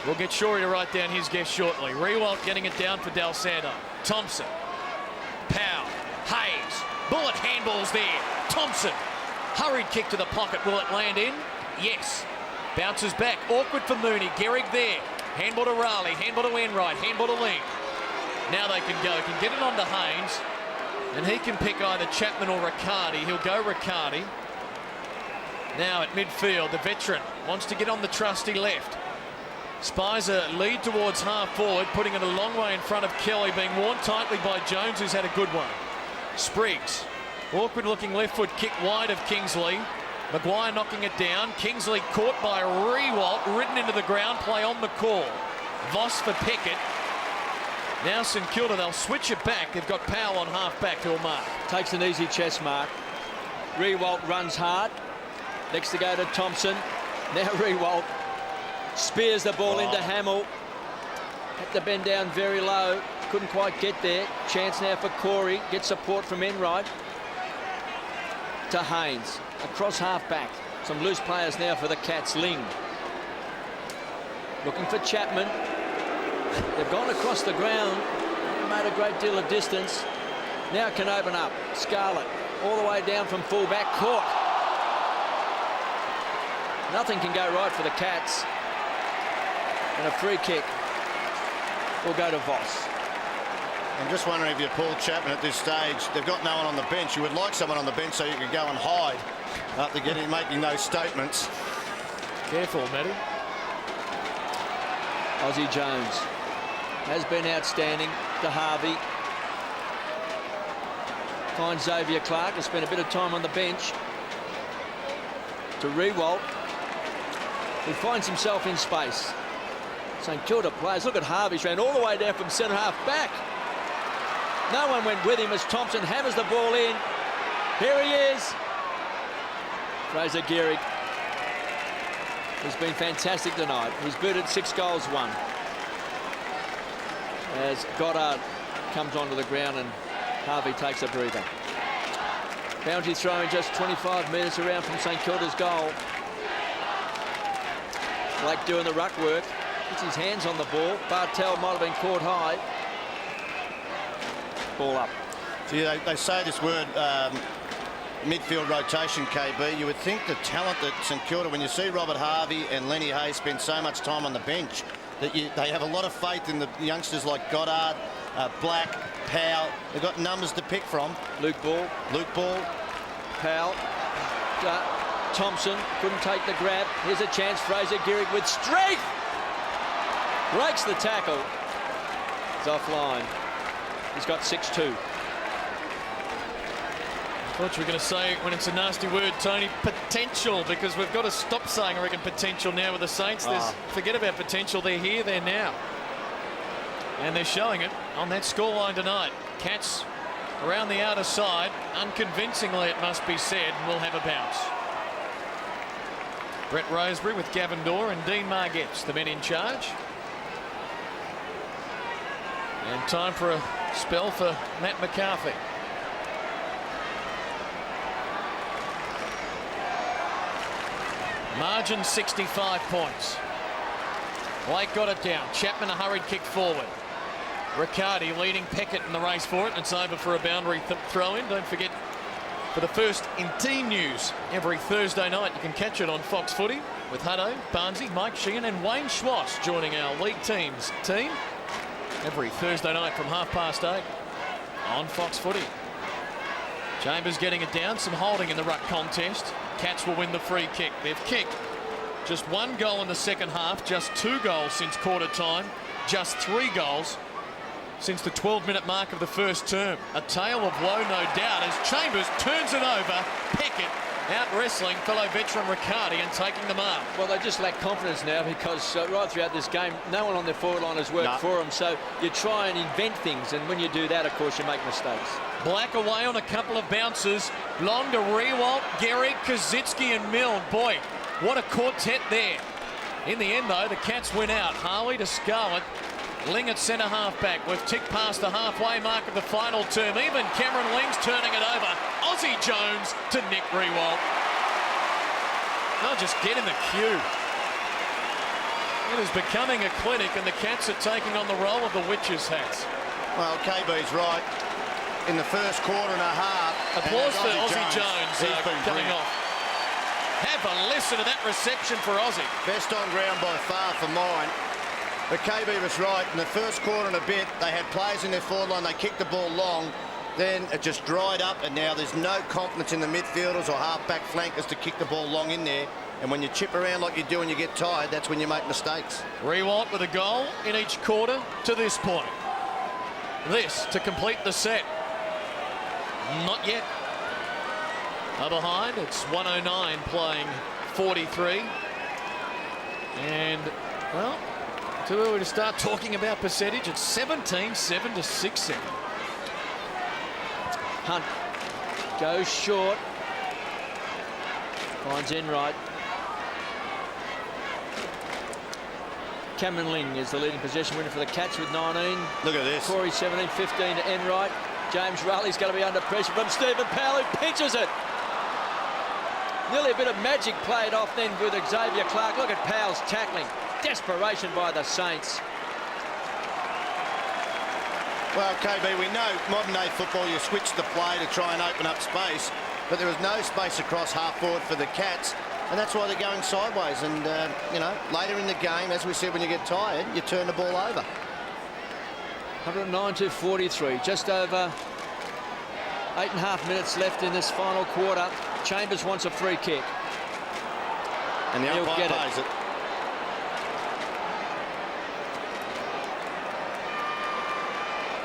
We'll get Shorey to write down his guess shortly. Rewalt getting it down for Del Santo. Thompson. Powell. Hayes. Bullet handballs there. Thompson. Hurried kick to the pocket. Will it land in? Yes. Bounces back. Awkward for Mooney. Gehrig there. Handball to Raleigh. Handball to Enright. Handball to Ling. Now they can go. Can get it on to Haynes. And he can pick either Chapman or Riccardi. He'll go Riccardi. Now at midfield, the veteran wants to get on the trusty left. Spies a lead towards half forward, putting it a long way in front of Kelly, being worn tightly by Jones, who's had a good one. Spriggs. Awkward looking left foot kick wide of Kingsley. Maguire knocking it down. Kingsley caught by Rewalt, ridden into the ground, play on the call. Voss for Peckett. Now St Kilda, they'll switch it back. They've got Powell on half back to a mark. Takes an easy chest mark. Rewalt runs hard. Next to go to Thompson. Now Rewalt spears the ball into Hamill. Had to bend down very low. Couldn't quite get there. Chance now for Corey. Gets support from Enright. To Haynes. Across half back. Some loose players now for the Cats. Ling. Looking for Chapman. They've gone across the ground. Made a great deal of distance. Now can open up. Scarlett. All the way down from full-back. Caught. Nothing can go right for the Cats. And a free kick will go to Voss. I'm just wondering if you pull Chapman at this stage. They've got no one on the bench. You would like someone on the bench so you could go and hide after making those statements. Careful, Matty. Aussie Jones has been outstanding to Harvey. Finds Xavier Clark, has spent a bit of time on the bench. To Rewalt, who finds himself in space. St Kilda players, look at Harvey's ran all the way down from centre half back. No one went with him as Thompson hammers the ball in. Here he is. Fraser Gehrig has been fantastic tonight. He's booted 6 goals, 1. As Goddard comes onto the ground and Harvey takes a breather. Boundary throwing just 25 metres around from St Kilda's goal. Blake doing the ruck work. Gets his hands on the ball. Bartel might have been caught high. Ball up. See, they say this word midfield rotation, KB. You would think the talent that St Kilda, when you see Robert Harvey and Lenny Hayes spend so much time on the bench, that they have a lot of faith in the youngsters like Goddard, Black, Powell. They've got numbers to pick from. Luke Ball. Powell. Thompson couldn't take the grab. Here's a chance. Fraser Gehrig with strength. Breaks the tackle. It's offline. He's got 6-2. I thought you were going to say, when it's a nasty word, Tony, potential, because we've got to stop saying, I reckon, potential now with the Saints. Forget about potential. They're here, they're now. And they're showing it on that scoreline tonight. Cats around the outer side, unconvincingly it must be said, will have a bounce. Brett Roseberry with Gavin Dorr and Dean Margetts, the men in charge. And time for a spell for Matt McCarthy. Margin 65 points. Blake got it down. Chapman a hurried kick forward. Riccardi leading Peckett in the race for it, and it's over for a boundary throw-in. Don't forget, for the first in team news every Thursday night, you can catch it on Fox Footy with Hutto, Barnesy, Mike Sheehan and Wayne Schwass joining our league teams team every Thursday night from 8:30 on Fox Footy. Chambers getting it down, some holding in the ruck contest. Cats will win the free kick. They've kicked just 1 goal in the second half, just 2 goals since quarter time, just 3 goals since the 12-minute mark of the first term. A tale of woe, no doubt, as Chambers turns it over. Peckett out wrestling fellow veteran Riccardi and taking the mark. Well, they just lack confidence now because right throughout this game, no one on their forward line has worked for them. So you try and invent things, and when you do that, of course, you make mistakes. Black away on a couple of bounces. Long to Riewoldt, Gehrig, Kosicki and Milne. Boy, what a quartet there. In the end, though, the Cats win out. Harley to Scarlett. Ling at centre half back. We've ticked past the halfway mark of the final term. Even Cameron Ling's turning it over. Aussie Jones to Nick Riewoldt. They'll just get in the queue. It is becoming a clinic, and the Cats are taking on the role of the witches' hats. Well, KB's right. In the first quarter and a half. Applause for Aussie Jones coming brilliant. off. Have a listen to that reception for Aussie. Best on ground by far for mine. But KB was right. In the first quarter and a bit, they had players in their forward line. They kicked the ball long. Then it just dried up, and now there's no confidence in the midfielders or half-back flankers to kick the ball long in there. And when you chip around like you do and you get tired, that's when you make mistakes. Riewoldt with a goal in each quarter to this point. This to complete the set. Not yet. Behind, it's 109 playing 43. And, well, too early to start talking about percentage. It's 17-7 to 6-7. Hunt goes short. Finds Enright. Cameron Ling is the leading possession winner for the Cats with 19. Look at this. Corey 17, 15 to Enright. James Raleig's going to be under pressure from Stephen Powell, who pinches it. Nearly a bit of magic played off then with Xavier Clark. Look at Powell's tackling. Desperation by the Saints. Well, KB, we know modern day football, you switch the play to try and open up space, but there was no space across half forward for the Cats, and that's why they're going sideways. And, you know, later in the game, as we said, when you get tired, you turn the ball over. 109-43, just over 8.5 minutes left in this final quarter. Chambers wants a free kick. And the umpire pays it.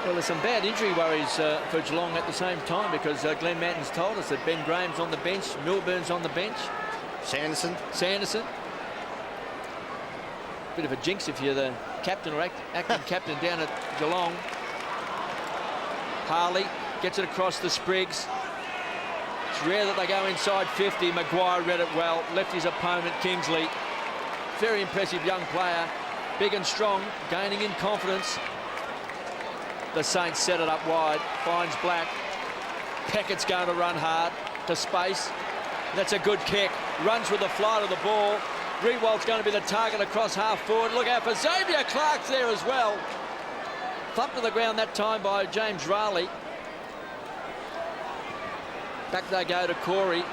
Well, there's some bad injury worries for Geelong at the same time, because Glenn Manton's told us that Ben Graham's on the bench, Milburn's on the bench. Sanderson. Bit of a jinx if you're the captain or acting captain down at Geelong. Harley gets it across the Spriggs. It's rare that they go inside 50. Maguire read it well, left his opponent Kingsley. Very impressive young player, big and strong, gaining in confidence. The Saints set it up wide, finds Black. Peckett's going to run hard to space. That's a good kick. Runs with the flight of the ball. Riewoldt's going to be the target across half forward. Look out for Xavier Clark's there as well. Thumped to the ground that time by James Raleigh. Back they go to Corey.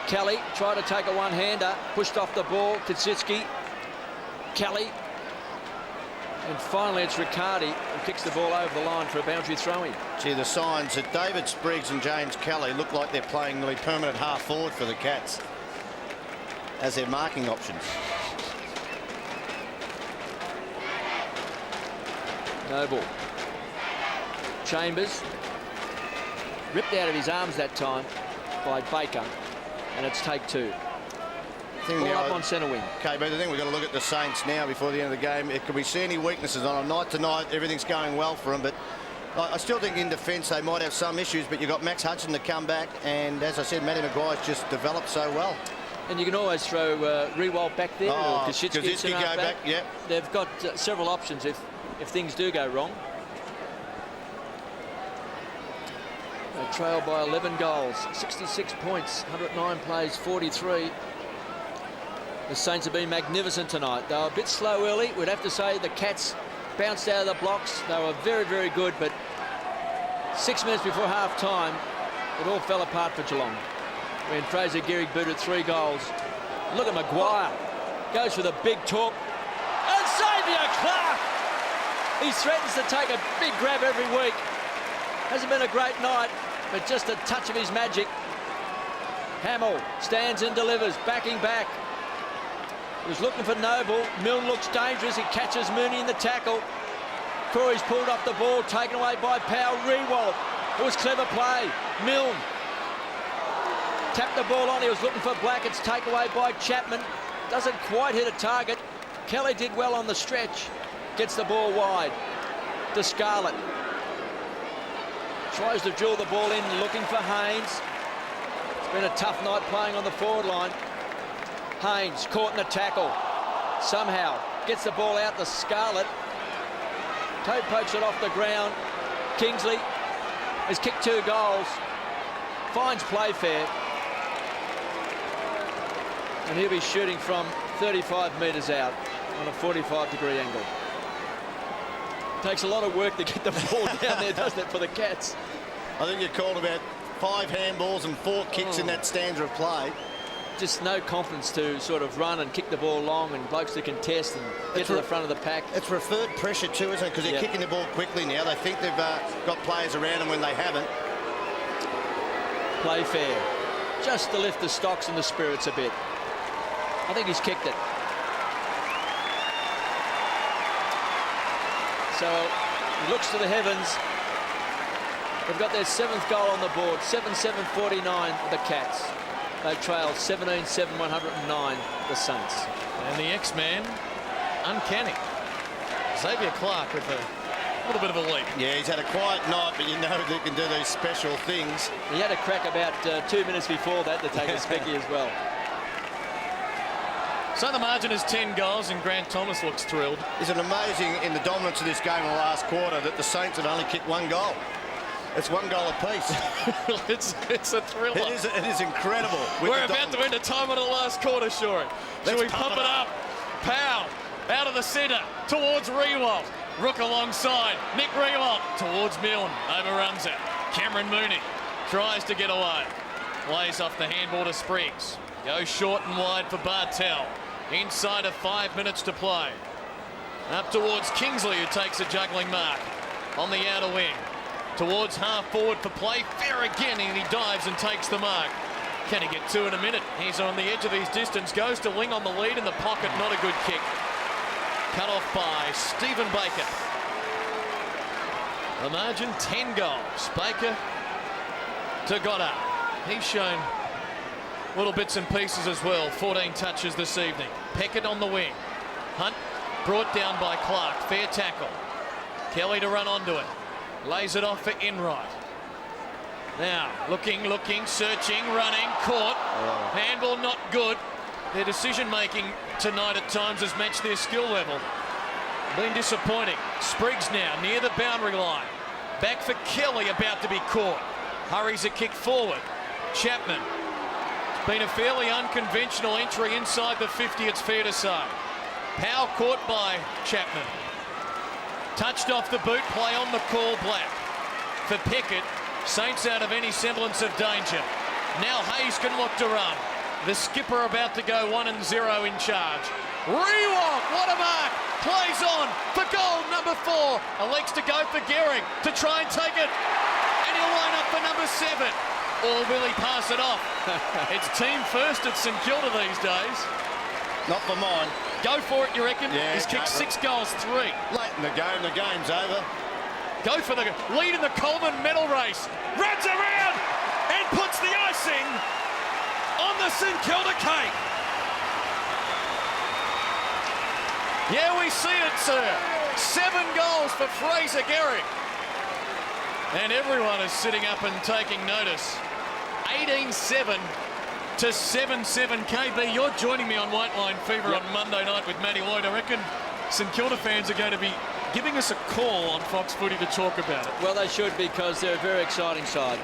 Kelly tried to take a one-hander, pushed off the ball. Kosicki. Kelly. And finally it's Riccardi who kicks the ball over the line for a boundary throw-in. Gee, the signs that David Spriggs and James Kelly look like they're playing nearly permanent half forward for the Cats as their marking options. Noble. Chambers. Ripped out of his arms that time by Baker. And it's take 2. Ball up on centre wing. Okay, but the thing we've got to look at the Saints now before the end of the game. Could we see any weaknesses on a night tonight? Everything's going well for them, but I still think in defence they might have some issues, but you've got Max Hudson to come back, and as I said, Matty Maguire's just developed so well. And you can always throw Riewoldt back there, or Koschitzky go back. Yeah. They've got several options if things do go wrong. They trail by 11 goals, 66 points, 109 plays, 43. The Saints have been magnificent tonight. They were a bit slow early. We'd have to say the Cats bounced out of the blocks. They were very, very good, but 6 minutes before half-time, it all fell apart for Geelong. When Fraser Gehrig booted 3 goals. Look at Maguire. Goes for the big talk. And Xavier Clark! He threatens to take a big grab every week. Hasn't been a great night, but just a touch of his magic. Hamill stands and delivers, backing back. He was looking for Noble. Milne looks dangerous. He catches Mooney in the tackle. Corey's pulled off the ball, taken away by Powell. Riewoldt. It was clever play. Milne tapped the ball on. He was looking for Black. It's taken away by Chapman. Doesn't quite hit a target. Kelly did well on the stretch. Gets the ball wide to Scarlett. Tries to drill the ball in, looking for Haynes. It's been a tough night playing on the forward line. Haynes caught in a tackle. Somehow gets the ball out to Scarlett. Toe pokes it off the ground. Kingsley has kicked 2 goals. Finds Playfair. And he'll be shooting from 35 metres out on a 45-degree angle. Takes a lot of work to get the ball down there, doesn't it, for the Cats? I think you called about 5 handballs and 4 kicks in that stanza of play. Just no confidence to sort of run and kick the ball long, and blokes to contest and get to the front of the pack. It's referred pressure too, isn't it? Because they're kicking the ball quickly now. They think they've got players around them when they haven't. Playfair, just to lift the stocks and the spirits a bit. I think he's kicked it. So he looks to the heavens. They've got their 7th goal on the board. 7-7-49 the Cats. They trail 17-7-109 the Saints. And the X-Man, uncanny. Xavier Clark with a little bit of a leap. Yeah, he's had a quiet night, but you know they can do these special things. He had a crack about 2 minutes before that to take a specky as well. So the margin is 10 goals, and Grant Thomas looks thrilled. Isn't it amazing in the dominance of this game in the last quarter that the Saints have only kicked 1 goal? It's 1 goal apiece. it's a thriller. It is incredible. We're about to enter time of the last quarter, Shorey. Shall we pump it up? Powell out of the centre towards Riewoldt. Rook alongside. Nick Riewoldt towards Milne. Overruns it. Cameron Mooney tries to get away. Lays off the handball to Spriggs. Goes short and wide for Bartel. Inside of 5 minutes to play. Up towards Kingsley, who takes a juggling mark on the outer wing. Towards half forward for Playfair again, and he dives and takes the mark. Can he get 2 in a minute? He's on the edge of his distance. Goes to Ling on the lead in the pocket. Not a good kick. Cut off by Stephen Baker. The margin 10 goals. Baker to Goddard. He's shown little bits and pieces as well. 14 touches this evening. Peckett on the wing. Hunt brought down by Clark. Fair tackle. Kelly to run onto it. Lays it off for Enright. Now, looking, searching, running, caught. Handball not good. Their decision-making tonight at times has matched their skill level. Been disappointing. Spriggs now near the boundary line. Back for Kelly, about to be caught. Hurries a kick forward. Chapman. It's been a fairly unconventional entry inside the 50, it's fair to say. Powell caught by Chapman. Touched off the boot, play on the call, Black. For Pickett, Saints out of any semblance of danger. Now Hayes can look to run. The skipper about to go 1-0 in charge. Riewoldt, what a mark! Plays on for goal number 4. Elects to go for Gehrig to try and take it. And he'll line up for number 7. Or will he pass it off? It's team first at St Kilda these days. Not for mine. Go for it, you reckon? Yeah, he's kicked 6 goals, 3. Late in the game, the game's over. go for the lead in the Coleman medal race. Runs around and puts the icing on the St Kilda cake. Yeah, we see it, sir. 7 goals for Fraser Gehrig. And everyone is sitting up and taking notice. 18-7 to 7-7. KB, you're joining me on White Line Fever on Monday night with Matty Lloyd. I reckon St Kilda fans are going to be giving us a call on Fox Footy to talk about it. Well, they should, because they're a very exciting side.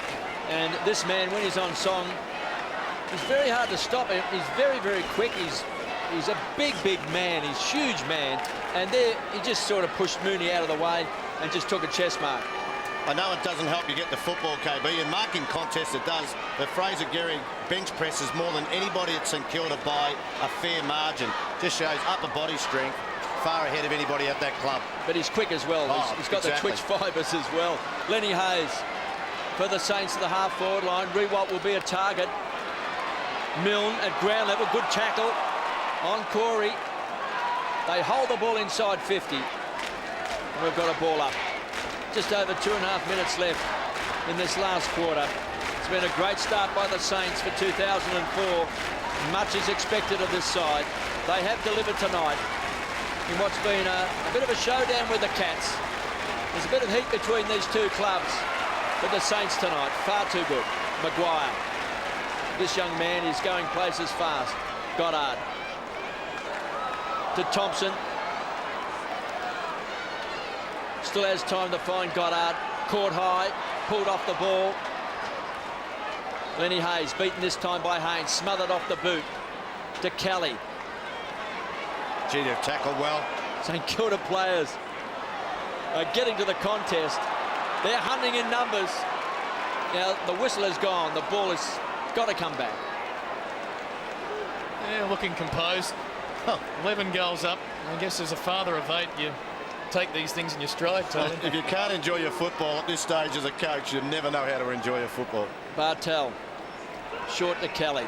And this man, when he's on song, he's very hard to stop. He's very, very quick. He's a big, big man. He's a huge man. And there, he just sort of pushed Mooney out of the way and just took a chest mark. I know it doesn't help you get the football, KB. In marking contests, it does. But Fraser Gehrig bench presses more than anybody at St Kilda by a fair margin. Just shows upper body strength, far ahead of anybody at that club. But he's quick as well. He's got the twitch fibres as well. Lenny Hayes for the Saints at the half-forward line. Rewalt will be a target. Milne at ground level. Good tackle on Corey. They hold the ball inside 50. And we've got a ball up. Just over 2.5 minutes left in this last quarter. It's been a great start by the Saints for 2004. Much is expected of this side. They have delivered tonight in what's been a bit of a showdown with the Cats. There's a bit of heat between these two clubs, but the Saints tonight, far too good. Maguire. This young man is going places fast. Goddard to Thompson. Still has time to find Goddard. Caught high, pulled off the ball. Lenny Hayes beaten this time by Haynes. Smothered off the boot to Kelly. Gee, they've tackled well. St Kilda players are getting to the contest. They're hunting in numbers. Now, the whistle has gone. The ball has got to come back. Yeah, looking composed. 11 goals up. I guess as a father of 8, you take these things in your stride, Tony. If you can't enjoy your football at this stage as a coach, you never know how to enjoy your football. Bartel, short to Kelly.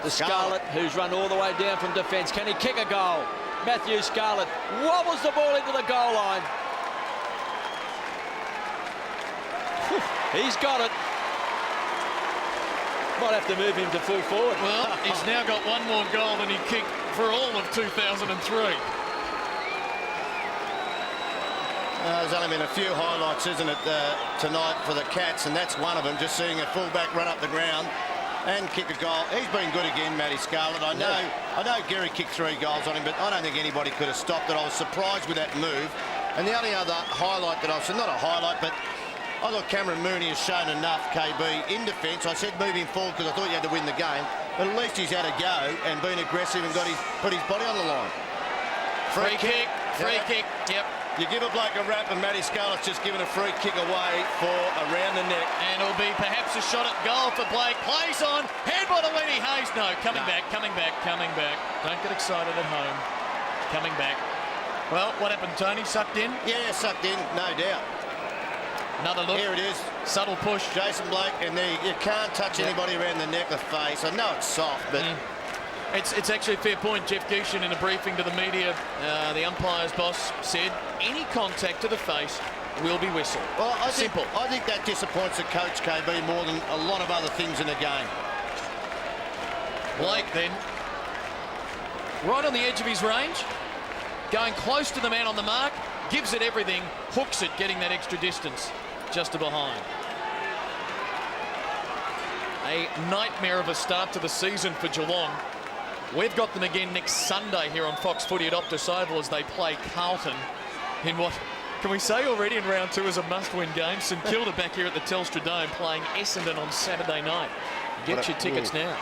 The Scarlett, who's run all the way down from defence. Can he kick a goal? Matthew Scarlett wobbles the ball into the goal line. He's got it. Might have to move him to full forward. Well, he's now got one more goal than he kicked for all of 2003. There's only been a few highlights, isn't it, tonight for the Cats, and that's one of them, just seeing a fullback run up the ground and kick a goal. He's been good again, Matty Scarlett. I know Gehrig kicked 3 goals on him, but I don't think anybody could have stopped it. I was surprised with that move. And the only other highlight that I've seen, not a highlight, but I thought Cameron Mooney has shown enough, KB, in defence. I said moving forward because I thought you had to win the game, but at least he's had a go and been aggressive and put his body on the line. Free kick, yep. You give a bloke a rap and Matty Scarlett's just given a free kick away for around the neck. And it'll be perhaps a shot at goal for Blake. Plays on, handball to Lenny Hayes. No, coming back. Don't get excited at home. Coming back. Well, what happened, Tony? Sucked in? Yeah, sucked in, no doubt. Another look. Here it is. Subtle push. Jason Blake, and there you can't touch anybody around the neck or face. I know it's soft, but... It's actually a fair point. Jeff Geeshan, in a briefing to the media, the umpire's boss, said any contact to the face will be whistled. Well, I Simple. think that disappoints the coach, KB, more than a lot of other things in the game. Blake then, right on the edge of his range, going close to the man on the mark, gives it everything, hooks it, getting that extra distance just to behind. A nightmare of a start to the season for Geelong. We've got them again next Sunday here on Fox Footy at Optus Oval as they play Carlton in what can we say already in round 2 is a must-win game. St Kilda back here at the Telstra Dome playing Essendon on Saturday night. Get your tickets now.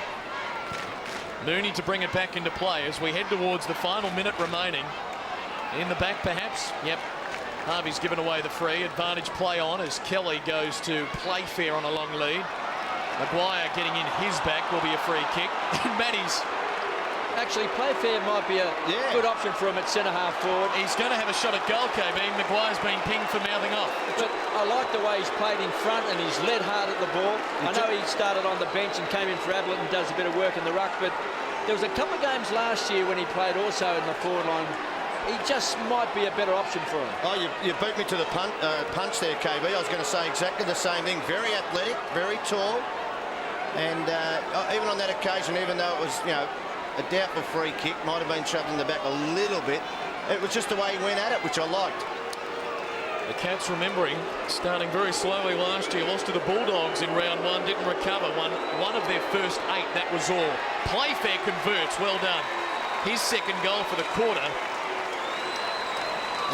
Mooney to bring it back into play as we head towards the final minute remaining. In the back perhaps. Yep. Harvey's given away the free. Advantage play on as Kelly goes to Playfair on a long lead. Maguire getting in his back will be a free kick. Matty's. Actually, Playfair might be a good option for him at centre-half forward. He's going to have a shot at goal, KB. Maguire's been pinged for mouthing off. But I like the way he's played in front and he's led hard at the ball. I know he started on the bench and came in for Ablett and does a bit of work in the ruck, but there was a couple of games last year when he played also in the forward line he just might be a better option for him. Oh, you beat me to the punch there, KB. I was going to say exactly the same thing. Very athletic, very tall. And even on that occasion, even though it was, you know, a doubtful free kick, might have been shoved in the back a little bit, it was just the way he went at it, which I liked. The Cats, remembering, starting very slowly last year, lost to the Bulldogs in round one, didn't recover, won one of their first 8, that was all. Playfair converts, well done. His second goal for the quarter.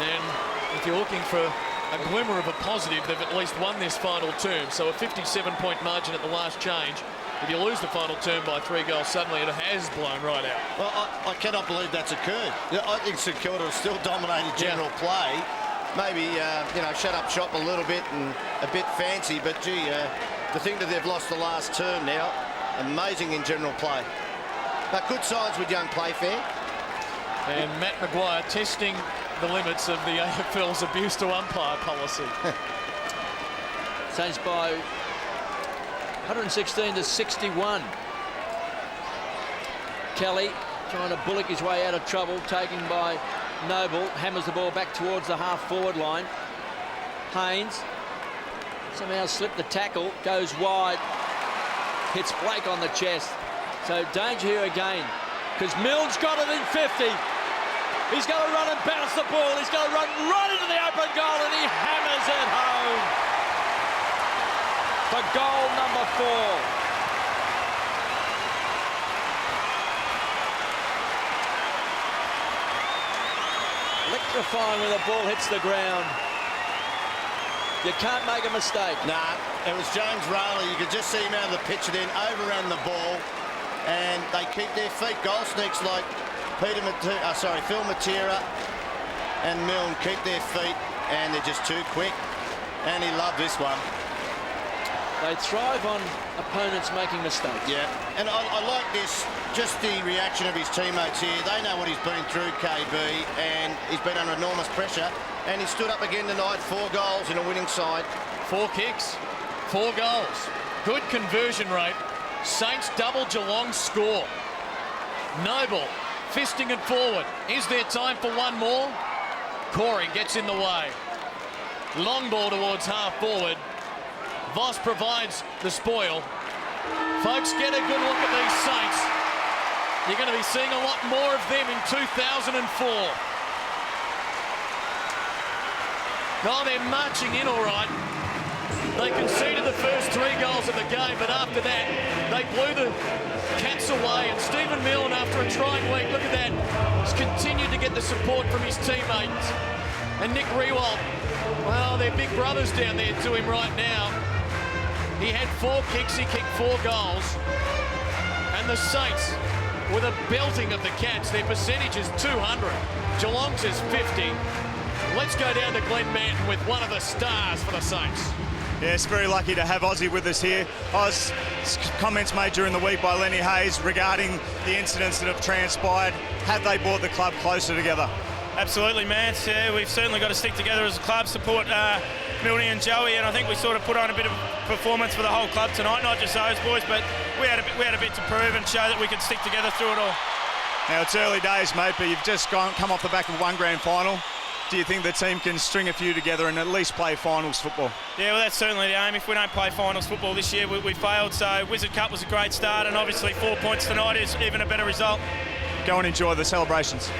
And if you're looking for a glimmer of a positive, they've at least won this final term. So a 57-point margin at the last change. If you lose the final term by 3 goals, suddenly it has blown right out. Well, I cannot believe that's occurred. I think St Kilda has still dominated general play. Maybe, you know, shut up shop a little bit and a bit fancy, but gee, to think that they've lost the last term now, amazing in general play. But good signs with young Playfair. And Matt Maguire testing the limits of the AFL's abuse to umpire policy. Saints by 116 to 61. Kelly trying to bullock his way out of trouble, taken by Noble, hammers the ball back towards the half-forward line. Haynes somehow slipped the tackle, goes wide, hits Blake on the chest. So danger here again, because Milne's got it in 50. He's going to run and bounce the ball. He's going to run right into the open goal, and he hammers it home. For goal number 4. Electrifying when the ball hits the ground. You can't make a mistake. Nah, it was James Rayleigh. You could just see him out of the picture then, overran the ball, and they keep their feet. Goal sneaks like Phil Matera and Milne keep their feet, and they're just too quick. And he loved this one. They thrive on opponents making mistakes. Yeah, and I like this, just the reaction of his teammates here. They know what he's been through, KB, and he's been under enormous pressure. And he stood up again tonight, 4 goals in a winning side. 4 kicks, 4 goals. Good conversion rate. Saints double Geelong's score. Noble fisting it forward. Is there time for one more? Corey gets in the way. Long ball towards half forward. Voss provides the spoil. Folks, get a good look at these Saints. You're going to be seeing a lot more of them in 2004. Oh, they're marching in all right. They conceded the first 3 goals of the game, but after that, they blew the Cats away. And Stephen Milne, after a trying week, look at that, has continued to get the support from his teammates. And Nick Riewoldt, well, they're big brothers down there to him right now. He had 4 kicks, he kicked 4 goals. And the Saints, with a belting of the Cats, their percentage is 200. Geelong's is 50. Let's go down to Glenn Manton with one of the stars for the Saints. Yes, very lucky to have Aussie with us here. Oz, comments made during the week by Lenny Hayes regarding the incidents that have transpired. Have they brought the club closer together? Absolutely, man. Yeah, we've certainly got to stick together as a club, support Milne and Joey, and I think we sort of put on a bit of performance for the whole club tonight, not just those boys, but we had a bit to prove and show that we could stick together through it all. Now, it's early days, mate, but you've just come off the back of 1 grand final. Do you think the team can string a few together and at least play finals football? Yeah, well, that's certainly the aim. If we don't play finals football this year, we failed. So Wizard Cup was a great start, and obviously 4 points tonight is even a better result. Go and enjoy the celebrations.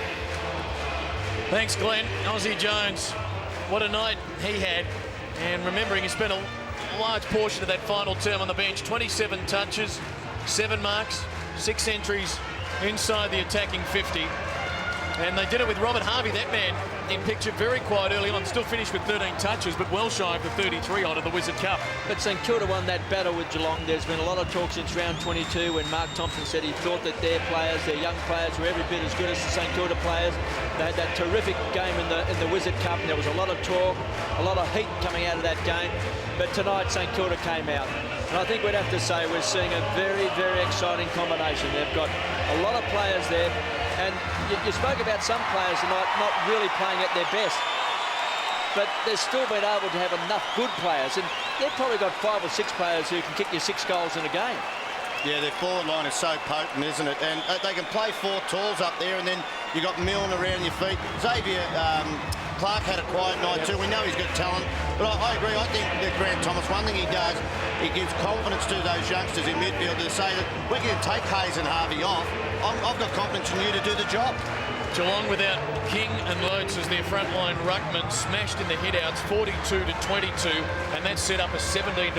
Thanks, Glenn. Aussie Jones, what a night he had. And remembering he spent a large portion of that final term on the bench, 27 touches, 7 marks, 6 entries inside the attacking 50. And they did it with Robert Harvey, that man in picture very quiet early on, still finished with 13 touches, but well shy of the 33 on in the Wizard Cup. But St Kilda won that battle with Geelong. There's been a lot of talk since round 22 when Mark Thompson said he thought that their players, their young players, were every bit as good as the St Kilda players. They had that terrific game in the Wizard Cup, and there was a lot of talk, a lot of heat coming out of that game. But tonight St Kilda came out. And I think we'd have to say we're seeing a very, very exciting combination. They've got a lot of players there. And you spoke about some players tonight not really playing at their best. But they've still been able to have enough good players. And they've probably got 5 or 6 players who can kick you 6 goals in a game. Yeah, their forward line is so potent, isn't it? And they can play 4 talls up there, and then You got Milne around your feet. Xavier Clark had a quiet night too. We know he's got talent, but I agree. I think that Grant Thomas, one thing he does, he gives confidence to those youngsters in midfield to say that we can take Hayes and Harvey off. I've got confidence in you to do the job. Geelong without King and Lurtz as their frontline ruckman, smashed in the headouts 42-22, and that set up a 17-8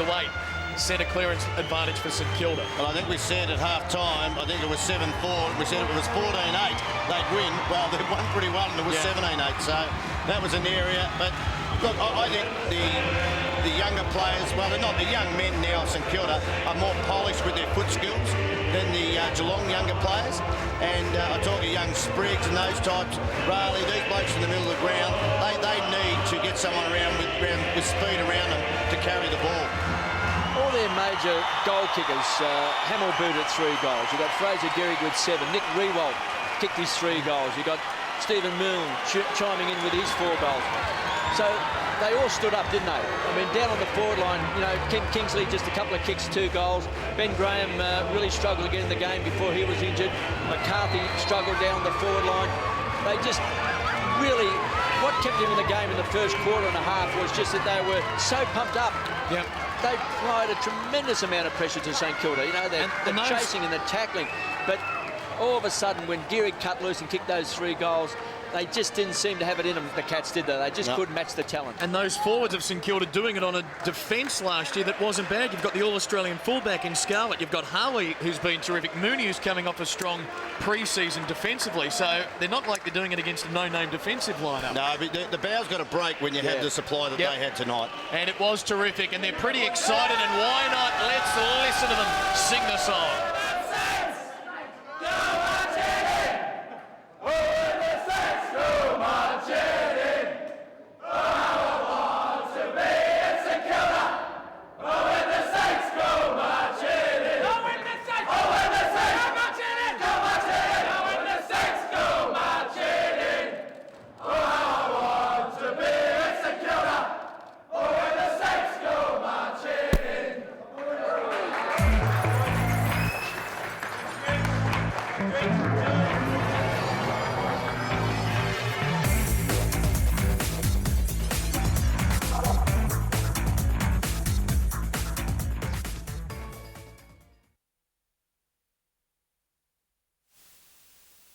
centre clearance advantage for St Kilda. Well, I think we said at half-time, I think it was 7-4, we said if it was 14-8, they'd win. Well, they won pretty well, and it was 17-8, so that was an area. But look, I think the younger players, well, they're not the young men now at St Kilda, are more polished with their foot skills than the Geelong younger players. And I talk to young Spriggs and those types, Raleigh, these blokes in the middle of the ground, they need to get someone around with speed around them to carry the ball. All their major goal kickers, Hamill booted 3 goals. You've got Fraser Gehrig with 7. Nick Riewoldt kicked his 3 goals. You've got Stephen Milne chiming in with his 4 goals. So they all stood up, didn't they? I mean, down on the forward line, you know, Kingsley just a couple of kicks, 2 goals. Ben Graham really struggled again in the game before he was injured. McCarthy struggled down the forward line. They just really, what kept him in the game in the first quarter and a half was just that they were so pumped up. Yep. They applied a tremendous amount of pressure to St Kilda. You know, the chasing and the tackling. But all of a sudden, when Gehrig cut loose and kicked those 3 goals, they just didn't seem to have it in them, the Cats, did they? They just couldn't match the talent. And those forwards of St Kilda doing it on a defence last year that wasn't bad. You've got the All-Australian fullback in Scarlett. You've got Harley, who's been terrific. Mooney, who's coming off a strong pre-season defensively. So they're not like they're doing it against a no-name defensive lineup. No, but the bow's got to break when you have the supply that they had tonight. And it was terrific. And they're pretty excited. And why not? Let's listen to them sing the song.